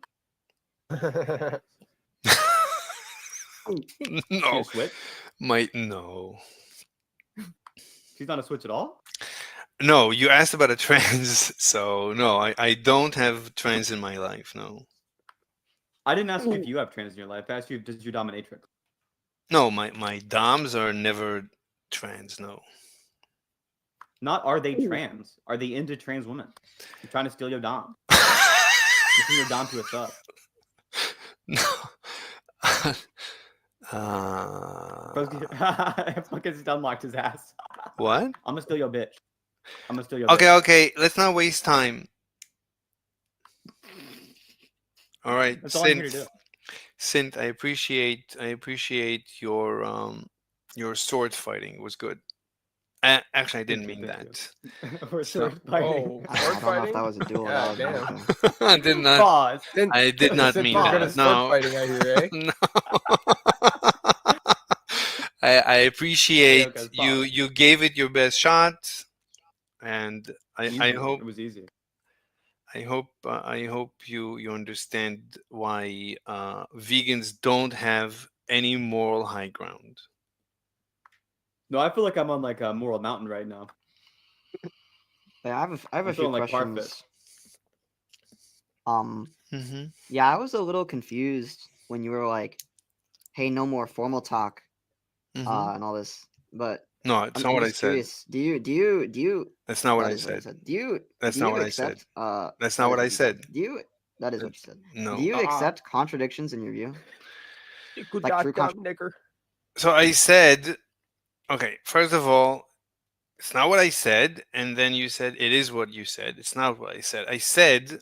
No. A switch? No. She's not a switch at all? No, you asked about a trans, so no, I don't have trans in my life, no. I didn't ask you if you have trans in your life. I asked you, does your dominatrix? No, my doms are never trans, no. Not are they trans? Are they into trans women? You're trying to steal your dom. You're sending your dom to a sub. Fucking just unlocked his ass. What? I'm gonna steal your bitch. I'm gonna steal your bitch. Okay, let's not waste time. All right, That's all I'm here to do. Synth, I appreciate your sword fighting. It was good. Actually, I didn't mean that. We're So- sword fighting. I don't know if that was a duel. God that was damn. I did not. Pause. I did not Since mean we're gonna that. sword No. fighting, I hear, eh? No. I appreciate Okay, you. pause. You gave it your best shot, and I Easy. hope It was easy. I hope you understand why vegans don't have any moral high ground. No, I feel like I'm on like a moral mountain right now. Yeah, I have a I'm few feeling like questions. Mm-hmm. Yeah, I was a little confused when you were like, "Hey, no more formal talk," Mhm. and all this. But No, it's I'm, not I'm what I just said. curious. Do you? That's not what That I is what I said. said. Do you? That's do not you what I said. accept? That's that not is what I you said. said. Do you? That is what you said. No. Do you accept contradictions in your view? Good Like true goddamn nigger. So I said, okay, first of all, it's not what I said, and then you said it is what you said. It's not what I said. I said,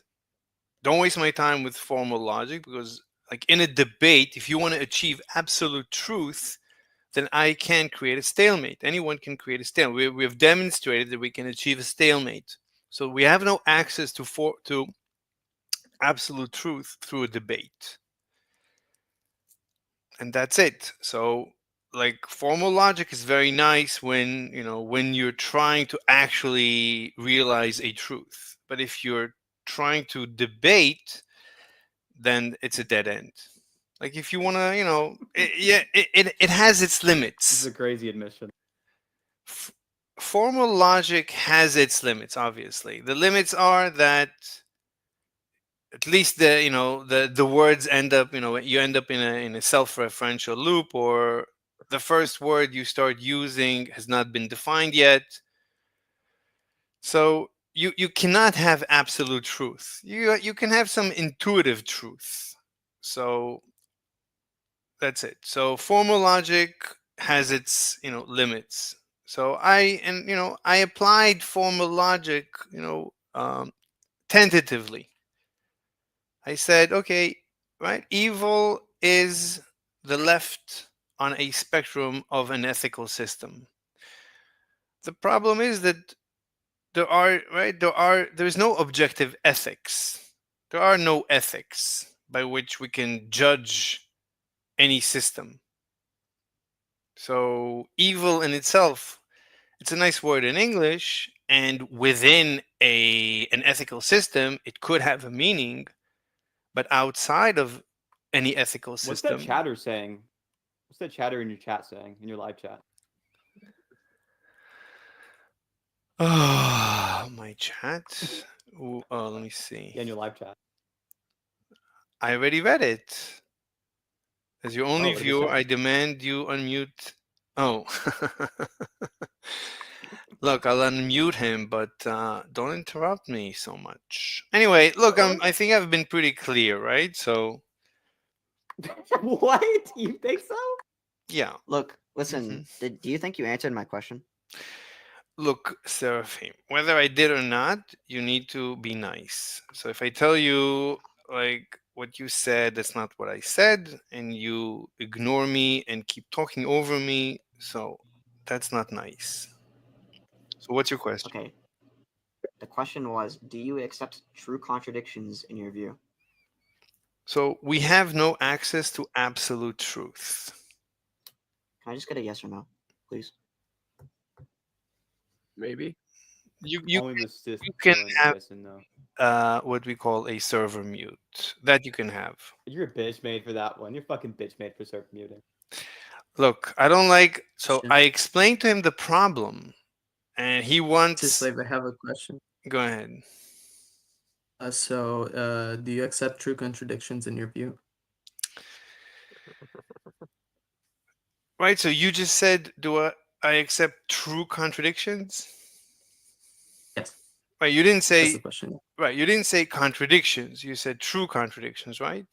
don't waste my time with formal logic, because like in a debate, if you want to achieve absolute truth, then I can create a stalemate. Anyone can create a stalemate. We have demonstrated that we can achieve a stalemate. So we have no access to absolute truth through a debate. And that's it. So like formal logic is very nice when when you're trying to actually realize a truth. But if you're trying to debate, then it's a dead end. Like if you want to, it has its This limits. is a crazy admission. Formal logic has its limits. Obviously, the limits are that at least the words end up, you end up in a self-referential loop, or the first word you start using has not been defined yet. So you cannot have absolute truth. You can have some intuitive truth. So that's it. So formal logic has its limits. So I applied formal logic tentatively. I said, okay, right, evil is the left on a spectrum of an ethical system. The problem is that there's no objective ethics. There are no ethics by which we can judge any system. So evil in itself, it's a nice word in English, and within an ethical system, it could have a meaning, but outside of any ethical What's system. that chatter saying? What's that chatter in your chat saying, in your live chat? Oh, my chat. Ooh, let me see. Yeah, in your live chat. I already read it. As your only what did it viewer, say? I demand you unmute. Oh. Look, I'll unmute him, but don't interrupt me so much. Anyway, look, I think I've been pretty clear, right? So What? You think so? yeah. Look, listen. Do you think you answered my question? Look, Seraphim, whether I did or not, you need to be nice. So if I tell you like what you said, that's not what I said, and you ignore me and keep talking over me, so that's not nice. So what's your question? Okay. The question was, do you accept true contradictions in your view? So we have no access to absolute truth. Can I just get a yes or no, please? Maybe. You Only the system can will have yes and no. what we call a server mute. That you can have. You're a bitch made for that one. You're fucking bitch made for server muting. Look, I don't like. So I explained to him the problem, and he wants. Just like I have a question. Go ahead. Do you accept true contradictions in your view? Right. So you just said, do I accept true contradictions? Yes. Right. You didn't say. That's the question. Right. You didn't say contradictions. You said true contradictions, right?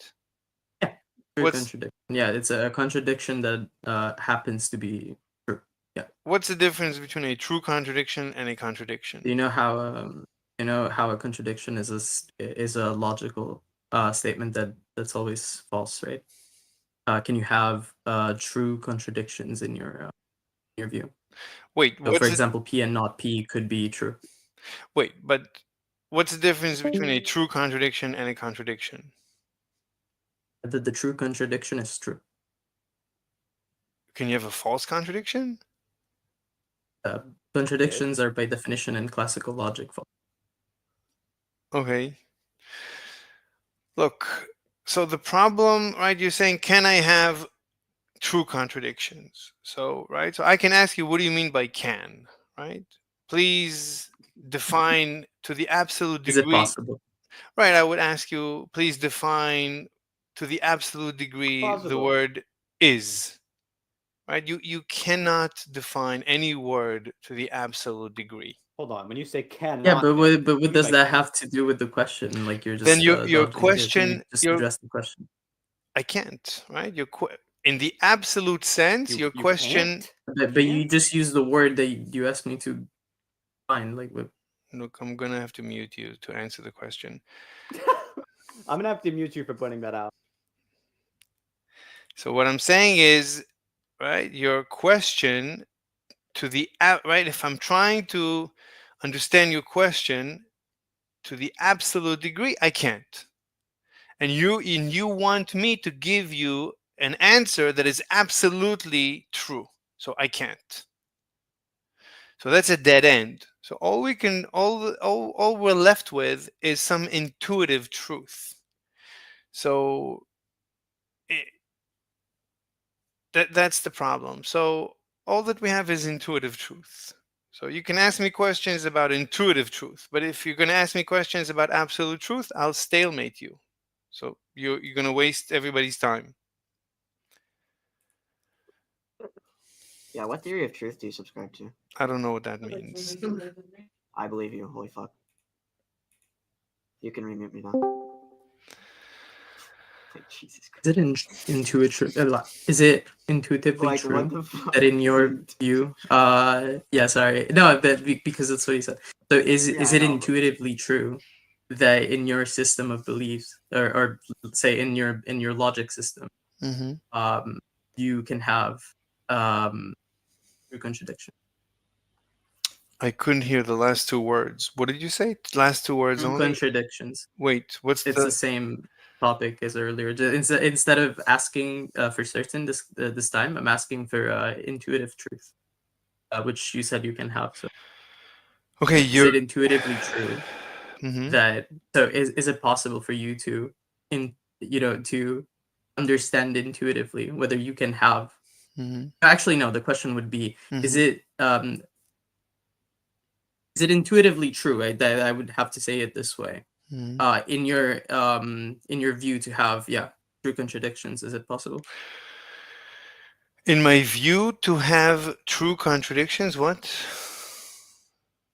True contradiction. Yeah, it's a contradiction that happens to be true. Yeah. What's the difference between a true contradiction and a contradiction? Do you know how a contradiction is a logical statement that's always false, right? Can you have true contradictions in your view? Wait, so for example, P and not P could be true. Wait, but what's the difference between a true contradiction and a contradiction? The true contradiction is true. Can you have a false contradiction? Contradictions are by definition in classical logic false. Okay. Look, so the problem, right, you're saying, can I have true contradictions? So, right, so I can ask you, what do you mean by can, right? Please define to the absolute degree. Is it possible? Right, I would ask you, please define to the absolute degree the word is. Right, you cannot define any word to the absolute degree. Hold on, when you say can. Yeah, but what does that have to do with the question? Like you're just then your dodging. question Just address the question. I can't, right? In the absolute sense, your question. But you just use the word that you asked me to find. Like what? Look, I'm gonna have to mute you to answer the question. I'm gonna have to mute you for putting that out. So what I'm saying is, right, your question to the right, if I'm trying to understand your question to the absolute degree, I can't. And you want me to give you an answer that is absolutely true. So I can't. So that's a dead end. So all we're left with is some intuitive truth. So that's the problem. So all that we have is intuitive truth. So you can ask me questions about intuitive truth, but if you're going to ask me questions about absolute truth, I'll stalemate you. So you're going to waste everybody's time. Yeah, what theory of truth do you subscribe to? I don't know what that means. I believe you. Holy fuck. You can remute me now. Jesus Christ. Is it intuitively true that in your view? Yeah, sorry. No, but because that's what you said. So is it intuitively true that in your system of beliefs, or say in your logic system, you can have true contradiction? I couldn't hear the last two words. What did you say? Last two words only? Contradictions. Wait, what's it's the same topic as earlier. Instead of asking for certain this time, I'm asking for intuitive truth, which you said you can have. So, okay, is it intuitively true that? So, is it possible for you to, to understand intuitively whether you can have? Actually, no. The question would be: Is it intuitively true? I would have to say it this way. In your view, to have true contradictions, is it possible? In my view, to have true contradictions, what?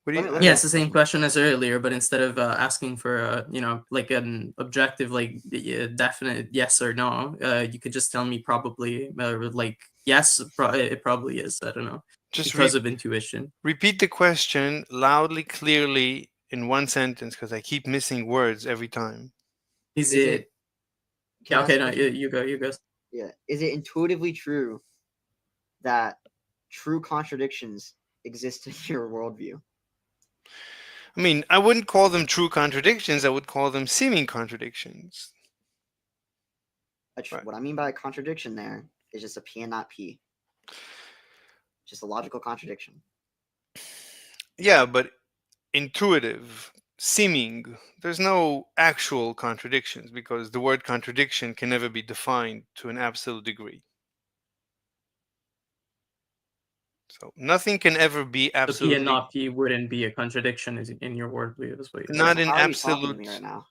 What do Let me- you? let me Yeah, ask it's the same question as earlier, but instead of asking for like an objective, like definite yes or no, you could just tell me probably, like yes, it probably is. I don't know, Just because of intuition. repeat the question loudly, clearly in one sentence, because I keep missing words every time. Is Is it? it- Can Yeah, I okay, ask a no, question? you go, you go. Yeah. Is it intuitively true that true contradictions exist in your worldview? I mean, I wouldn't call them true contradictions. I would call them seeming contradictions. Right. What I mean by a contradiction there is just a P and not P. Just a logical contradiction. Yeah, but intuitive, seeming. There's no actual contradictions because the word contradiction can never be defined to an absolute degree. So nothing can ever be The P absolutely. and not P wouldn't be a contradiction in your worldview. Is what you're Not saying. in How are you talking to absolute. me right now?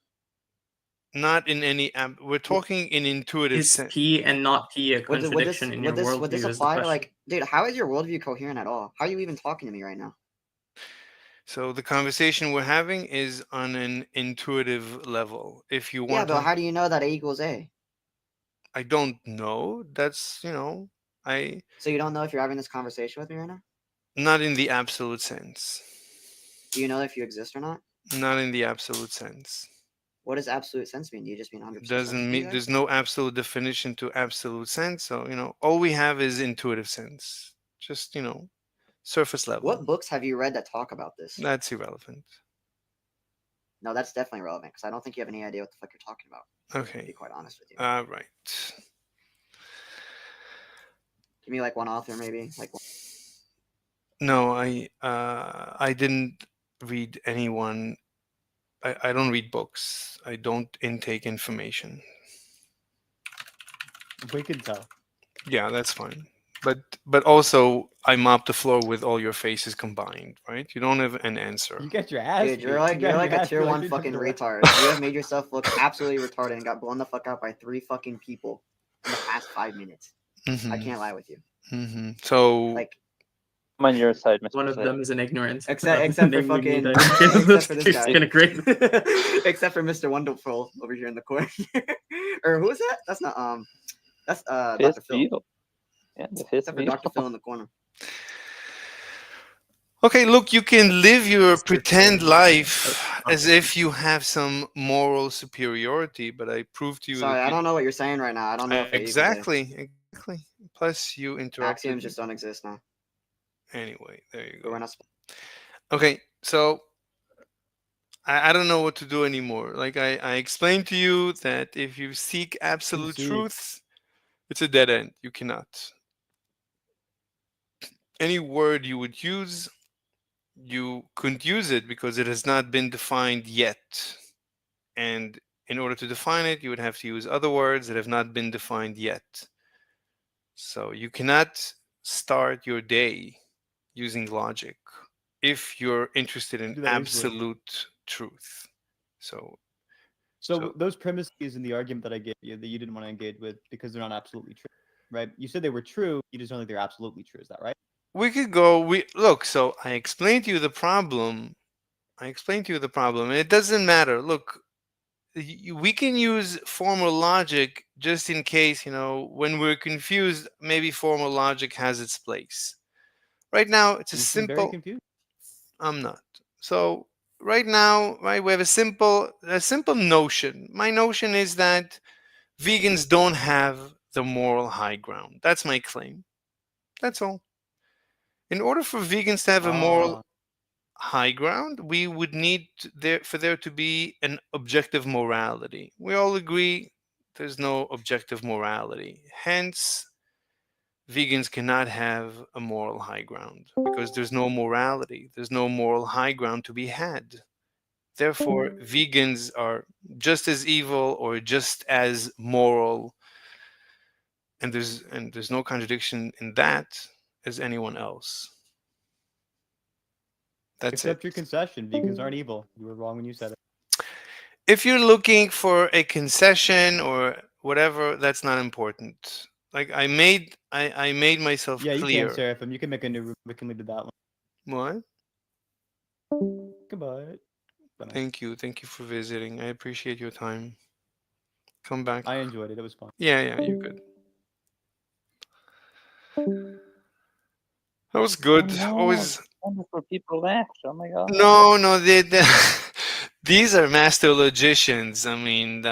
Not in any. We're talking in intuitive Is sense. P and not P a Would contradiction in your worldview? would this is the apply to question. dude? How is your worldview coherent at all? How are you even talking to me right now? So the conversation we're having is on an intuitive level. If you Yeah, want but to, how do you know that A equals A? I don't know. That's I So you don't know if you're having this conversation with me right now? not in the absolute sense. Do you know if you exist or not? Not in the absolute sense. What does absolute sense mean? Do you just mean 100%? Doesn't mean there's no absolute definition to absolute sense. So all we have is intuitive sense. Just surface level. What books have you read that talk about this? That's irrelevant. No, that's definitely relevant because I don't think you have any idea what the fuck you're talking about. To Okay. be quite honest with you. Right. Give me like one author, maybe. Like one. No, I didn't read anyone. I don't read books. I don't intake information. We can tell. Yeah, that's fine. But also I mop the floor with all your faces combined, right? You don't have an answer. You get your ass. Dude, you're beat. like You got a your ass tier beat like 1 you're fucking just a- retard. You have made yourself look absolutely retarded and got blown the fuck out by 3 fucking people in the past 5 minutes. I Mhm. can't lie with you. So Like I'm on your side, Mr. One of Slade. them is an ignorant. except for naming me fucking that- except for this It's guy. gonna great. Except for Mr. Wonderful over here in the corner. Or who is that? That's not that's Fifth Dr. Phil. Beatle. Yeah, the fifth Except for Dr. Beatle. Phil in the corner. okay, look, you can live your Mr. pretend Phil. life as if you have some moral superiority, but I proved to you Sorry, that I you- don't know what you're saying right now. I don't know if exactly. Plus you interrupted axioms me. just don't exist now. Anyway, there you But go. we're not Okay, so I don't know what to do anymore. Like I explained to you that if you seek absolute Concede. truth, it's a dead end. You cannot. Any word you would use, you couldn't use it because it has not been defined yet. And in order to define it, you would have to use other words that have not been defined yet. So you cannot start your day using logic if you're interested in Do that easily. absolute truth. So So those premises in the argument that I gave you that you didn't want to engage with because they're not absolutely true, right? You said they were true. You just don't think they're absolutely true. Is that right? we could go. Look. So I explained to you the problem. And it doesn't matter. Look, we can use formal logic just in case, when we're confused, maybe formal logic has its place. Right now, it's a You seem very simple. confused. I'm not. So right now, right, we have a simple notion. My notion is that vegans don't have the moral high ground. That's my claim. That's all. In order for vegans to have a moral high ground, we would need for there to be an objective morality. We all agree there's no objective morality. Hence, vegans cannot have a moral high ground because there's no morality. There's no moral high ground to be had. Therefore, vegans are just as evil or just as moral, and there's no contradiction in that as anyone else. That's Accept it. your concession. Vegans aren't evil. You were wrong when you said it. If you're looking for a concession or whatever, that's not important. Like I made myself Yeah, you clear. can, Seraphim. You can make a new room. We can leave to that one. What? Goodbye. Bye-bye. Thank you for visiting. I appreciate your time. Come back. I enjoyed it. It was fun. Yeah, you're good. That was good. Always. Wonderful people left. Oh my god. No, they these are master logicians. I mean,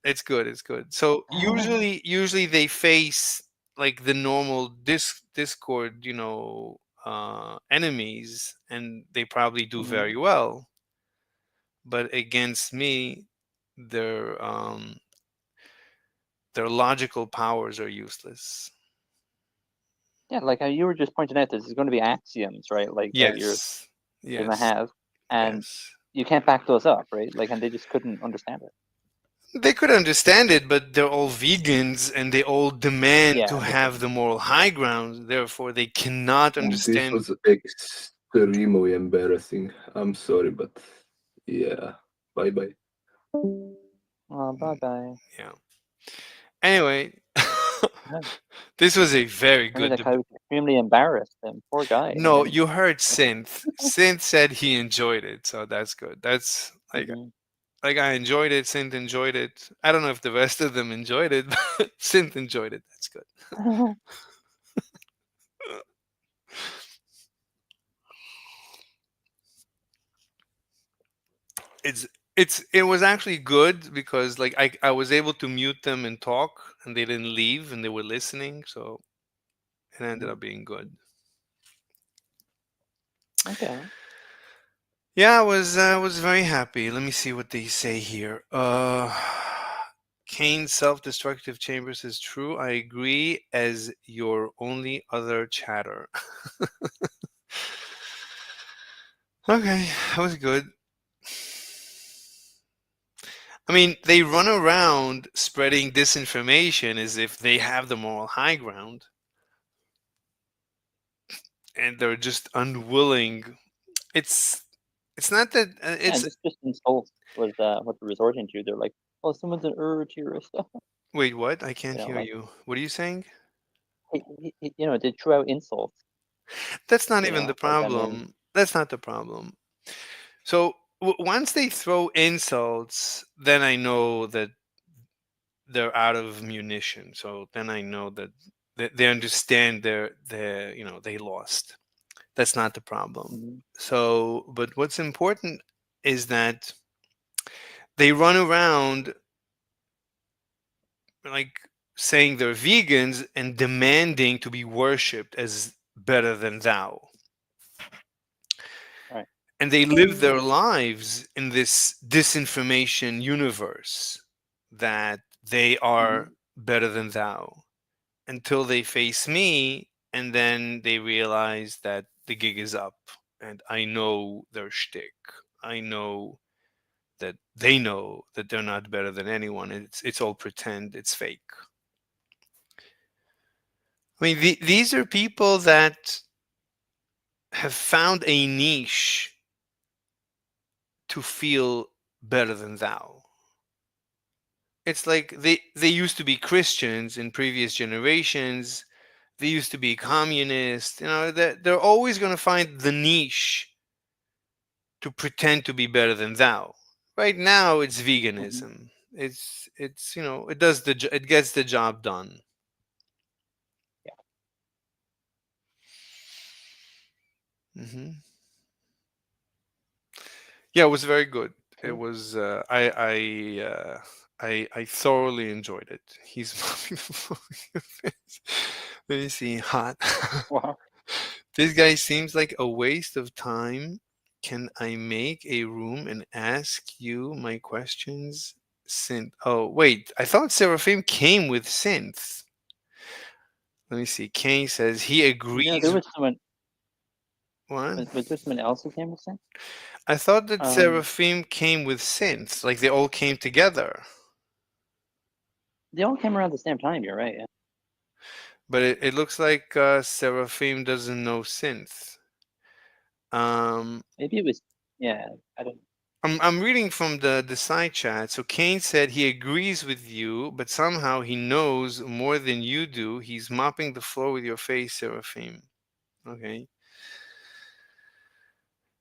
it's good. It's good. So usually they face like the normal Discord, enemies, and they probably do very well. But against me, their logical powers are useless. Yeah, like how you were just pointing out, there's going to be axioms, right? Like that you're going to Yes. have, and you can't back those up, right? Like, and they just couldn't understand it. They could understand it, but they're all vegans and they all demand to have the moral high ground. Therefore, they cannot understand. This was extremely embarrassing. I'm sorry, but yeah. Bye bye. Oh, bye bye. Yeah. Anyway, this was a very good That guy was extremely embarrassed. And poor guy. No, you heard Synth. Synth said he enjoyed it, so that's good. That's like I enjoyed it. Synth enjoyed it. I don't know if the rest of them enjoyed it, but Synth enjoyed it. That's good. It was actually good because like I was able to mute them and talk, and they didn't leave, and they were listening, so it ended up being good. Okay. Yeah, I was very happy. Let me see what they say here. Kane's self-destructive chambers is true. I agree as your only other chatter. Okay, that was good. I mean, they run around spreading disinformation as if they have the moral high ground. And they're just unwilling. It's not that it's just insults was what they're resorting to. They're like, "Oh, someone's an terrorist." Wait, what? I can't You know, hear like- you. What are you saying? They threw out insults. That's not You even know, the like, I mean- problem. That's not the problem. So once they throw insults, then I know that they're out of munition. So then I know that they understand they lost. That's not the problem. So, but what's important is that they run around like saying they're vegans and demanding to be worshipped as better than thou. Right. And they live their lives in this disinformation universe that they are better than thou until they face me, and then they realize that the gig is up and I know their shtick. I know that they know that they're not better than anyone. It's all pretend. It's fake. I mean, these are people that have found a niche to feel better than thou. It's like they used to be Christians in previous generations. They used to be communists. They're always going to find the niche to pretend to be better than thou. Right now, it's veganism. It's it gets the job done. Mm-hmm. Yeah, it was very good. It was. I thoroughly enjoyed it. He's let me see. Hot. Wow. This guy seems like a waste of time. Can I make a room and ask you my questions? Synth. Oh wait, I thought Seraphim came with Synth. Let me see. Kane says he agrees. Yeah, there was someone. What? Was there someone else who came with Synth? I thought that Seraphim came with Synth. Like they all came together. They all came around the same time. You're right. Yeah. But it looks like Seraphim doesn't know Synth. Maybe it was. Yeah, I don't. I'm reading from the side chat. So Kane said he agrees with you, but somehow he knows more than you do. He's mopping the floor with your face, Seraphim. Okay.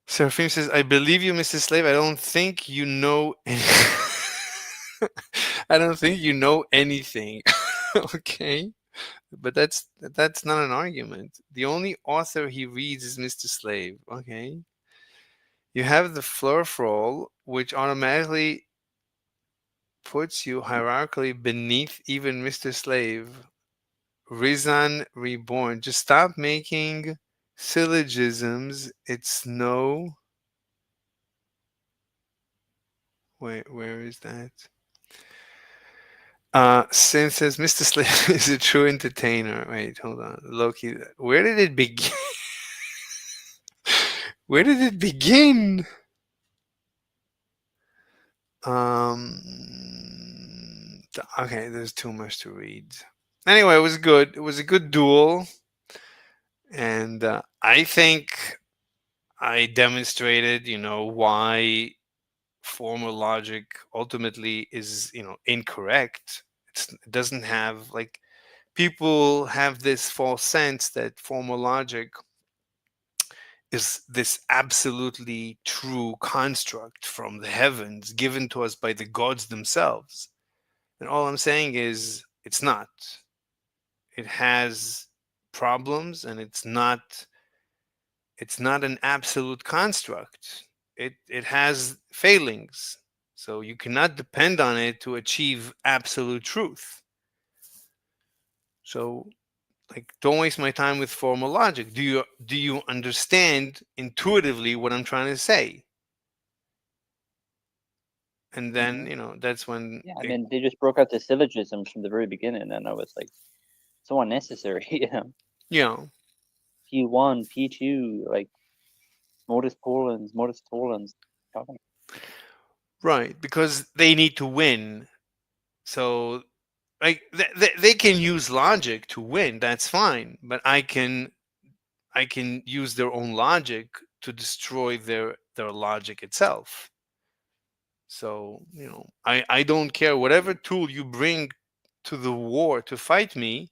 Seraphim says, I believe you, Mr. Slave. I don't think you know I don't think you know anything. Okay. But that's not an argument. The only author he reads is Mr. Slave. Okay. You have the Flurfroll, which automatically puts you hierarchically beneath even Mr. Slave. Rizan Reborn. Just stop making syllogisms. It's no. Wait, where is that? Sin says Mr. Slave is a true entertainer. Wait, hold on. Loki, where did it begin? Where did it begin? Okay, there's too much to read. Anyway, it was good. It was a good duel. And I think I demonstrated, why formal logic ultimately is, incorrect. It doesn't have, like, people have this false sense that formal logic is this absolutely true construct from the heavens given to us by the gods themselves. And all I'm saying is it's not. It has problems, and it's not an absolute construct. It has failings. So you cannot depend on it to achieve absolute truth. So, like, don't waste my time with formal logic. Do you understand intuitively what I'm trying to say? And then, that's when Yeah, I mean, they just broke out the syllogisms from the very beginning, and I was like, so unnecessary, Yeah. P1, P2, like, modus tollens. Right, because they need to win. So, like, they can use logic to win. That's fine, but I can use their own logic to destroy their logic itself. So, I don't care whatever tool you bring to the war to fight me,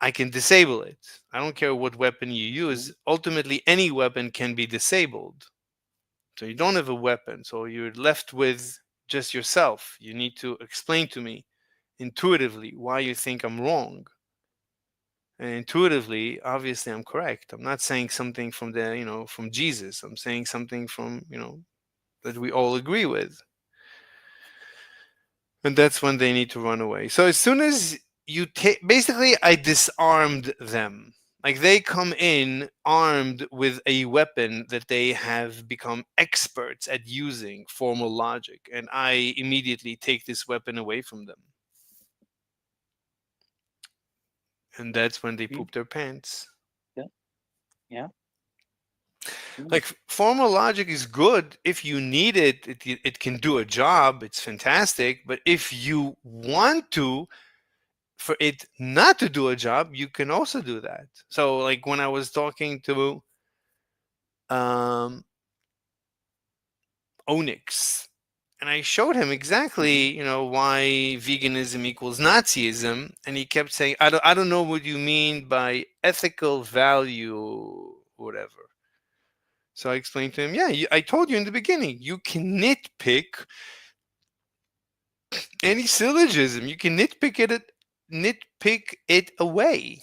I can disable it. I don't care what weapon you use. Ultimately, any weapon can be disabled. So you don't have a weapon, so you're left with just yourself. You need to explain to me intuitively why you think I'm wrong. And intuitively, obviously, I'm correct. I'm not saying something from from Jesus. I'm saying something from, that we all agree with. And that's when they need to run away. So as soon as you take, basically, I disarmed them. Like, they come in armed with a weapon that they have become experts at using, formal logic, and I immediately take this weapon away from them. And that's when they poop their pants. Yeah. Like, formal logic is good if you need it. It can do a job. It's fantastic. But if you want for it not to do a job, you can also do that. So, like, when I was talking to Onyx, and I showed him exactly, why veganism equals Nazism, and he kept saying, I don't know what you mean by ethical value, whatever. So I explained to him, yeah, I told you in the beginning, you can nitpick any syllogism. You can nitpick it away.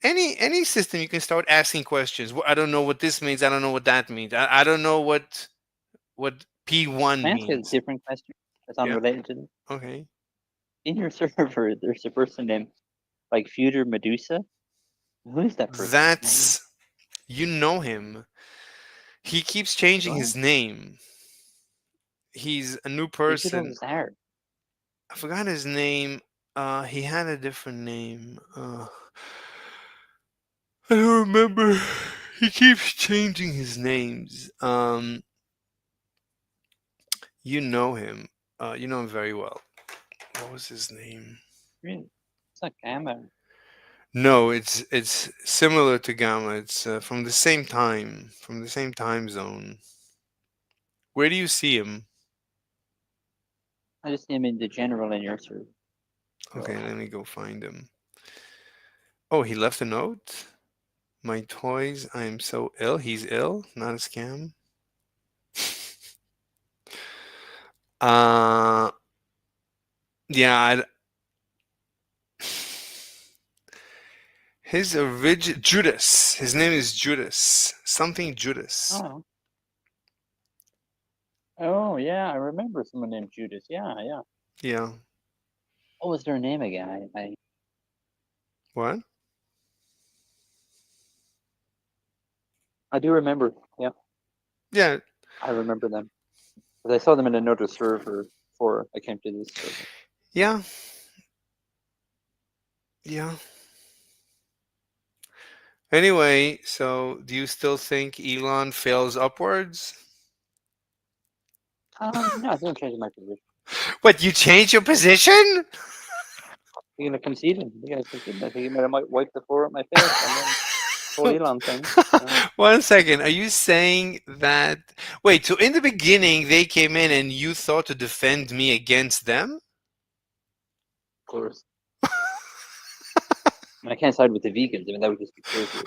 Any system, you can start asking questions. I don't know what this means. I don't know what that means. I don't know what P1 Can I ask a means. different question that's unrelated to this? Okay. In your server, there's a person named, like, Future Medusa. Who is that person? That's, you know him. He keeps changing his name. He's a new person. I forgot his name. He had a different name. I don't remember. He keeps changing his names. You know him. You know him very well. What was his name? Really? It's not Gamma. No, it's similar to Gamma. It's from the same time zone. Where do you see him? I just see him in the general in your server. Okay, let me go find him. Oh, he left a note? My toys. I am so ill. He's ill. Not a scam. Yeah. His original Judas. His name is Judas. Something Judas. Oh. Oh yeah, I remember someone named Judas. Yeah, yeah. Yeah. What was their name again? I What? I do remember. Yeah, Yeah. I remember them. But I saw them in another server before I came to this server. Yeah. Yeah. Anyway, so do you still think Elon fails upwards? No, I didn't change my position. What, you changed your position? You're gonna concede him. You guys concede. I think I might wipe the floor at my face and then whole Elon thing. 1 second. Are you saying that? Wait, so in the beginning they came in and you thought to defend me against them? Of course. I mean, I can't side with the vegans. I mean, that would just be crazy.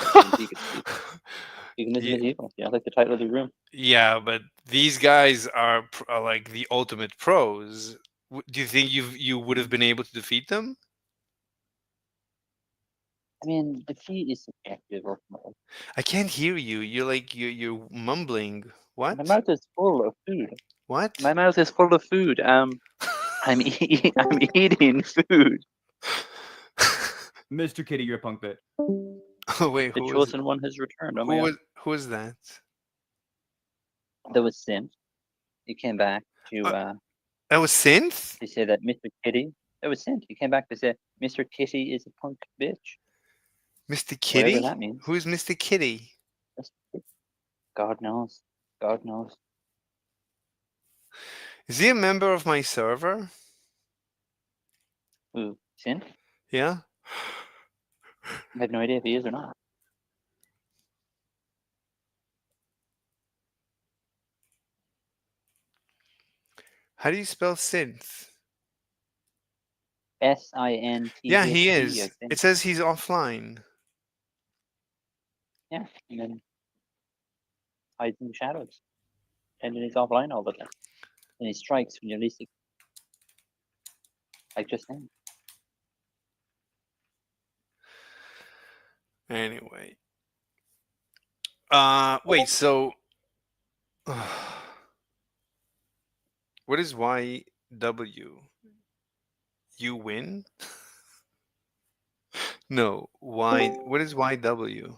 Veganism is evil. Yeah, I like the title of the room. Yeah, but these guys are like the ultimate pros. Do you think you would have been able to defeat them? I mean, defeat is subjective ultimately. I can't hear you. You're mumbling. What? My mouth is full of food. What? My mouth is full of food. I'm eating food. Mr. Kitty, you're a punk bit. Oh wait, The who was chosen one has returned. Oh my God. who was that? That was Synth. He came back to That was Synth? to say that Mr. Kitty. That was Synth. He came back to say Mr. Kitty is a punk bitch. Mr. Kitty? Whatever that means. Who is Mr. Kitty? God knows. God knows. Is he a member of my server? Who? Synth? Yeah. I have no idea if he is or not. How do you spell synth? SINT. Yeah, he is. It says he's offline. Yeah, and then hides in the shadows. And then he's offline all the time. And he strikes when you least like just now. Anyway. Wait, so what is YW? You win? No, what is YW?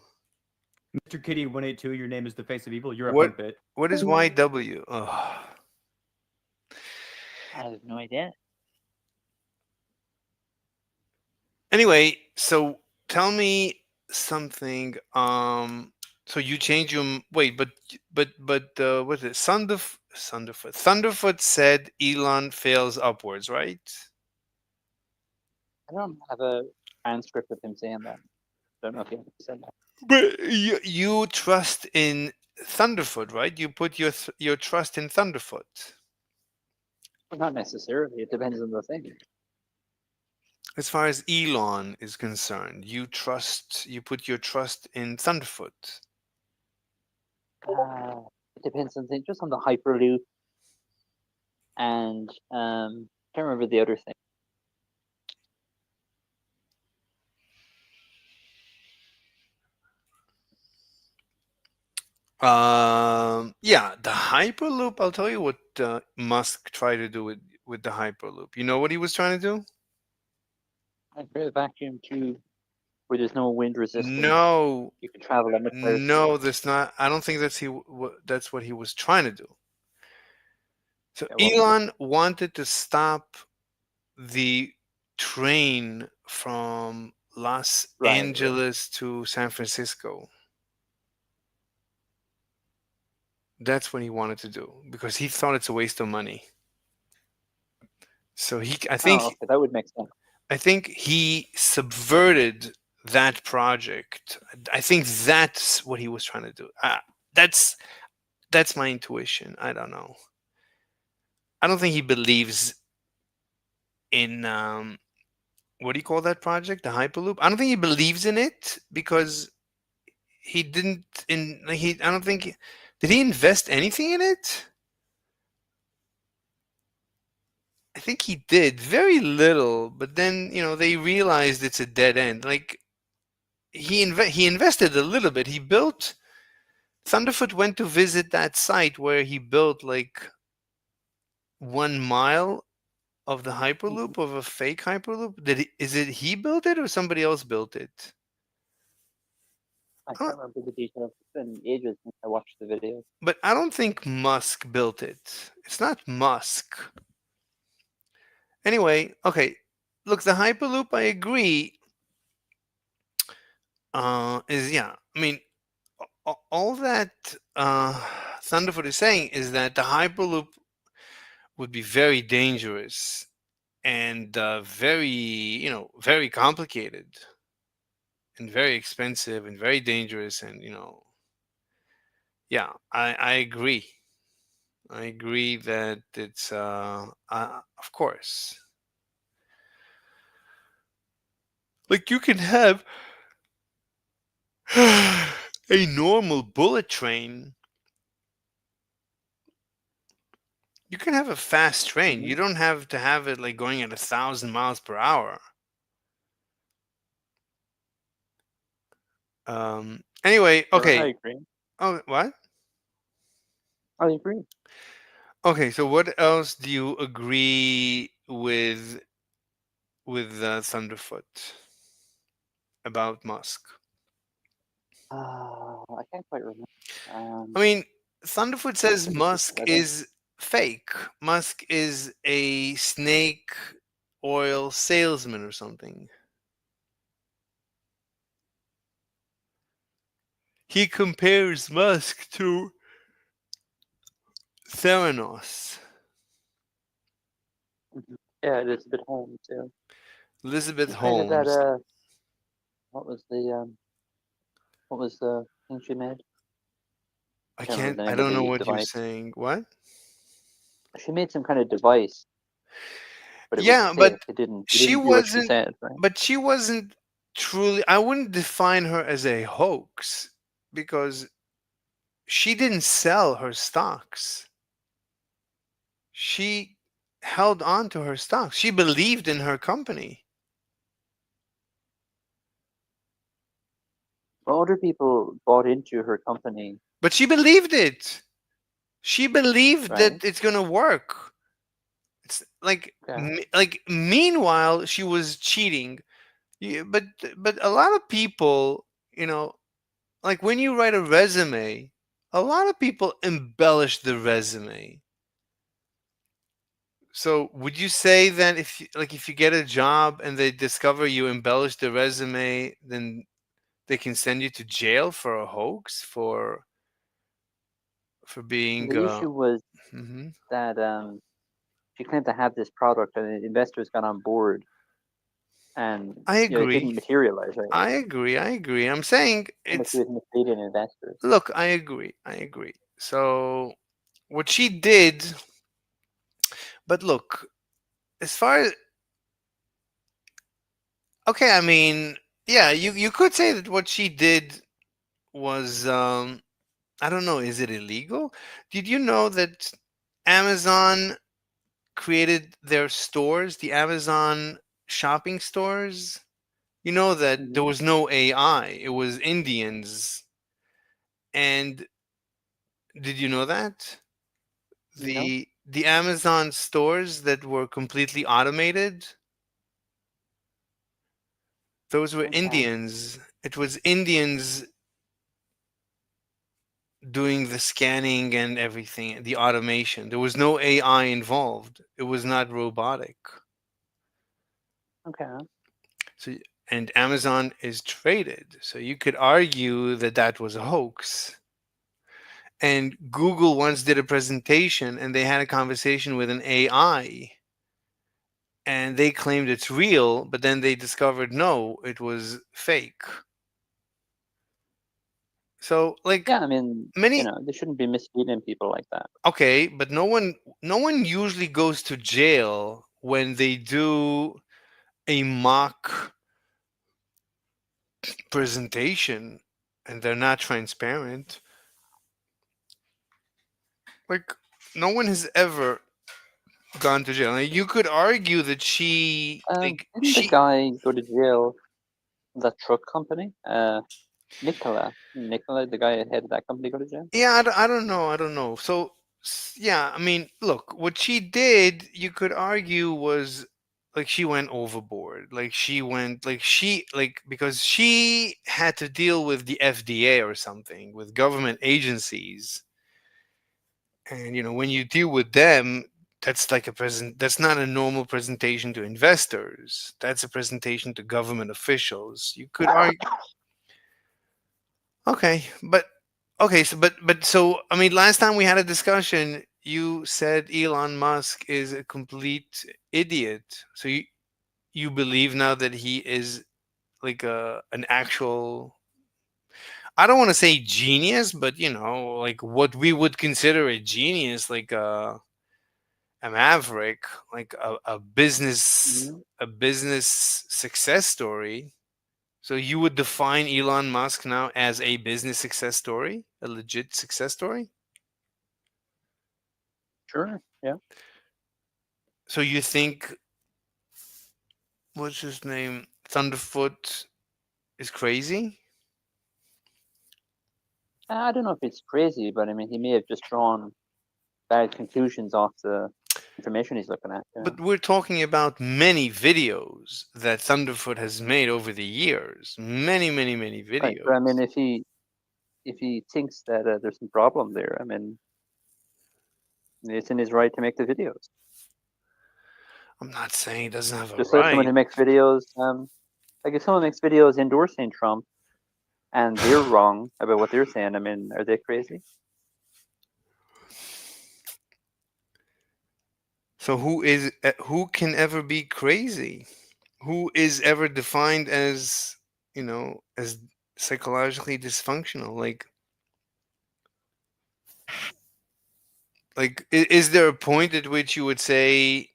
Mr. Kitty 182, your name is the face of evil. You're a What punk bit. what is YW? Oh. I have no idea. Anyway, so tell me something. So you change your wait, but what is it? Thunderfoot said Elon fails upwards, right? I don't have a transcript of him saying that. Don't know if he actually said that. But you trust in Thunderfoot, right? You put your trust in Thunderfoot. Well, not necessarily. It depends on the thing. As far as Elon is concerned, you put your trust in Thunderfoot. It depends on things, just on the Hyperloop, and can't remember the other thing. Yeah, the Hyperloop. I'll tell you what Musk tried to do with the Hyperloop. You know what he was trying to do? I create a vacuum tube where there's no wind resistance. No, You can travel at much higher no, speed. that's not. I don't think that's what he was trying to do. So Yeah, well, Elon wanted to stop the train from Los Right, right. Angeles to San Francisco. That's what he wanted to do because he thought it's a waste of money. So I think Oh, okay, that would make sense. I think he subverted that project. I think that's what he was trying to do. That's my intuition. I don't know. I don't think he believes in what do you call that project? The Hyperloop? I don't think he believes in it because he didn't I don't think did he invest anything in it? I think he did very little, but then they realized it's a dead end. Like he invested a little bit. He built Thunderfoot went to visit that site where he built like 1 mile of the Hyperloop, of a fake Hyperloop. Is it he built it or somebody else built it? I can't remember the details. It's been ages since I watched the video. But I don't think Musk built it. It's not Musk. Anyway, okay. Look, the Hyperloop, I agree. I mean, all that Thunderfoot is saying is that the Hyperloop would be very dangerous and very complicated and very expensive and very dangerous, and I agree. I agree that it's of course, like you can have a normal bullet train. You can have a fast train. You don't have to have it like going at 1,000 miles per hour. Anyway, okay. I agree. Oh, what? I agree. Okay, so what else do you agree with Thunderfoot about Musk? I can't quite remember. I mean, Thunderfoot says Musk is fake. Musk is a snake oil salesman or something. He compares Musk to Theranos. Yeah, Elizabeth Holmes. Yeah. Elizabeth It's kind of Holmes. that. What was the thing she made? I Can't remember can't. the I name of don't know the what you're device. saying. What? She made some kind of device. But it Yeah, was but fake. It didn't she do what she wasn't. said, right? But she wasn't truly. I wouldn't define her as a hoax because she didn't sell her stocks. She held on to her stocks. She believed in her company. Well, other people bought into her company. But she believed it. She believed Right. that it's gonna work. It's like, meanwhile, she was cheating. But a lot of people, like when you write a resume, a lot of people embellish the resume. So would you say that if you get a job and they discover you embellish the resume, then they can send you to jail for a hoax for being The issue was mhm. that she claimed to have this product, and the investors got on board, and I it agree. didn't materialize. Right? I agree. I'm saying And it's she was misleading investors. look, I agree. So what she did, but look, as far as okay, I mean, yeah, you could say that what she did was I don't know, is it illegal? Did you know that Amazon created their stores, the Amazon shopping stores? You know that there was no AI, it was Indians. And did you know that? The Amazon stores that were completely automated, those were Indians. It was Indians doing the scanning and everything, the automation. There was no AI involved. It was not robotic. Okay. So, and Amazon is traded. So you could argue that that was a hoax. And Google once did a presentation and they had a conversation with an AI. And they claimed it's real, but then they discovered no, it was fake. So, like, Yeah, I mean, many they shouldn't be misleading people like that. okay, but no one usually goes to jail when they do a mock presentation and they're not transparent, like no one has ever gone to jail. Like, you could argue that she Didn't the guy go to jail? That truck company? Nikola, the guy head of that company, go to jail? Yeah, I don't know. So yeah, I mean, look, what she did, you could argue was like she went overboard. Like because she had to deal with the FDA or something, with government agencies. And when you deal with them, that's like that's not a normal presentation to investors. That's a presentation to government officials. You could argue. Okay, so I mean, last time we had a discussion, you said Elon Musk is a complete idiot. So you believe now that he is like an actual, I don't want to say genius, but like what we would consider a genius, like a maverick, like a business success story. So you would define Elon Musk now as a business success story, a legit success story? Sure, yeah. So you think, what's his name, Thunderfoot is crazy? I don't know if it's crazy, but I mean, he may have just drawn bad conclusions off the information he's looking at. But we're talking about many videos that Thunderfoot has made over the years. Many, many, many videos. Right, but I mean, if he thinks that there's some problem there, I mean, it's in his right to make the videos. I'm not saying he doesn't have a Just like someone right. who makes videos, like if someone makes videos endorsing Trump, and they're wrong about what they're saying, I mean, are they crazy? So who can ever be crazy? Who is ever defined as, as psychologically dysfunctional? Like is there a point at which you would say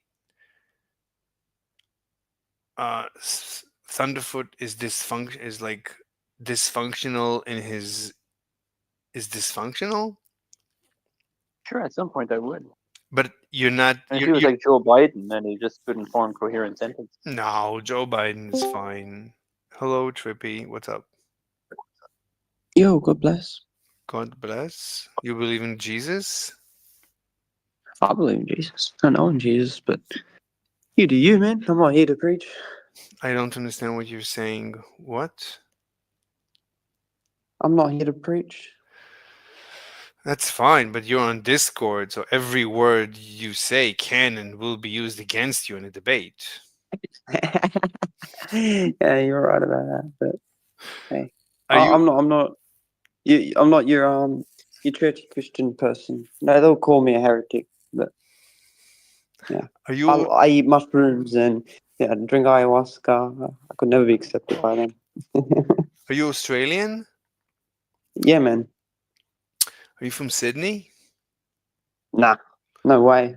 Thunderfoot is dysfunctional is dysfunctional? Sure, at some point I would. But you're not. And if he was like Joe Biden, and he just couldn't form coherent sentences. No, Joe Biden is fine. Hello, Trippy. What's up? Yo, God bless. God bless. You believe in Jesus? I believe in Jesus. I know in Jesus, but you do you, man. I'm not here to preach. I don't understand what you're saying. What? I'm not here to preach. That's fine, but you're on Discord, so every word you say can and will be used against you in a debate. Yeah, you're right about that. But hey, I'm not your churchy Christian person. No, they'll call me a heretic. But yeah, I eat mushrooms and drink ayahuasca. I could never be accepted by them. Are you Australian? Yeah, man. Are you from Sydney? Nah, no way.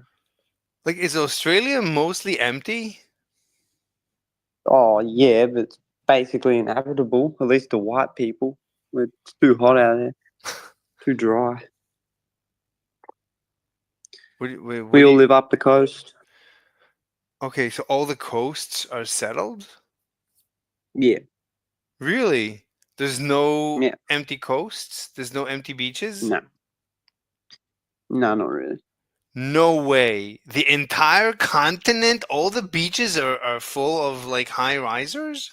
Like, is Australia mostly empty? Oh yeah, but it's basically inhabitable. At least to white people. It's too hot out there. Too dry. We all live up the coast. Okay, so all the coasts are settled? Yeah. Really? There's no empty coasts? There's no empty beaches? No. No, not really. No way. The entire continent, all the beaches are full of like high risers?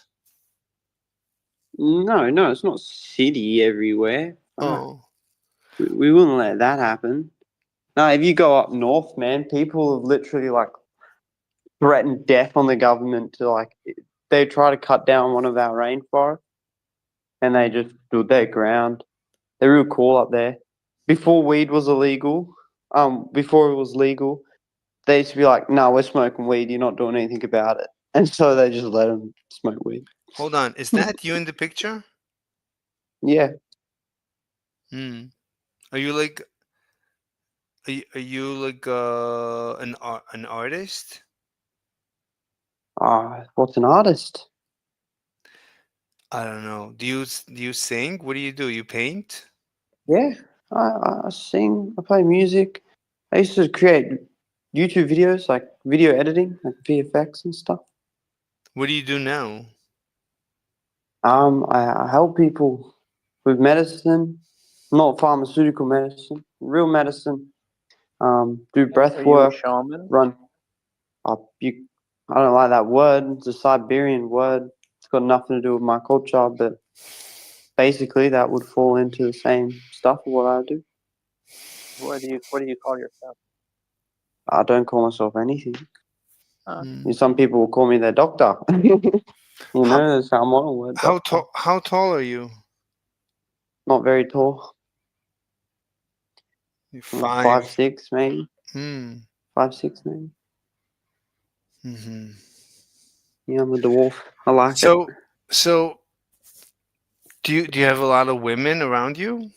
No, it's not city everywhere. Oh. We wouldn't let that happen. No, if you go up north, man, people have literally like threatened death on the government to like they try to cut down one of our rainforests and they just do their ground. They're real cool up there. Before weed was illegal, before it was legal, they used to be like, "No, we're smoking weed. You're not doing anything about it," and so they just let them smoke weed. Hold on, is that you in the picture? Yeah. Are you like? Are you like an artist? What's an artist? I don't know. Do you sing? What do? You paint? Yeah, I sing. I play music. I used to create YouTube videos, like video editing, like VFX and stuff. What do you do now? I help people with medicine, not pharmaceutical medicine, real medicine. Do breath Are you a work, shaman? run. I don't like that word. It's a Siberian word. It's got nothing to do with my culture, but basically that would fall into the same stuff of what I do. What do you call yourself? I don't call myself anything. Hmm. Some people will call me their doctor. You know, that's how I'm on a word. How Doctor. tall? How tall are you? Not very tall. You're 5'6", maybe. Hmm. 5'6", maybe. Hmm. Yeah, I'm a dwarf. I like it. So do you have a lot of women around you?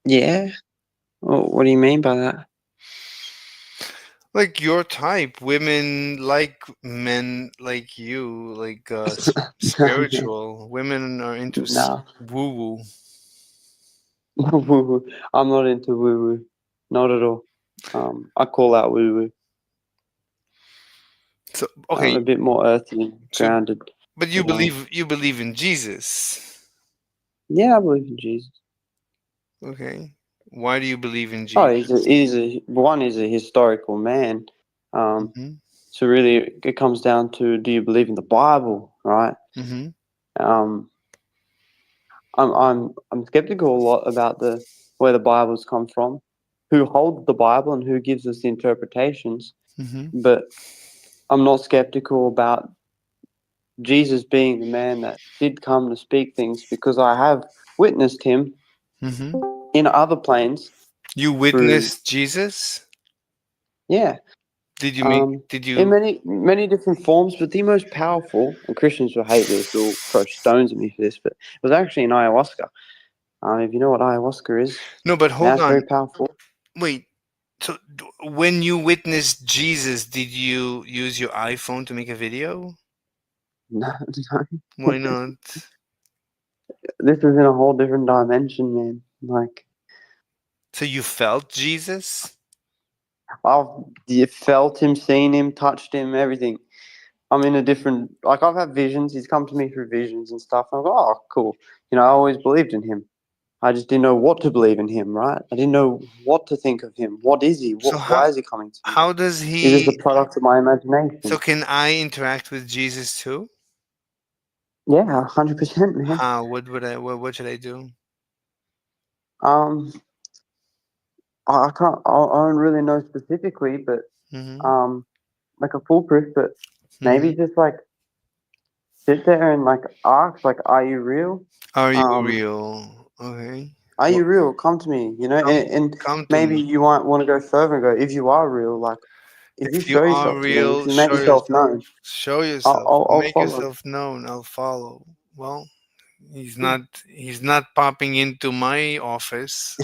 Yeah. What do you mean by that? Like your type, women like men like you, like spiritual. Women are into No. woo woo. Woo-woo. I'm not into woo-woo. Not at all. I call out woo-woo. So I'm a bit more earthy and grounded. but you than I- believe in Jesus. Yeah, I believe in Jesus. Okay. Why do you believe in Oh, Jesus? he's a historical man. Mm-hmm. So really, it comes down to, do you believe in the Bible, right? Mm-hmm. I'm skeptical a lot about where the Bibles come from, who holds the Bible, and who gives us the interpretations. Mm-hmm. But I'm not skeptical about Jesus being the man that did come to speak things, because I have witnessed him Mm-hmm. in other planes. You witnessed Jesus? Yeah. Did you In many different forms, but the most powerful, and Christians will hate this, will throw stones at me for this, but it was actually in ayahuasca. If you know what ayahuasca is, No, but hold that's on. very powerful. Wait. So when you witnessed Jesus, did you use your iPhone to make a video? No. Why not? This is in a whole different dimension, man. Like, So you felt Jesus? I've felt him, seen him, touched him, everything. I'm in a different, like, I've had visions. He's come to me through visions and stuff. I'm like, oh, cool. You know, I always believed in him. I just didn't know what to believe in him, right? I didn't know what to think of him. What is he? So Why is he coming to me? how does Is this he? a product of my imagination? So can I interact with Jesus too? Yeah, 100%, man. How? What should I do? I can't. I don't really know specifically, but Mm-hmm. like a foolproof. But maybe Mm-hmm. just like sit there and like ask, like, are you real? Are you real? Okay. Are you real? Come to me. You know, and Come to maybe me. you might want to go further and go, if you are real, like, if you If you show are yourself to me, if real, you make show yourself yourself. known, Show yourself. I'll Make follow. yourself known. I'll follow. Well, he's not popping into my office.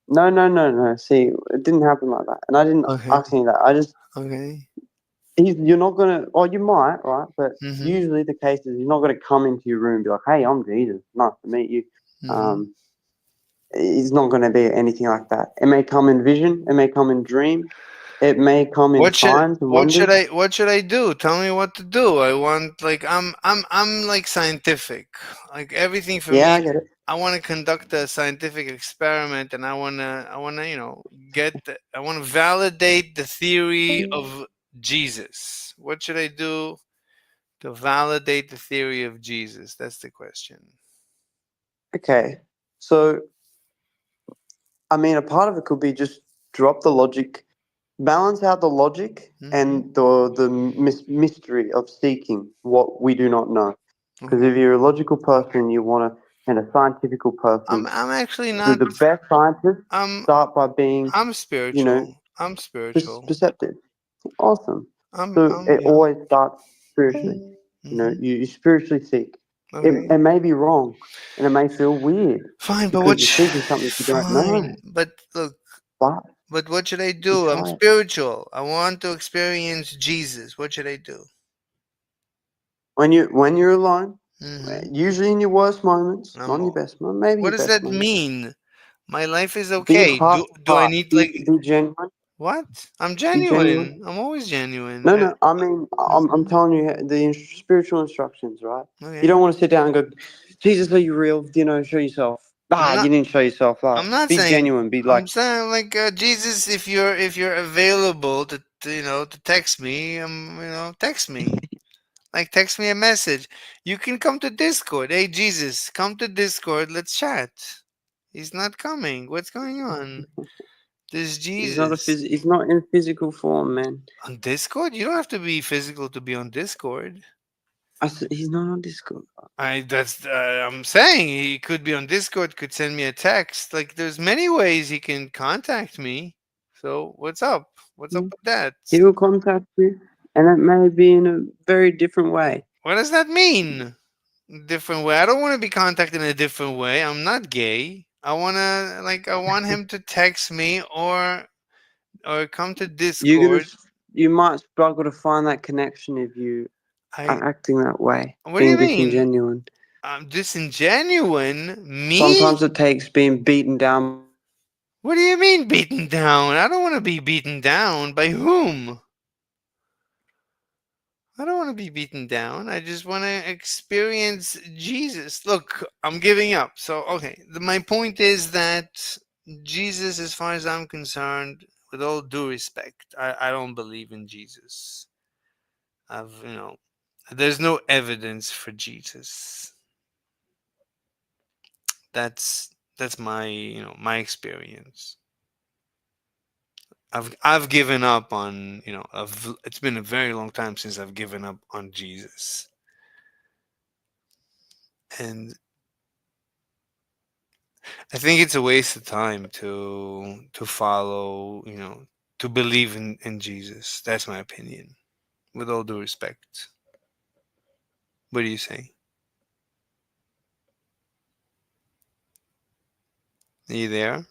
No. See, it didn't happen like that, and I didn't Okay. ask any of that. I just Okay. you're not gonna. Oh, you might, right? But Mm-hmm. usually the case is, he's not gonna come into your room and be like, "Hey, I'm Jesus. Nice to meet you." Mm-hmm. It's not gonna be anything like that. It may come in vision. It may come in dream. It may come in signs and wonders. What should I do? Tell me what to do. I want, like, I'm like scientific. Like everything for Yeah, me. I get it. I want to conduct a scientific experiment, and I wanna I wanna validate the theory of Jesus. What should I do to validate the theory of Jesus? That's the question. Okay, so I mean, a part of it could be just drop the logic, balance out the logic and the mystery of seeking what we do not know. Because if you're a logical person, you want to, and a scientific person, I'm actually not. the best scientists I'm start by being, I'm spiritual. I'm spiritual. perceptive. Awesome. I'm It yeah. always starts spiritually. You know, you spiritually seek. Okay. It may be wrong, and it may feel weird. Fine, but because you're seeking something you don't know. fine, but look, But what should I do? I'm try it. spiritual. I want to experience Jesus. What should I do? when you're alone, Mhm. usually in your worst moments, not in I'm your best moment, maybe What your does best that moment. mean? My life is Be okay. heart to Do I heart. need like Be genuine. what? I'm Be genuine. genuine. I'm always genuine. No, no. I mean, I'm telling you the spiritual instructions, right? Okay. You don't want to sit down and go, Jesus, are you real? You know, show yourself. I'm You not. didn't show yourself. I'm not Be saying. genuine. Be I'm like, saying like Jesus, if you're available to text me, text me. Like text me a message. You can come to Discord. Hey Jesus, come to Discord. Let's chat. He's not coming. What's going on? This Jesus he's not in physical form, man. on Discord. You don't have to be physical to be on Discord. He's not on Discord. I'm saying he could be on Discord. Could send me a text. Like there's many ways he can contact me. So what's up? What's up with that? He will contact you, and it may be in a very different way. What does that mean? Different way. I don't want to be contacted in a different way. I'm not gay. I want him to text me or come to Discord. You might struggle to find that connection if you are acting that way, What do you being mean? disingenuine. I'm disingenuine? Me? Sometimes it takes being beaten down. What do you mean beaten down? I don't want to be beaten down. By whom? I don't want to be beaten down. I just want to experience Jesus. Look, I'm giving up. So, okay. My point is that Jesus, as far as I'm concerned, with all due respect, I don't believe in Jesus. There's no evidence for Jesus. That's my my experience. I've given up on it's been a very long time since I've given up on Jesus, and I think it's a waste of time to follow to believe in Jesus. That's my opinion, with all due respect. What do you say? Are you there?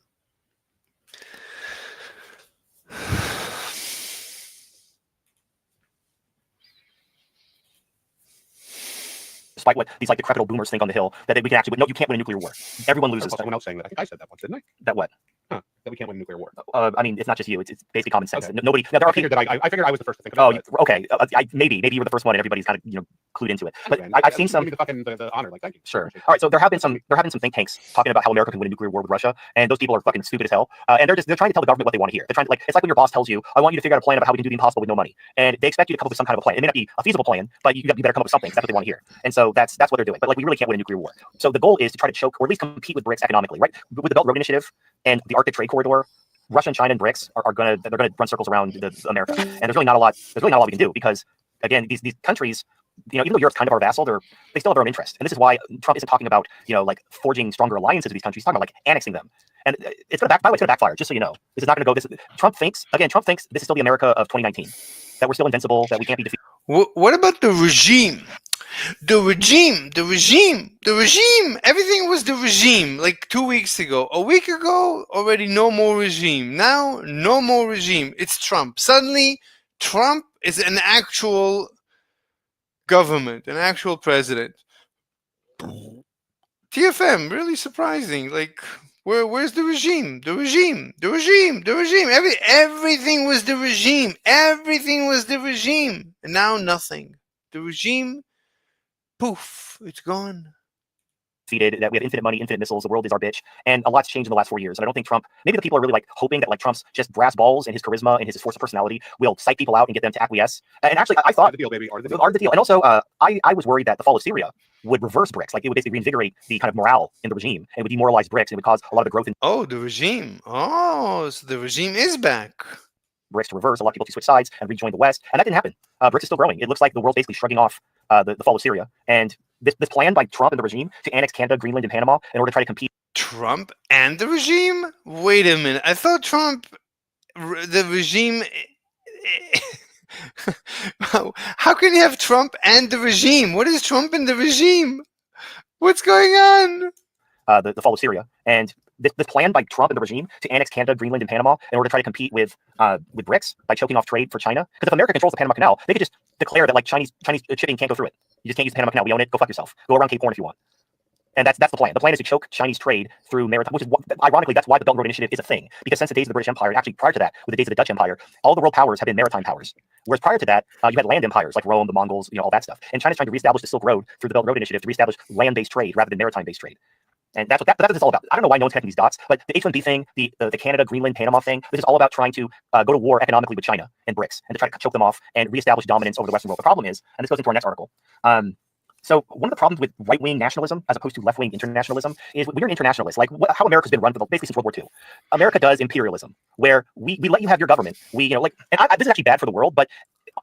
Despite what these like decrepit boomers think on the Hill, that we can actually, no, you can't win a nuclear war. Everyone loses. Someone else saying that. I think I said that once, didn't I? That what? Huh? That we can't win a nuclear war. I mean, it's not just you. It's basically common sense. Okay. Nobody. Now there are I figured people. that I figured I was the first to think Oh, about it. okay. Maybe you were the first one, and everybody's kind of clued into it. But Anyway, I've seen some. Give me the honor. Like, thank you. Sure. All right. So there have been some think tanks talking about how America can win a nuclear war with Russia, and those people are fucking stupid as hell. And they're trying to tell the government what they want to hear. They're trying to it's like when your boss tells you, "I want you to figure out a plan about how we can do the impossible with no money," and they expect you to come up with some kind of a plan. It may not be a feasible plan, but you better come up with something. 'Cause that's what they want to hear. And so that's what they're doing. But we really can't win a nuclear war. So the goal is to try to choke or at least compete with BRICS economically, right? With the Belt and Road Initiative and the Arctic Trade Corridor, Russia and China and BRICS are gonna run circles around America, and there's really not a lot we can do because again these countries, even though Europe's kind of our vassal, they still have their own interest, and this is why Trump isn't talking about forging stronger alliances with these countries. He's talking about annexing them, and it's gonna backfire. Just so you know, this is not gonna go. Trump thinks this is still the America of 2019, that we're still invincible, that we can't be defeated. What about the regime? The regime. Everything was the regime. Like 2 weeks ago, a week ago, already no more regime. Now, no more regime. It's Trump. Suddenly, Trump is an actual government, an actual president. TFM, really surprising. Like, where's the regime? The regime. Everything was the regime. Everything was the regime. And now nothing. The regime, poof, it's gone. That we have infinite money, infinite missiles, the world is our bitch, and a lot's changed in the last 4 years. And I don't think Trump, maybe the people are really hoping that Trump's just brass balls and his charisma and his force of personality will psych people out and get them to acquiesce. And actually, I thought the deal, baby, are the deal. And also, I was worried that the fall of Syria would reverse BRICS, it would basically reinvigorate the kind of morale in the regime, and it would demoralize BRICS, and it would cause a lot of the growth in. Oh, the regime. Oh, so the regime is back. BRICS to reverse, a lot of people to switch sides and rejoin the West, and that didn't happen. BRICS is still growing. It looks like the world's basically shrugging off the fall of Syria, and this plan by Trump and the regime to annex Canada, Greenland, and Panama in order to try to compete. Trump and the regime? Wait a minute. I thought the regime. How can you have Trump and the regime? What is Trump and the regime? What's going on? The fall of Syria, and this plan by Trump and the regime to annex Canada, Greenland, and Panama in order to try to compete with BRICS by choking off trade for China. Because if America controls the Panama Canal, they could just declare that like Chinese shipping can't go through it. You just can't use the Panama Canal. We own it. Go fuck yourself. Go around Cape Horn if you want. And that's the plan. The plan is to choke Chinese trade through maritime, which is ironically that's why the Belt and Road Initiative is a thing. Because since the days of the British Empire, actually prior to that, with the days of the Dutch Empire, all the world powers have been maritime powers. Whereas prior to that, you had land empires like Rome, the Mongols, all that stuff. And China's trying to reestablish the Silk Road through the Belt and Road Initiative to reestablish land-based trade rather than maritime-based trade. And that's what it's all about. I don't know why no one's connecting these dots, but the H-1B thing, the Canada, Greenland, Panama thing, this is all about trying to go to war economically with China and BRICS and to try to choke them off and reestablish dominance over the Western world. The problem is, and this goes into our next article, so one of the problems with right-wing nationalism as opposed to left-wing internationalism is when you're an internationalist, like how America's been run for basically since World War II. America does imperialism, where we let you have your government. We, this is actually bad for the world, but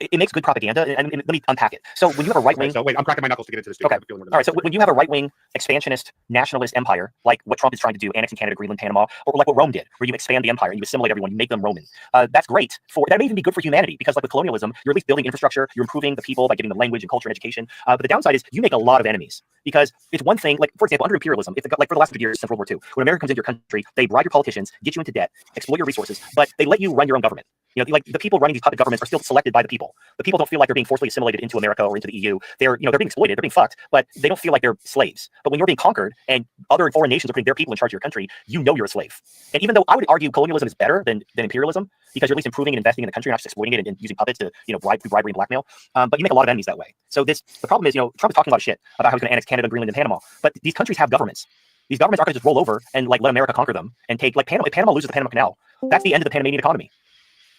it makes good propaganda, and let me unpack it. So when you have a right-wing... So wait, I'm cracking my knuckles to get into this. Okay. All right, so when you have a right-wing expansionist nationalist empire, like what Trump is trying to do, annexing Canada, Greenland, Panama, or like what Rome did, where you expand the empire and you assimilate everyone, you make them Roman. That's great. That may even be good for humanity, because like with colonialism, you're at least building infrastructure, you're improving the people by giving them language and culture and education. But the downside is you make a lot of enemies, because it's one thing, like for example, under imperialism, like for the last 50 years since World War II, when America comes into your country, they bribe your politicians, get you into debt, exploit your resources, but they let you run your own government. Like the people running these puppet governments are still selected by the people. The people don't feel like they're being forcibly assimilated into America or into the EU. They're being exploited, they're being fucked, but they don't feel like they're slaves. But when you're being conquered and other foreign nations are putting their people in charge of your country, you're a slave. And even though I would argue colonialism is better than imperialism, because you're at least improving and investing in the country, not just exploiting it and using puppets to bribery and blackmail. But you make a lot of enemies that way. So the problem is, Trump is talking a lot of shit about how he's going to annex Canada, Greenland, and Panama. But these countries have governments. These governments aren't going to just roll over and let America conquer them and take Panama. If Panama loses the Panama Canal, that's the end of the Panamanian economy.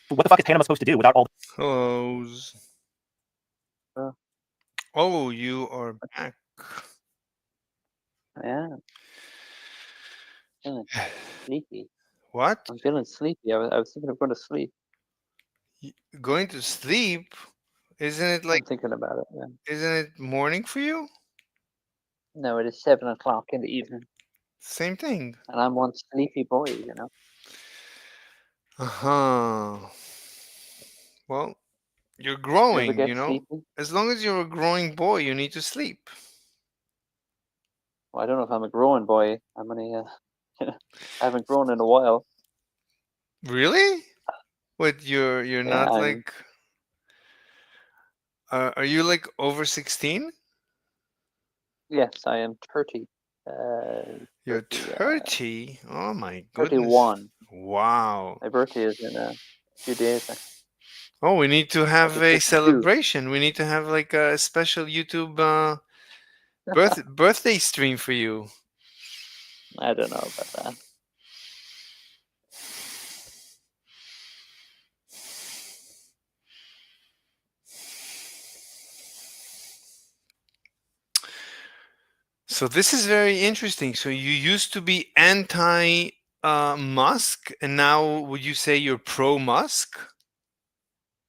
What the fuck is Panama supposed to do without all? Close. Oh, you are back. Yeah. Feeling sleepy. What? I'm feeling sleepy. I was thinking of going to sleep. Going to sleep? Isn't it like... I'm thinking about it, yeah. Isn't it morning for you? No, it is 7 o'clock in the evening. Same thing. And I'm one sleepy boy, Well, you're growing, sleepy? As long as you're a growing boy, you need to sleep. Well, I don't know if I'm a growing boy. I'm only, I haven't grown in a while. Really? What, you're not like... are you like over 16? Yes, I am 30. You're 30? Oh my goodness. 31. Wow. My birthday is in a few days. Oh, we need to have a celebration. We need to have like a special YouTube birthday stream for you. I don't know about that. So this is very interesting. So you used to be anti Musk, and now would you say you're pro Musk?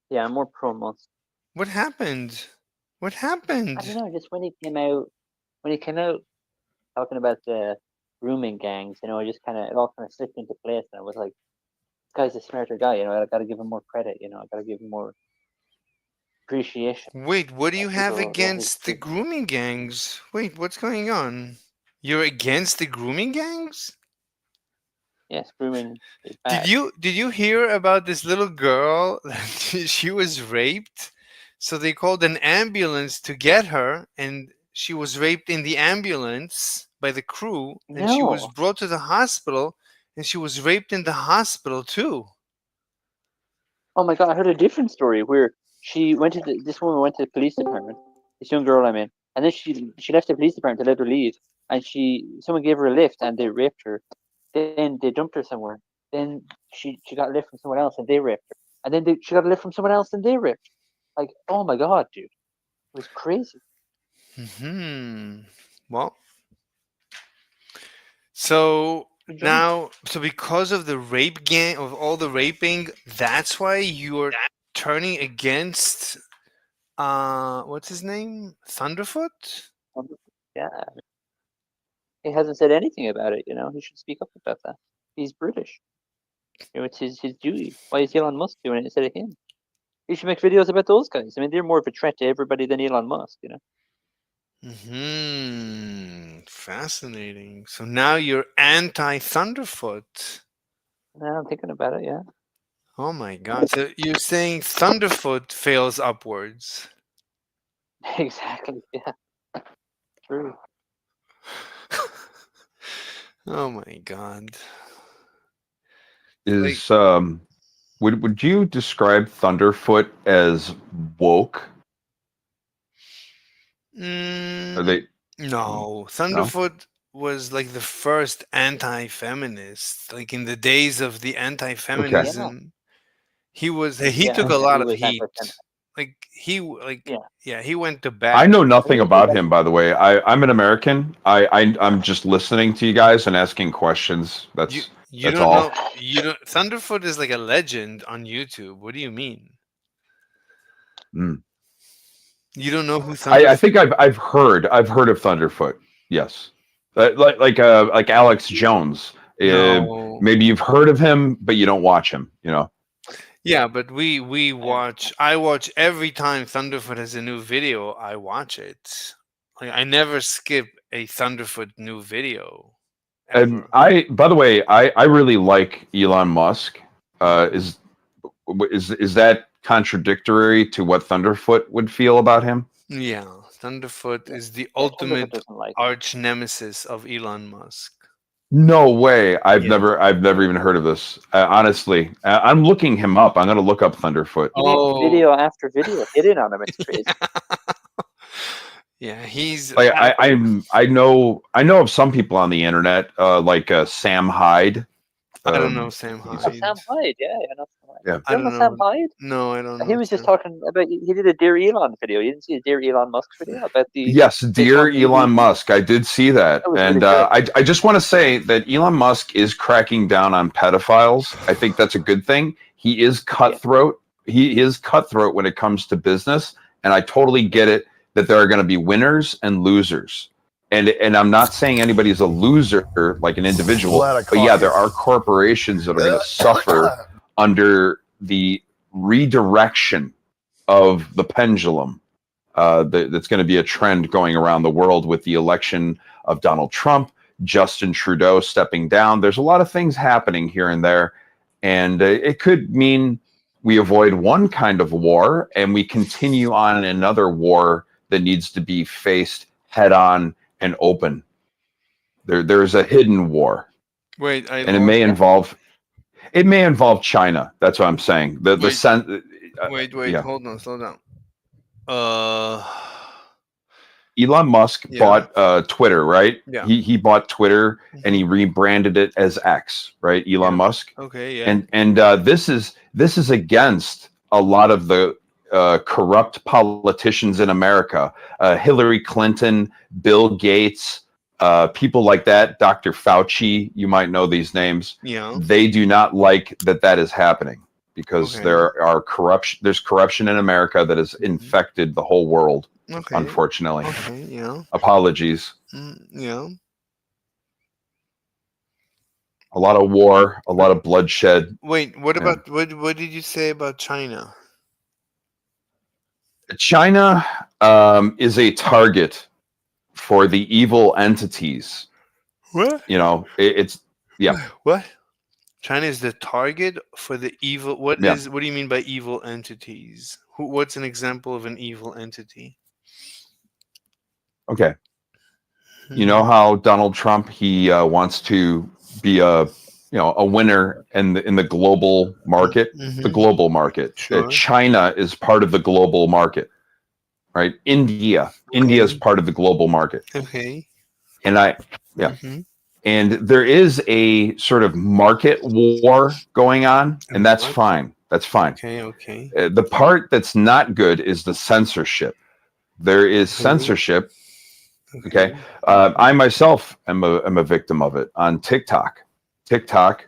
Yeah, I'm more pro Musk. What happened? What happened? I don't know. Just when he came out talking about the grooming gangs, it just it all kind of slipped into place, and I was like, this guy's a smarter guy. I got to give him more credit. I got to give him more appreciation. Wait, what do you have against the grooming gangs? Wait, what's going on? You're against the grooming gangs? Yes, grooming is bad. Did you hear about this little girl? She was raped, so they called an ambulance to get her, and she was raped in the ambulance by the crew, and she was brought to the hospital, and she was raped in the hospital too. Oh my God, I heard a different story where this woman went to the police department, this young girl and then she left the police department to let her leave, and someone gave her a lift and they raped her. Then they dumped her somewhere. Then she got a lift from someone else and they raped her. And then she got a lift from someone else and they raped her. Like, oh my God, dude. It was crazy. Well, so now, because of the rape gang, of all the raping, that's why you're turning against, what's his name? Thunderfoot? Yeah. He hasn't said anything about it, He should speak up about that. He's British. It's his duty. Why is Elon Musk doing it instead of him? He should make videos about those guys. They're more of a threat to everybody than Elon Musk, fascinating. So now you're anti-Thunderfoot. Now I'm thinking about it. Yeah. Oh my god! So you're saying Thunderfoot fails upwards? Exactly. Yeah. True. Oh my god! Is would you describe Thunderfoot as woke? Are they? No, Thunderfoot was like the first anti-feminist. Like in the days of the anti-feminism, he took a lot of heat. Like he went to bat. I know nothing about him, by the way. I'm an American. I'm just listening to you guys and asking questions. That's You that's don't all. know. You don't. Thunderfoot is like a legend on YouTube. What do you mean? Mm. You don't know who Thunderfoot? I think I've heard of Thunderfoot. Yes, like Alex Jones. No. Maybe you've heard of him, but you don't watch him. You know. Yeah, but we watch. I watch every time Thunderfoot has a new video. I watch it. Like I never skip a Thunderfoot new video. And by the way, I really like Elon Musk. Is that contradictory to what Thunderfoot would feel about him? Yeah, Thunderfoot is the ultimate arch nemesis of Elon Musk. No way. I've never even heard of this. Honestly, I'm looking him up. I'm going to look up Thunderfoot. He makes video after video hitting on him. It's crazy. Yeah, he's like I know of some people on the internet, like Sam Hyde. I don't know Sam Hyde. Sam Hyde, yeah, I know Sam Hyde. Yeah. You don't know Sam Hyde? No, I don't know. He was just talking about. He did a Dear Elon video. You didn't see a Dear Elon Musk video about the. Yes, dear Elon Musk. I did see that, was and really good. I just want to say that Elon Musk is cracking down on pedophiles. I think that's a good thing. He is cutthroat. He is cutthroat when it comes to business, and I totally get it that there are going to be winners and losers. And I'm not saying anybody's a loser like an individual, but yeah, there are corporations that are going to suffer under the redirection of the pendulum. That's going to be a trend going around the world with the election of Donald Trump, Justin Trudeau stepping down. There's a lot of things happening here and there, and it could mean we avoid one kind of war and we continue on another war that needs to be faced head on and open. There's a hidden war. Wait, and it may involve China. That's what I'm saying. Wait, yeah. hold on, slow down. Elon Musk bought Twitter, right? Yeah. He bought Twitter and he rebranded it as X, right? Elon Musk. Okay, yeah. And this is against a lot of the corrupt politicians in America, Hillary Clinton, Bill Gates, people like that, Dr. Fauci, you might know these names. Yeah. They do not like that is happening because there's corruption in America that has infected the whole world, unfortunately. Okay, yeah. Apologies. Yeah. A lot of war, a lot of bloodshed. Wait, what about what did you say about China? China is a target for the evil entities. What? You know, it's yeah. What? China is the target for the evil. What Yeah. do you mean by evil entities? What's an example of an evil entity? Okay. You know how Donald Trump he wants to be a winner in the global market, the global market. Sure. China is part of the global market, right? India is part of the global market. Okay. And and there is a sort of market war going on, and that's fine. That's fine. Okay. The part that's not good is the censorship. There is censorship. Okay. I myself am a victim of it on TikTok. TikTok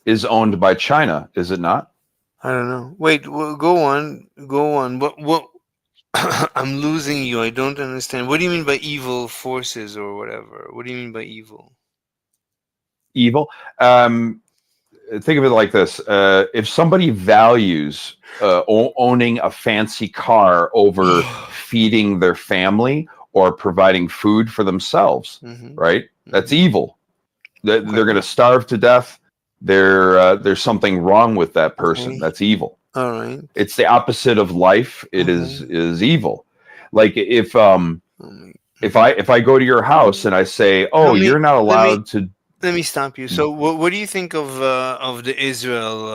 is owned by China, is it not? I don't know. Wait, go on. What? I'm losing you. I don't understand. What do you mean by evil forces or whatever? What do you mean by evil? Evil. Think of it like this: if somebody values owning a fancy car over feeding their family, or providing food for themselves, right? That's evil. They're going to starve to death. There's something wrong with that person. Okay. That's evil. All right. It's the opposite of life. It is evil. Like if I go to your house and I say, "Oh, you're not allowed to." Let me stop you. So, what do you think of the Israel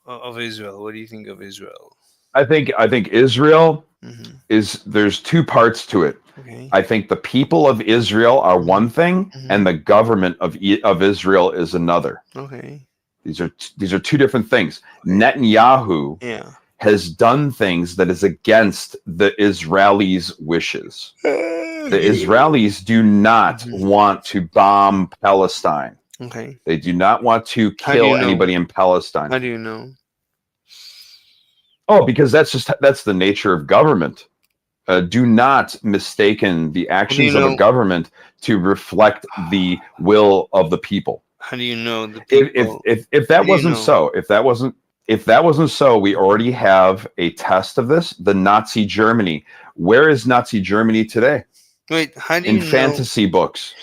of Israel? What do you think of Israel? I think Israel is there's two parts to it. Okay. I think the people of Israel are one thing, and the government of Israel is another. Okay. These are two different things. Netanyahu has done things that is against the Israelis' wishes. The Israelis do not want to bomb Palestine. Okay. They do not want to How do you kill know? anybody in Palestine. How do you know? Oh, because that's the nature of government. Do not mistaken the actions of a government to reflect the will of the people. How do you know the people? If that wasn't so, if that wasn't so, we already have a test of this. The Nazi Germany. Where is Nazi Germany today? Wait, how do you In know? fantasy books.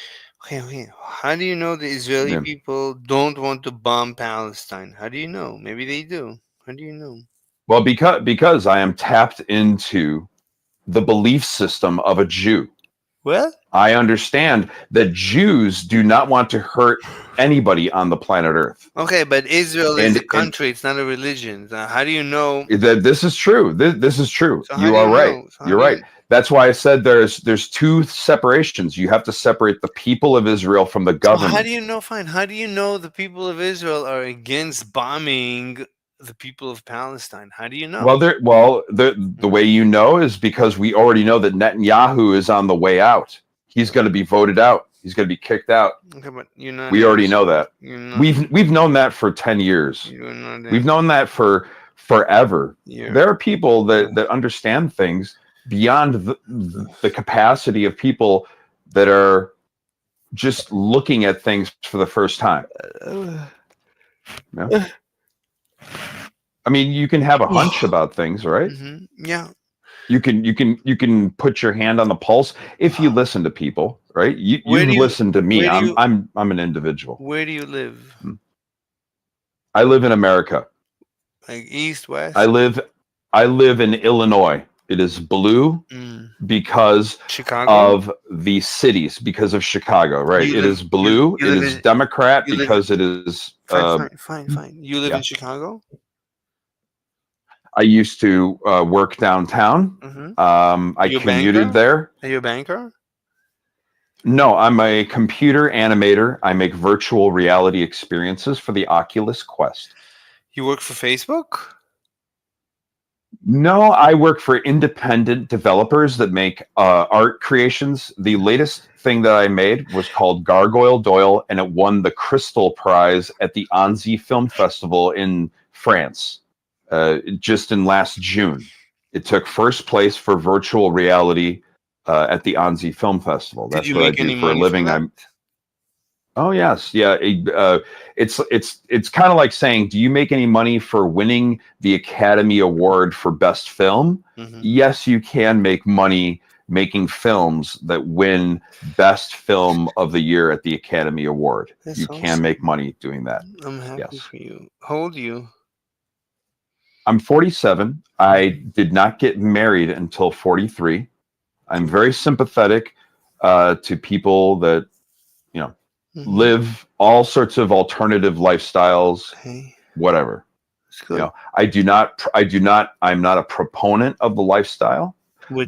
Okay. How do you know the Israeli people don't want to bomb Palestine? How do you know? Maybe they do. How do you know? Well, because I am tapped into the belief system of a Jew. What? I understand that Jews do not want to hurt anybody on the planet Earth. Okay, but Israel is a country; it's not a religion. How do you know? That this is true. This is true. So how You do are you right. know? So You're right. That's why I said there's two separations. You have to separate the people of Israel from the government. How do you know? Fine. How do you know the people of Israel are against bombing the people of Palestine? How do you know? Well, the way you know is because we already know that Netanyahu is on the way out. He's going to be voted out. He's going to be kicked out. Okay, but you're not. We already know that. We've known that for 10 years. We've known that for forever. There are people that understand things beyond the capacity of people that are just looking at things for the first time. Yeah. I mean, you can have a hunch about things, right? Yeah. You can put your hand on the pulse if you listen to people, right? You listen to me. I'm an individual. Where do you live? I live in America. Like east, west? I live in Illinois. It is blue because of the cities, because of Chicago, right? It is blue. It is Democrat because it is. Fine. You live in Chicago? I used to work downtown. I commuted there. Are you a banker? No, I'm a computer animator. I make virtual reality experiences for the Oculus Quest. You work for Facebook? No, I work for independent developers that make art creations. The latest thing that I made was called Gargoyle Doyle, and it won the Crystal Prize at the Annecy Film Festival in France. Just in last June. It took first place for virtual reality at the Annecy Film Festival. That's what I do for a living. Oh yes, yeah. It's kind of like saying, do you make any money for winning the Academy Award for Best Film? Yes, you can make money making films that win Best Film of the Year at the Academy Award. That's you awesome. can make money doing that. I'm happy for you. How old are you? I'm 47. I did not get married until 43. I'm very sympathetic to people that, live all sorts of alternative lifestyles, whatever. I'm not a proponent of the lifestyle,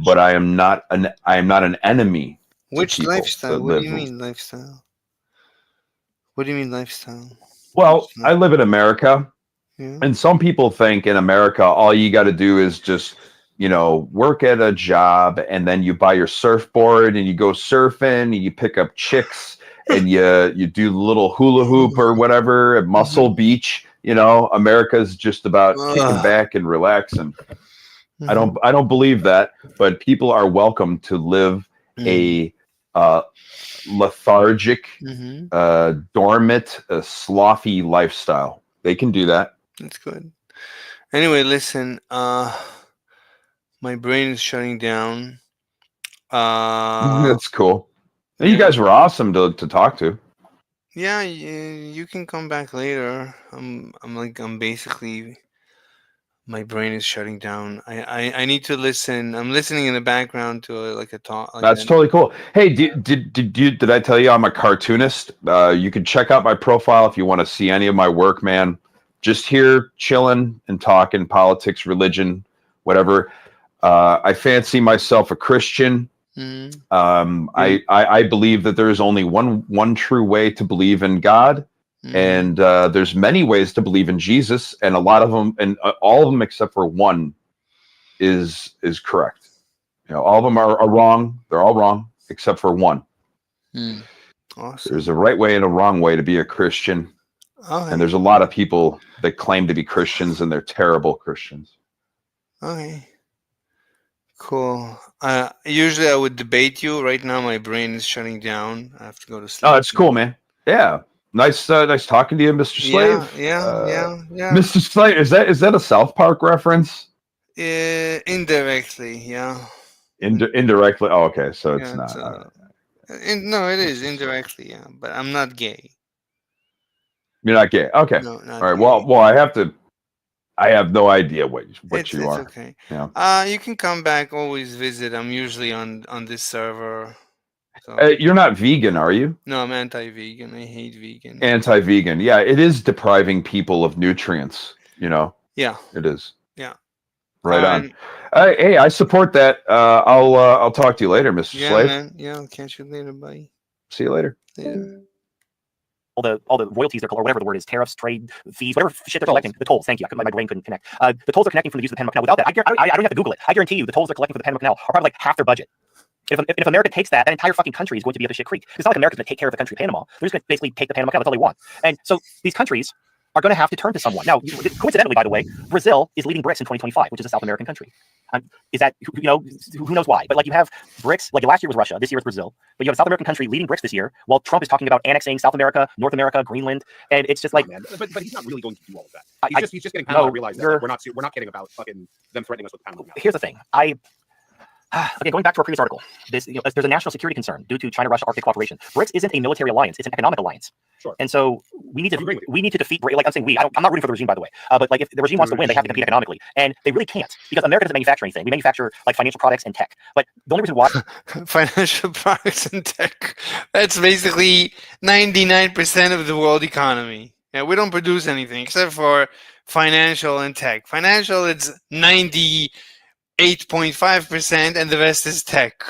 but I am not an enemy. Which lifestyle? What do you mean lifestyle? What do you mean lifestyle? Well, I live in America. And some people think in America, all you got to do is just, work at a job, and then you buy your surfboard and you go surfing and you pick up chicks and you do the little hula hoop or whatever at Muscle Beach. America's just about kicking back and relaxing. I don't believe that, but people are welcome to live a lethargic, dormant, slothy lifestyle. They can do that. That's good. Anyway, listen, my brain is shutting down. That's cool. You guys were awesome to talk to. Yeah, you can come back later. I'm basically, my brain is shutting down. I need to listen. I'm listening in the background to like a talk. Like That's totally cool. Hey, did I tell you I'm a cartoonist? You can check out my profile if you want to see any of my work, man. Just here chilling and talking politics, religion, whatever. I fancy myself a Christian. I believe that there is only one true way to believe in God, and there's many ways to believe in Jesus, and a lot of them, and all of them except for one, is correct. You know, all of them are wrong. They're all wrong except for one. Awesome. There's a right way and a wrong way to be a Christian, and there's a lot of people that claim to be Christians and they're terrible Christians. Okay. Cool. Usually I would debate you. Right now my brain is shutting down. I have to go to sleep. Oh, that's cool, man. Yeah. Nice talking to you, Mr. Slave. Yeah. Mr. Slave, is that a South Park reference? Indirectly, yeah. Indirectly. Oh, okay. So it's Yeah, not. no, it is indirectly, yeah. But I'm not gay. You're not gay. Okay. No, not all right. Well, I have no idea what you It's are. okay. Yeah. You can come back. Always visit. I'm usually on this server. So. You're not vegan, are you? No, I'm anti-vegan. I hate vegan. Anti-vegan. Yeah, it is depriving people of nutrients. You know. Yeah. It is. Yeah. Right on. Hey, I support that. I'll talk to you later, Mr. Yeah, Slave. man. Yeah, I'll catch you later, buddy. See you later. Later. All the royalties or whatever the word is, tariffs, trade, fees, whatever shit they're collecting. The tolls. Thank you. My brain couldn't connect. The tolls are connecting from the use of the Panama Canal. Without that, I don't have to Google it. I guarantee you, the tolls they're collecting for the Panama Canal are probably like half their budget. If America takes that entire fucking country is going to be up a shit creek. It's not like America's going to take care of the country of Panama. They're just going to basically take the Panama Canal. That's all they want. And so these countries are going to have to turn to someone. Now, coincidentally, by the way, Brazil is leading BRICS in 2025, which is a South American country. Is that, who knows why? But like you have BRICS, like last year was Russia, this year is Brazil. But you have a South American country leading BRICS this year, while Trump is talking about annexing South America, North America, Greenland, and it's just like. Man. But he's not really going to do all of that. He's just getting Panama to realize that we're not kidding about fucking them threatening us with the Panama Canal. Here's the thing. Okay, going back to our previous article, there's a national security concern due to China-Russia Arctic cooperation. BRICS isn't a military alliance; it's an economic alliance. Sure. And so we need to defeat. Like I'm saying, I'm not rooting for the regime, by the way. But like if the regime wants to win, they have to compete economically, and they really can't because America doesn't manufacture anything. We manufacture like financial products and tech. But the only reason why financial products and tech, that's basically 99% of the world economy. Yeah, we don't produce anything except for financial and tech. Financial, it's 98.5%, and the rest is tech.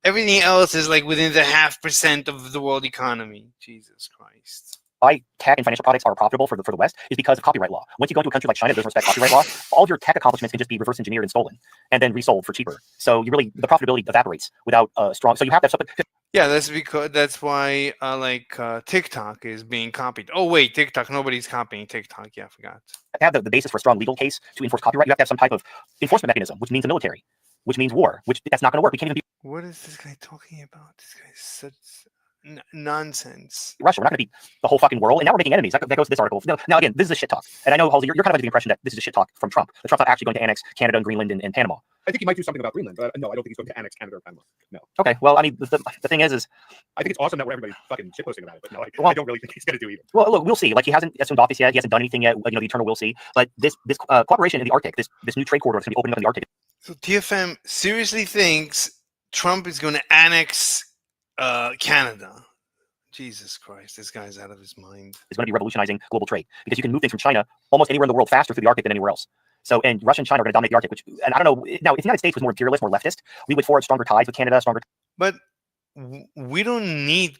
Everything else is like within the 0.5% of the world economy. Jesus Christ. why tech and financial products are profitable for the West is because of copyright law. Once you go into a country like China that doesn't respect copyright law, all of your tech accomplishments can just be reverse engineered and stolen and then resold for cheaper. So you really, the profitability evaporates without strong. So you have to have something. Yeah, that's why TikTok is being copied. Oh wait, TikTok, nobody's copying TikTok. Yeah, I forgot. Have the basis for a strong legal case to enforce copyright. You have to have some type of enforcement mechanism, which means the military, which means war, which that's not going to work. We can't even be. What is this guy talking about? This guy is such nonsense. Russia, we're not going to be the whole fucking world, and now we're making enemies. That goes to this article. Now again, this is a shit talk, and I know Halsey, you're kind of under the impression that this is a shit talk from Trump. That Trump's not actually going to annex Canada and Greenland and Panama. I think he might do something about Greenland, but no, I don't think he's going to annex Canada or Panama. No. Okay, well, I mean, the thing is I think it's awesome that everybody's fucking shitposting about it, but no, I don't really think he's going to do either. Well, look, we'll see. Like, he hasn't assumed office yet. He hasn't done anything yet. The eternal we'll see. But this cooperation in the Arctic, this new trade corridor is going to be opening up in the Arctic. So TFM seriously thinks Trump is going to annex Canada. Jesus Christ, this guy's out of his mind. It's going to be revolutionizing global trade because you can move things from China almost anywhere in the world faster through the Arctic than anywhere else. So, and Russia and China are going to dominate the Arctic, and I don't know. Now, if the United States was more imperialist, more leftist, we would forge stronger ties with Canada, But we don't need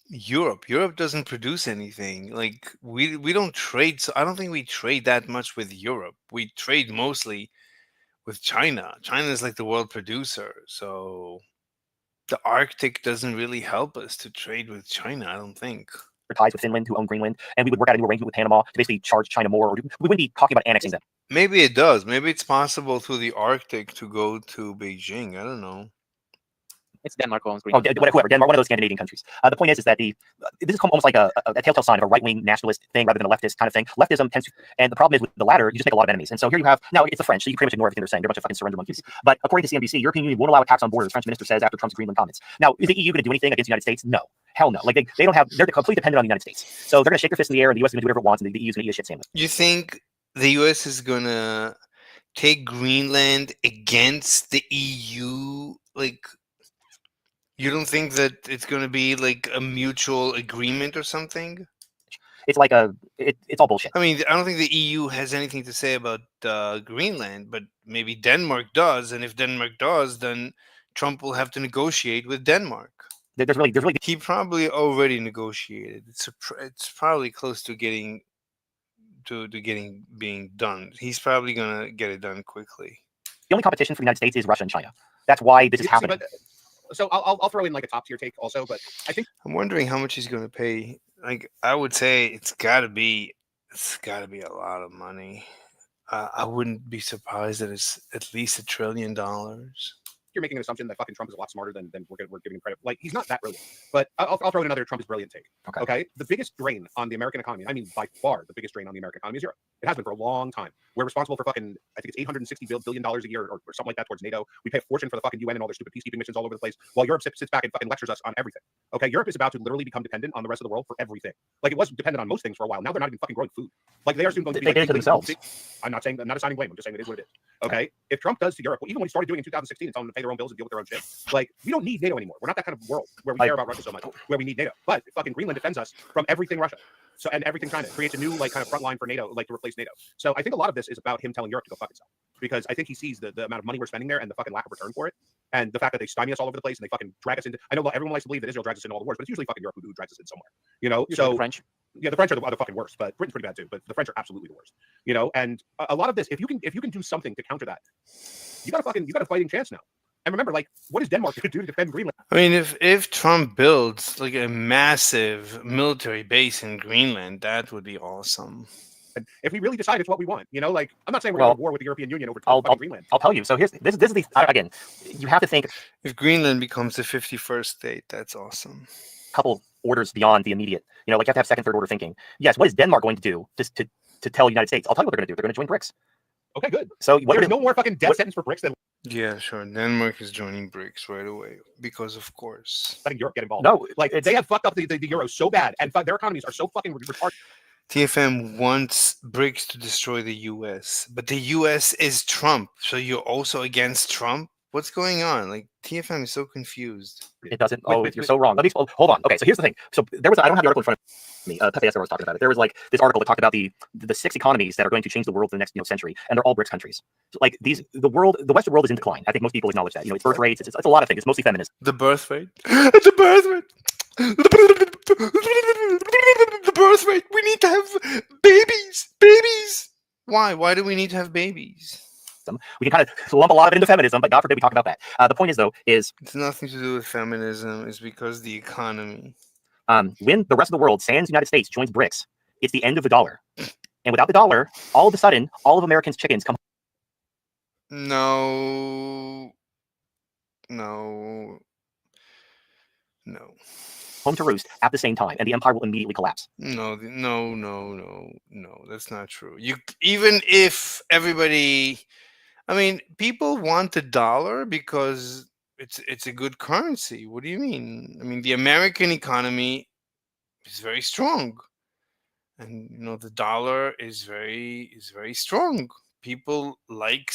Europe. Europe doesn't produce anything. Like, we don't trade. So I don't think we trade that much with Europe. We trade mostly with China. China is like the world producer. So the Arctic doesn't really help us to trade with China, I don't think. Ties with Finland, who own Greenland, and we would work out a new arrangement with Panama to basically charge China more, or we wouldn't be talking about annexing them. Maybe it does. Maybe it's possible through the Arctic to go to Beijing. I don't know. It's Denmark who owns Greenland. Whoever, Denmark, one of those Scandinavian countries. The point is that this is almost like a telltale sign of a right-wing nationalist thing rather than a leftist kind of thing. Leftism tends to, and the problem is with the latter, you just make a lot of enemies. And so here you have, now it's the French, so you pretty much ignore everything they're saying. They're a bunch of fucking surrender monkeys. But according to CNBC, European Union won't allow attacks on borders, French minister says after Trump's Greenland comments. Now, is the EU going to do anything against the United States? No. Hell no. Like they don't have, they're completely dependent on the United States. So they're going to shake their fist in the air and the US is going to do whatever it wants and the EU is going to eat a shit sandwich. You think the US is going to take Greenland against the EU? Like, you don't think that it's going to be like a mutual agreement or something? It's like it's all bullshit. I mean, I don't think the EU has anything to say about Greenland, but maybe Denmark does. And if Denmark does, then Trump will have to negotiate with Denmark. There's really he probably already negotiated. It's probably close to getting being done. He's probably gonna get it done quickly. The only competition for the United States is Russia and China. That's why this is happening. So I'll throw in like a top tier take also, but I think I'm wondering how much he's going to pay. Like, I would say it's got to be a lot of money. I wouldn't be surprised that it's at least $1 trillion. you're making an assumption that fucking Trump is a lot smarter than we're giving him credit. Like, he's not that brilliant. But I'll throw in another Trump is brilliant take. Okay. The biggest drain on the American economy, I mean, by far the biggest drain on the American economy is Europe. It has been for a long time. We're responsible for fucking, I think it's $860 billion a year or something like that towards NATO. We pay a fortune for the fucking UN and all their stupid peacekeeping missions all over the place, while Europe sits back and fucking lectures us on everything. Okay. Europe is about to literally become dependent on the rest of the world for everything. Like, it was dependent on most things for a while. Now they're not even fucking growing food. Like, they are soon going to be they did it to themselves. I'm not assigning blame. I'm just saying it is what it is. Okay. If Trump does to Europe, well, even when he started doing it in 2016 and telling them to pay their own bills and deal with their own shit, like, we don't need NATO anymore. We're not that kind of world where we care about Russia so much, where we need NATO. But fucking Greenland defends us from everything Russia. So, and everything China creates a new, like, kind of front line for NATO, like, to replace NATO. So I think a lot of this is about him telling Europe to go fuck itself, because I think he sees the amount of money we're spending there and the fucking lack of return for it, and the fact that they stymie us all over the place and they fucking drag us into. I know everyone likes to believe that Israel drags us into all the wars, but it's usually fucking Europe who drags us in somewhere. You know, Usually so the French. Yeah, the French are the fucking worst, but Britain's pretty bad too. But the French are absolutely the worst. You know, and a lot of this, if you can do something to counter that, you got a fighting chance now. And remember, like, what is Denmark going to do to defend Greenland? I mean, if Trump builds like a massive military base in Greenland, that would be awesome. And if we really decide it's what we want, you know, like, I'm not saying we're going to war with the European Union over Greenland. I'll tell you. So this is the again, you have to think. If Greenland becomes the 51st state, that's awesome. Couple orders beyond the immediate. You know, like, you have to have second, third order thinking. Yes, what is Denmark going to do to tell the United States? I'll tell you what they're going to do. They're going to join BRICS. Okay, good. So there's no more fucking death sentence for BRICS than. Yeah, sure. Denmark is joining BRICS right away because, of course, letting Europe get involved. No, like, they have fucked up the euro so bad, and their economies are so fucking retarded. TFM wants BRICS to destroy the U.S., but the U.S. is Trump, so you're also against Trump? What's going on? Like, TFM is so confused. It doesn't. You're so wrong. Let me. Hold on. Okay, so here's the thing. So there was. I don't have the article in front of me. Pepe Escobar was talking about it. There was like this article that talked about the 6 economies that are going to change the world for the next century, and they're all BRICS countries. So, like, the Western world is in decline. I think most people acknowledge that. You know, it's birth rates. It's a lot of things. It's mostly feminism. The birth rate. The birth rate. The birth rate. We need to have babies. Babies. Why? Why do we need to have babies? We can kind of lump a lot of it into feminism, but God forbid we talk about that. The point is, though, it's nothing to do with feminism. It's because the economy. When the rest of the world, sans United States, joins BRICS, it's the end of the dollar. And without the dollar, all of a sudden, all of Americans' chickens come. No. Home to roost at the same time, and the empire will immediately collapse. No, that's not true. Even if everybody, I mean, people want the dollar because it's a good currency. What do you mean? I mean, the American economy is very strong, and you know the dollar is very strong. People like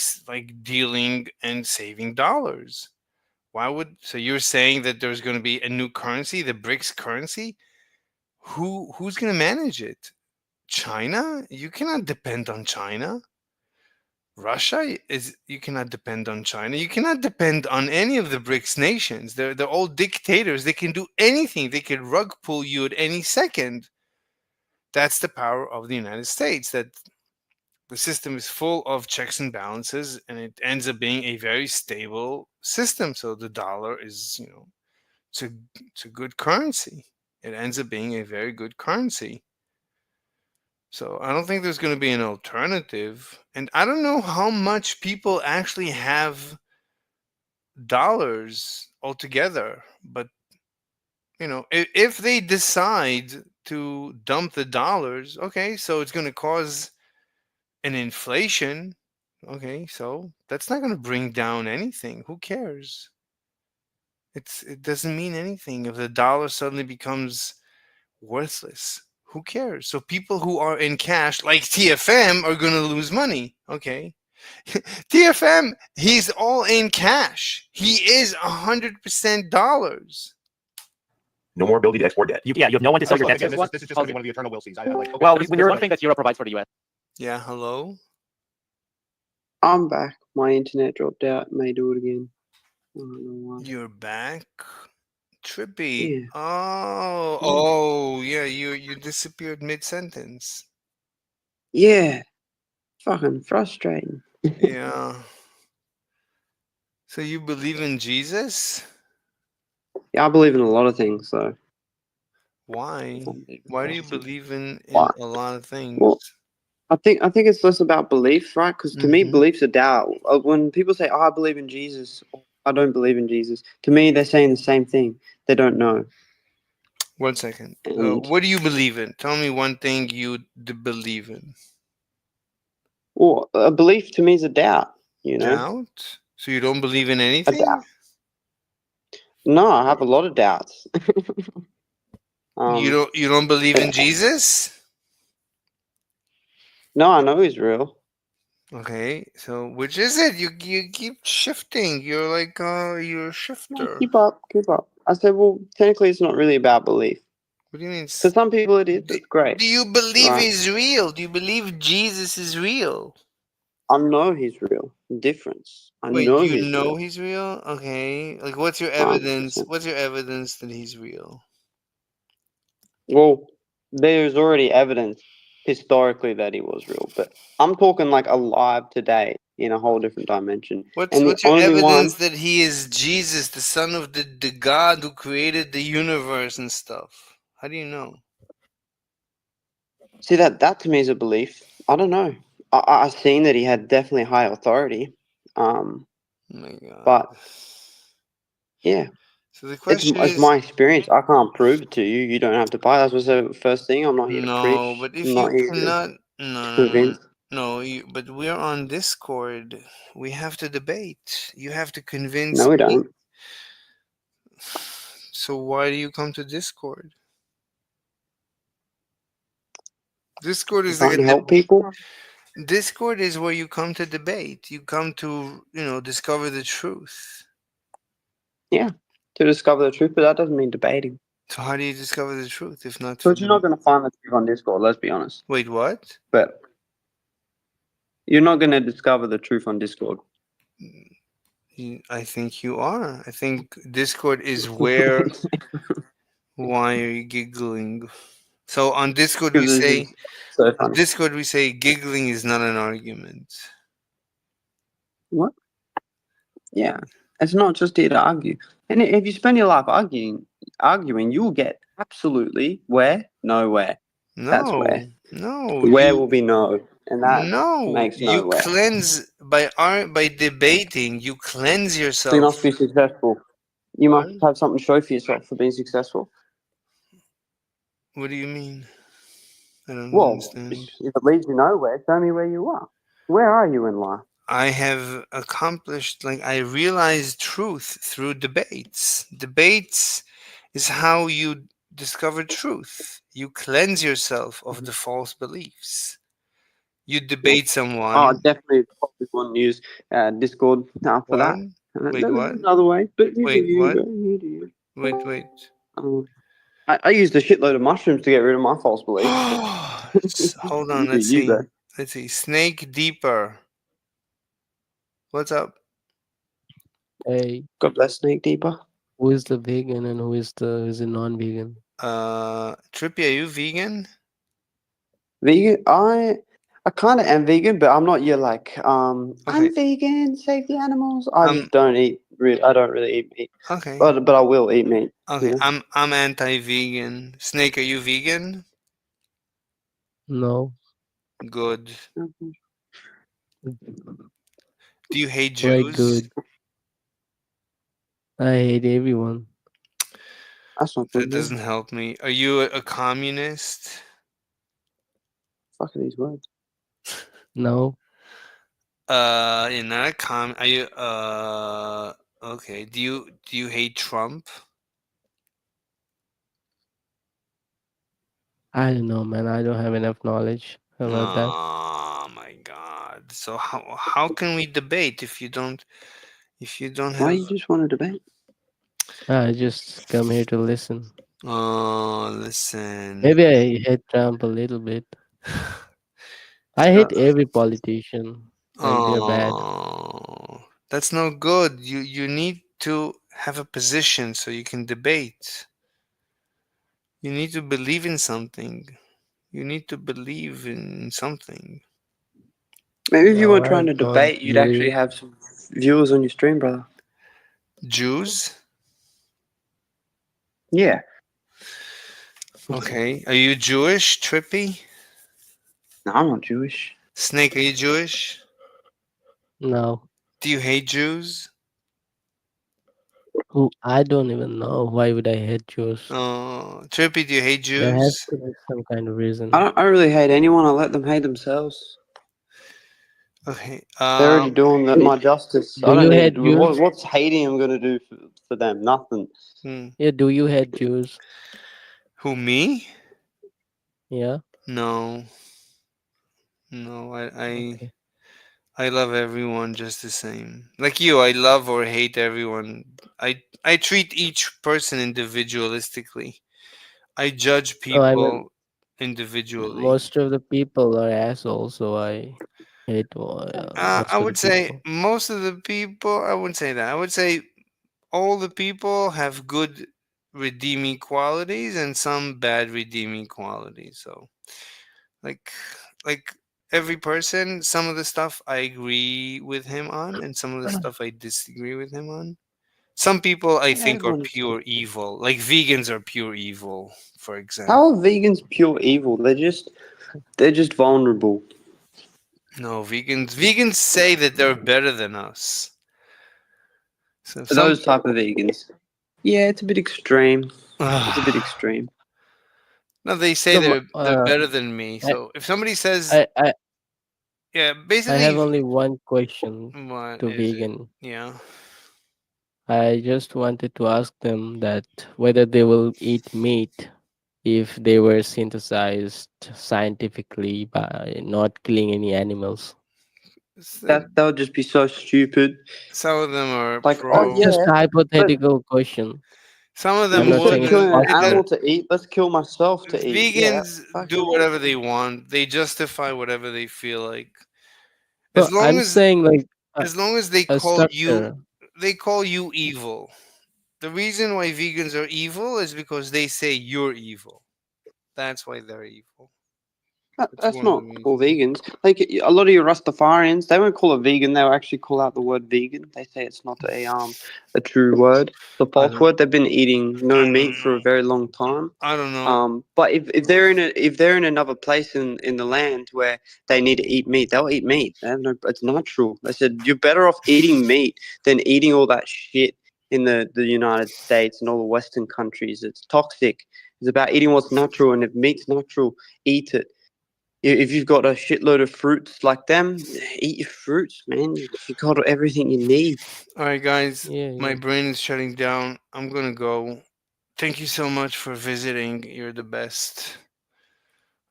dealing and saving dollars. So you're saying that there's going to be a new currency, the BRICS currency? Who's going to manage it? China? You cannot depend on China. Russia you cannot depend on China. You cannot depend on any of the BRICS nations. They're all dictators. They can do anything. They can rug pull you at any second. That's the power of the United States, that the system is full of checks and balances, and it ends up being a very stable system. So the dollar is, it's a good currency. It ends up being a very good currency. So I don't think there's going to be an alternative. And I don't know how much people actually have dollars. altogether. But if they decide to dump the dollars, okay, so it's going to cause an inflation. Okay, so that's not going to bring down anything. Who cares? It doesn't mean anything if the dollar suddenly becomes worthless. Who cares? So people who are in cash, like TFM, are going to lose money. Okay. TFM, he's all in cash. He is 100% dollars. No more ability to export debt. You have no one to sell your debt Again, to. this is just going to be one of the eternal will sees. Well, There's, when there's you're one thing that Euro provides for the US. Yeah, hello? I'm back. My internet dropped out. May do it again. I don't know why. You're back? Trippy. Yeah. Oh, yeah, you disappeared mid-sentence. Yeah. Fucking frustrating. Yeah. So you believe in Jesus? Yeah, I believe in a lot of things, so. Why? Why do you believe in Why? a lot of things? Well, I think it's less about belief, right? Because to me, Mhm. belief's a doubt. When people say, "Oh, I believe in Jesus," or, "I don't believe in Jesus," to me, they're saying the same thing. They don't know. 1 second. And What do you believe in? Tell me one thing you believe in. well, a belief to me is a doubt. Doubt? So you don't believe in A anything? doubt. No, I have a lot of doubts. You don't believe in Jesus? No, I know he's real. Okay, so which is it? You keep shifting. You're like you're a shifter. Keep up. I said, well, technically, it's not really about belief. What do you mean? For some people, it is. It's great. Do you believe right? he's real? Do you believe Jesus is real? I know he's real. Difference. I Wait, know you he's know real. he's real? Okay. Like what's your 100%. evidence? What's your evidence that he's real? Well, there's already evidence historically that he was real, but I'm talking like alive today in a whole different dimension. What's And the your only evidence one, that he is Jesus, the son of the God who created the universe and stuff? How do you know? see that to me is a belief. I don't know. I've seen that he had definitely high authority. Oh my God. But yeah. So the question it's is, my experience. I can't prove it to you. You don't have to buy. That's what's the first thing. I'm not here to preach. no, but if I'm you not here cannot, to convince. but we're on Discord. We have to debate. You have to convince No, we me. don't. So why do you come to Discord? Discord is like Trying to help people. Discord is where you come to debate. You come to, discover the truth. Yeah, to discover the truth, but that doesn't mean debating. So how do you discover the truth if not Because you're not going to find the truth on Discord. Let's be honest. Wait, what? But you're not going to discover the truth on Discord. I think you are. I think Discord is where. Why are you giggling? So on Discord we say. So On Discord we say giggling is not an argument. What? Yeah, it's not just here to argue. And if you spend your life arguing, you will get absolutely nowhere. That's where. No. Where will be no, and that makes you nowhere. cleanse by debating. You cleanse So you yourself. must be successful. You must have something to show for yourself for being successful. What do you mean? I don't Well, understand. if it leads you nowhere, show me where you are. Where are you in life? I have accomplished, I realized truth through debates. Debates is how you discover truth. You cleanse yourself of the false beliefs. You debate someone. Oh, definitely probably wouldn't use Discord for that. Wait, There's what? another way, but you Wait, do you, what? bro. You do you. Wait. I used a shitload of mushrooms to get rid of my false beliefs. Hold on, You do let's you, see. bro. Let's see. Snake Deeper. What's up? Hey, God bless Snake Deeper. who is the vegan and who's the non-vegan? Trippy, are you vegan? Vegan? I kind of am vegan, but I'm not your I'm vegan, save the animals. I just don't eat. I don't really eat meat. Okay. But I will eat meat. Okay, you know? I'm anti-vegan. Snake, are you vegan? No. Good. Do you hate Right, Jews? good. I hate everyone. That's not That good. man. doesn't help me. Are you a communist? Fuck are these words? No. You're not a Are you? Okay. Do you hate Trump? I don't know, man. I don't have enough knowledge about that. Oh my God! So how can we debate if you don't Why have? you just want to debate? I just come here to listen. Oh, listen. Maybe I hate Trump a little bit. I hate every politician. Like they're bad. Oh, that's no good. You need to have a position so you can debate. You need to believe in something. You need to believe in something. Maybe if you No, weren't I trying to don't debate, you'd actually believe. have some viewers on your stream, brother. Jews? Yeah. Okay. Are you Jewish, Trippy? No, I'm not Jewish. Snake, are you Jewish? No. Do you hate Jews? Who? I don't even know. Why would I hate Jews? Oh, Trippy, do you hate There has Jews? to be some kind of reason. I don't really hate anyone. I let them hate themselves. Okay. They're already doing my justice. Do I don't you need to hate do Jews? what's hating I'm gonna do for them? Nothing. Yeah. Do you hate Jews? Who, me? Yeah. No. No, I Okay. I love everyone just the same. Like you, I love or hate everyone. I treat each person individualistically. I judge Oh, I mean, people individually. most of the people are assholes, so I hate most I of the would say people. most of the people, I wouldn't say that. I would say all the people have good redeeming qualities and some bad redeeming qualities. So, like every person, some of the stuff I agree with him on, and some of the stuff I disagree with him on. Some people I think are Everyone's- pure evil. Like vegans are pure evil, for example. How are vegans pure evil? They're just vulnerable. No, vegans say that they're better than us. So For those type of vegans. Yeah, it's a bit extreme. It's a bit extreme. No, they say So, they're better than me. So if somebody says, yeah, I basically, have only one question what to is it? vegan. Yeah. I just wanted to ask them that whether they will eat meat if they were synthesized scientifically by not killing any animals. That would just be so stupid. Some of them are Like, pro. Just a hypothetical question. Some of I'm them not saying would. it's killing an possible. animal to eat. Let's kill myself to eat. Yeah, Vegans fuck do it. whatever they want. They justify whatever they feel like. So As long I'm as saying like they a call you structure. evil. The reason why vegans are evil is because they say you're evil. That's why they're evil. That's one of not the all vegans. Like a lot of your Rastafarians, they won't call it vegan. They'll actually call out the word vegan. They say it's not a true word, the false word. They've been eating no meat for a very long time. I don't know. But if they're in another place in the land where they need to eat meat, they'll eat meat. They have no, it's natural. They said you're better off eating meat than eating all that shit in the United States and all the Western countries. It's toxic. It's about eating what's natural, and if meat's natural, eat it. If you've got a shitload of fruits like them, eat your fruits, man. You got everything you need. All right, guys. Yeah, My brain is shutting down. I'm gonna go. Thank you so much for visiting. You're the best.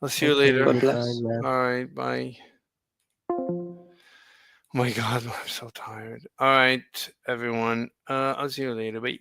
I'll see you Okay, later. God bless. man. All right, bye. Oh my God, I'm so tired. All right, everyone. I'll see you later. Bye.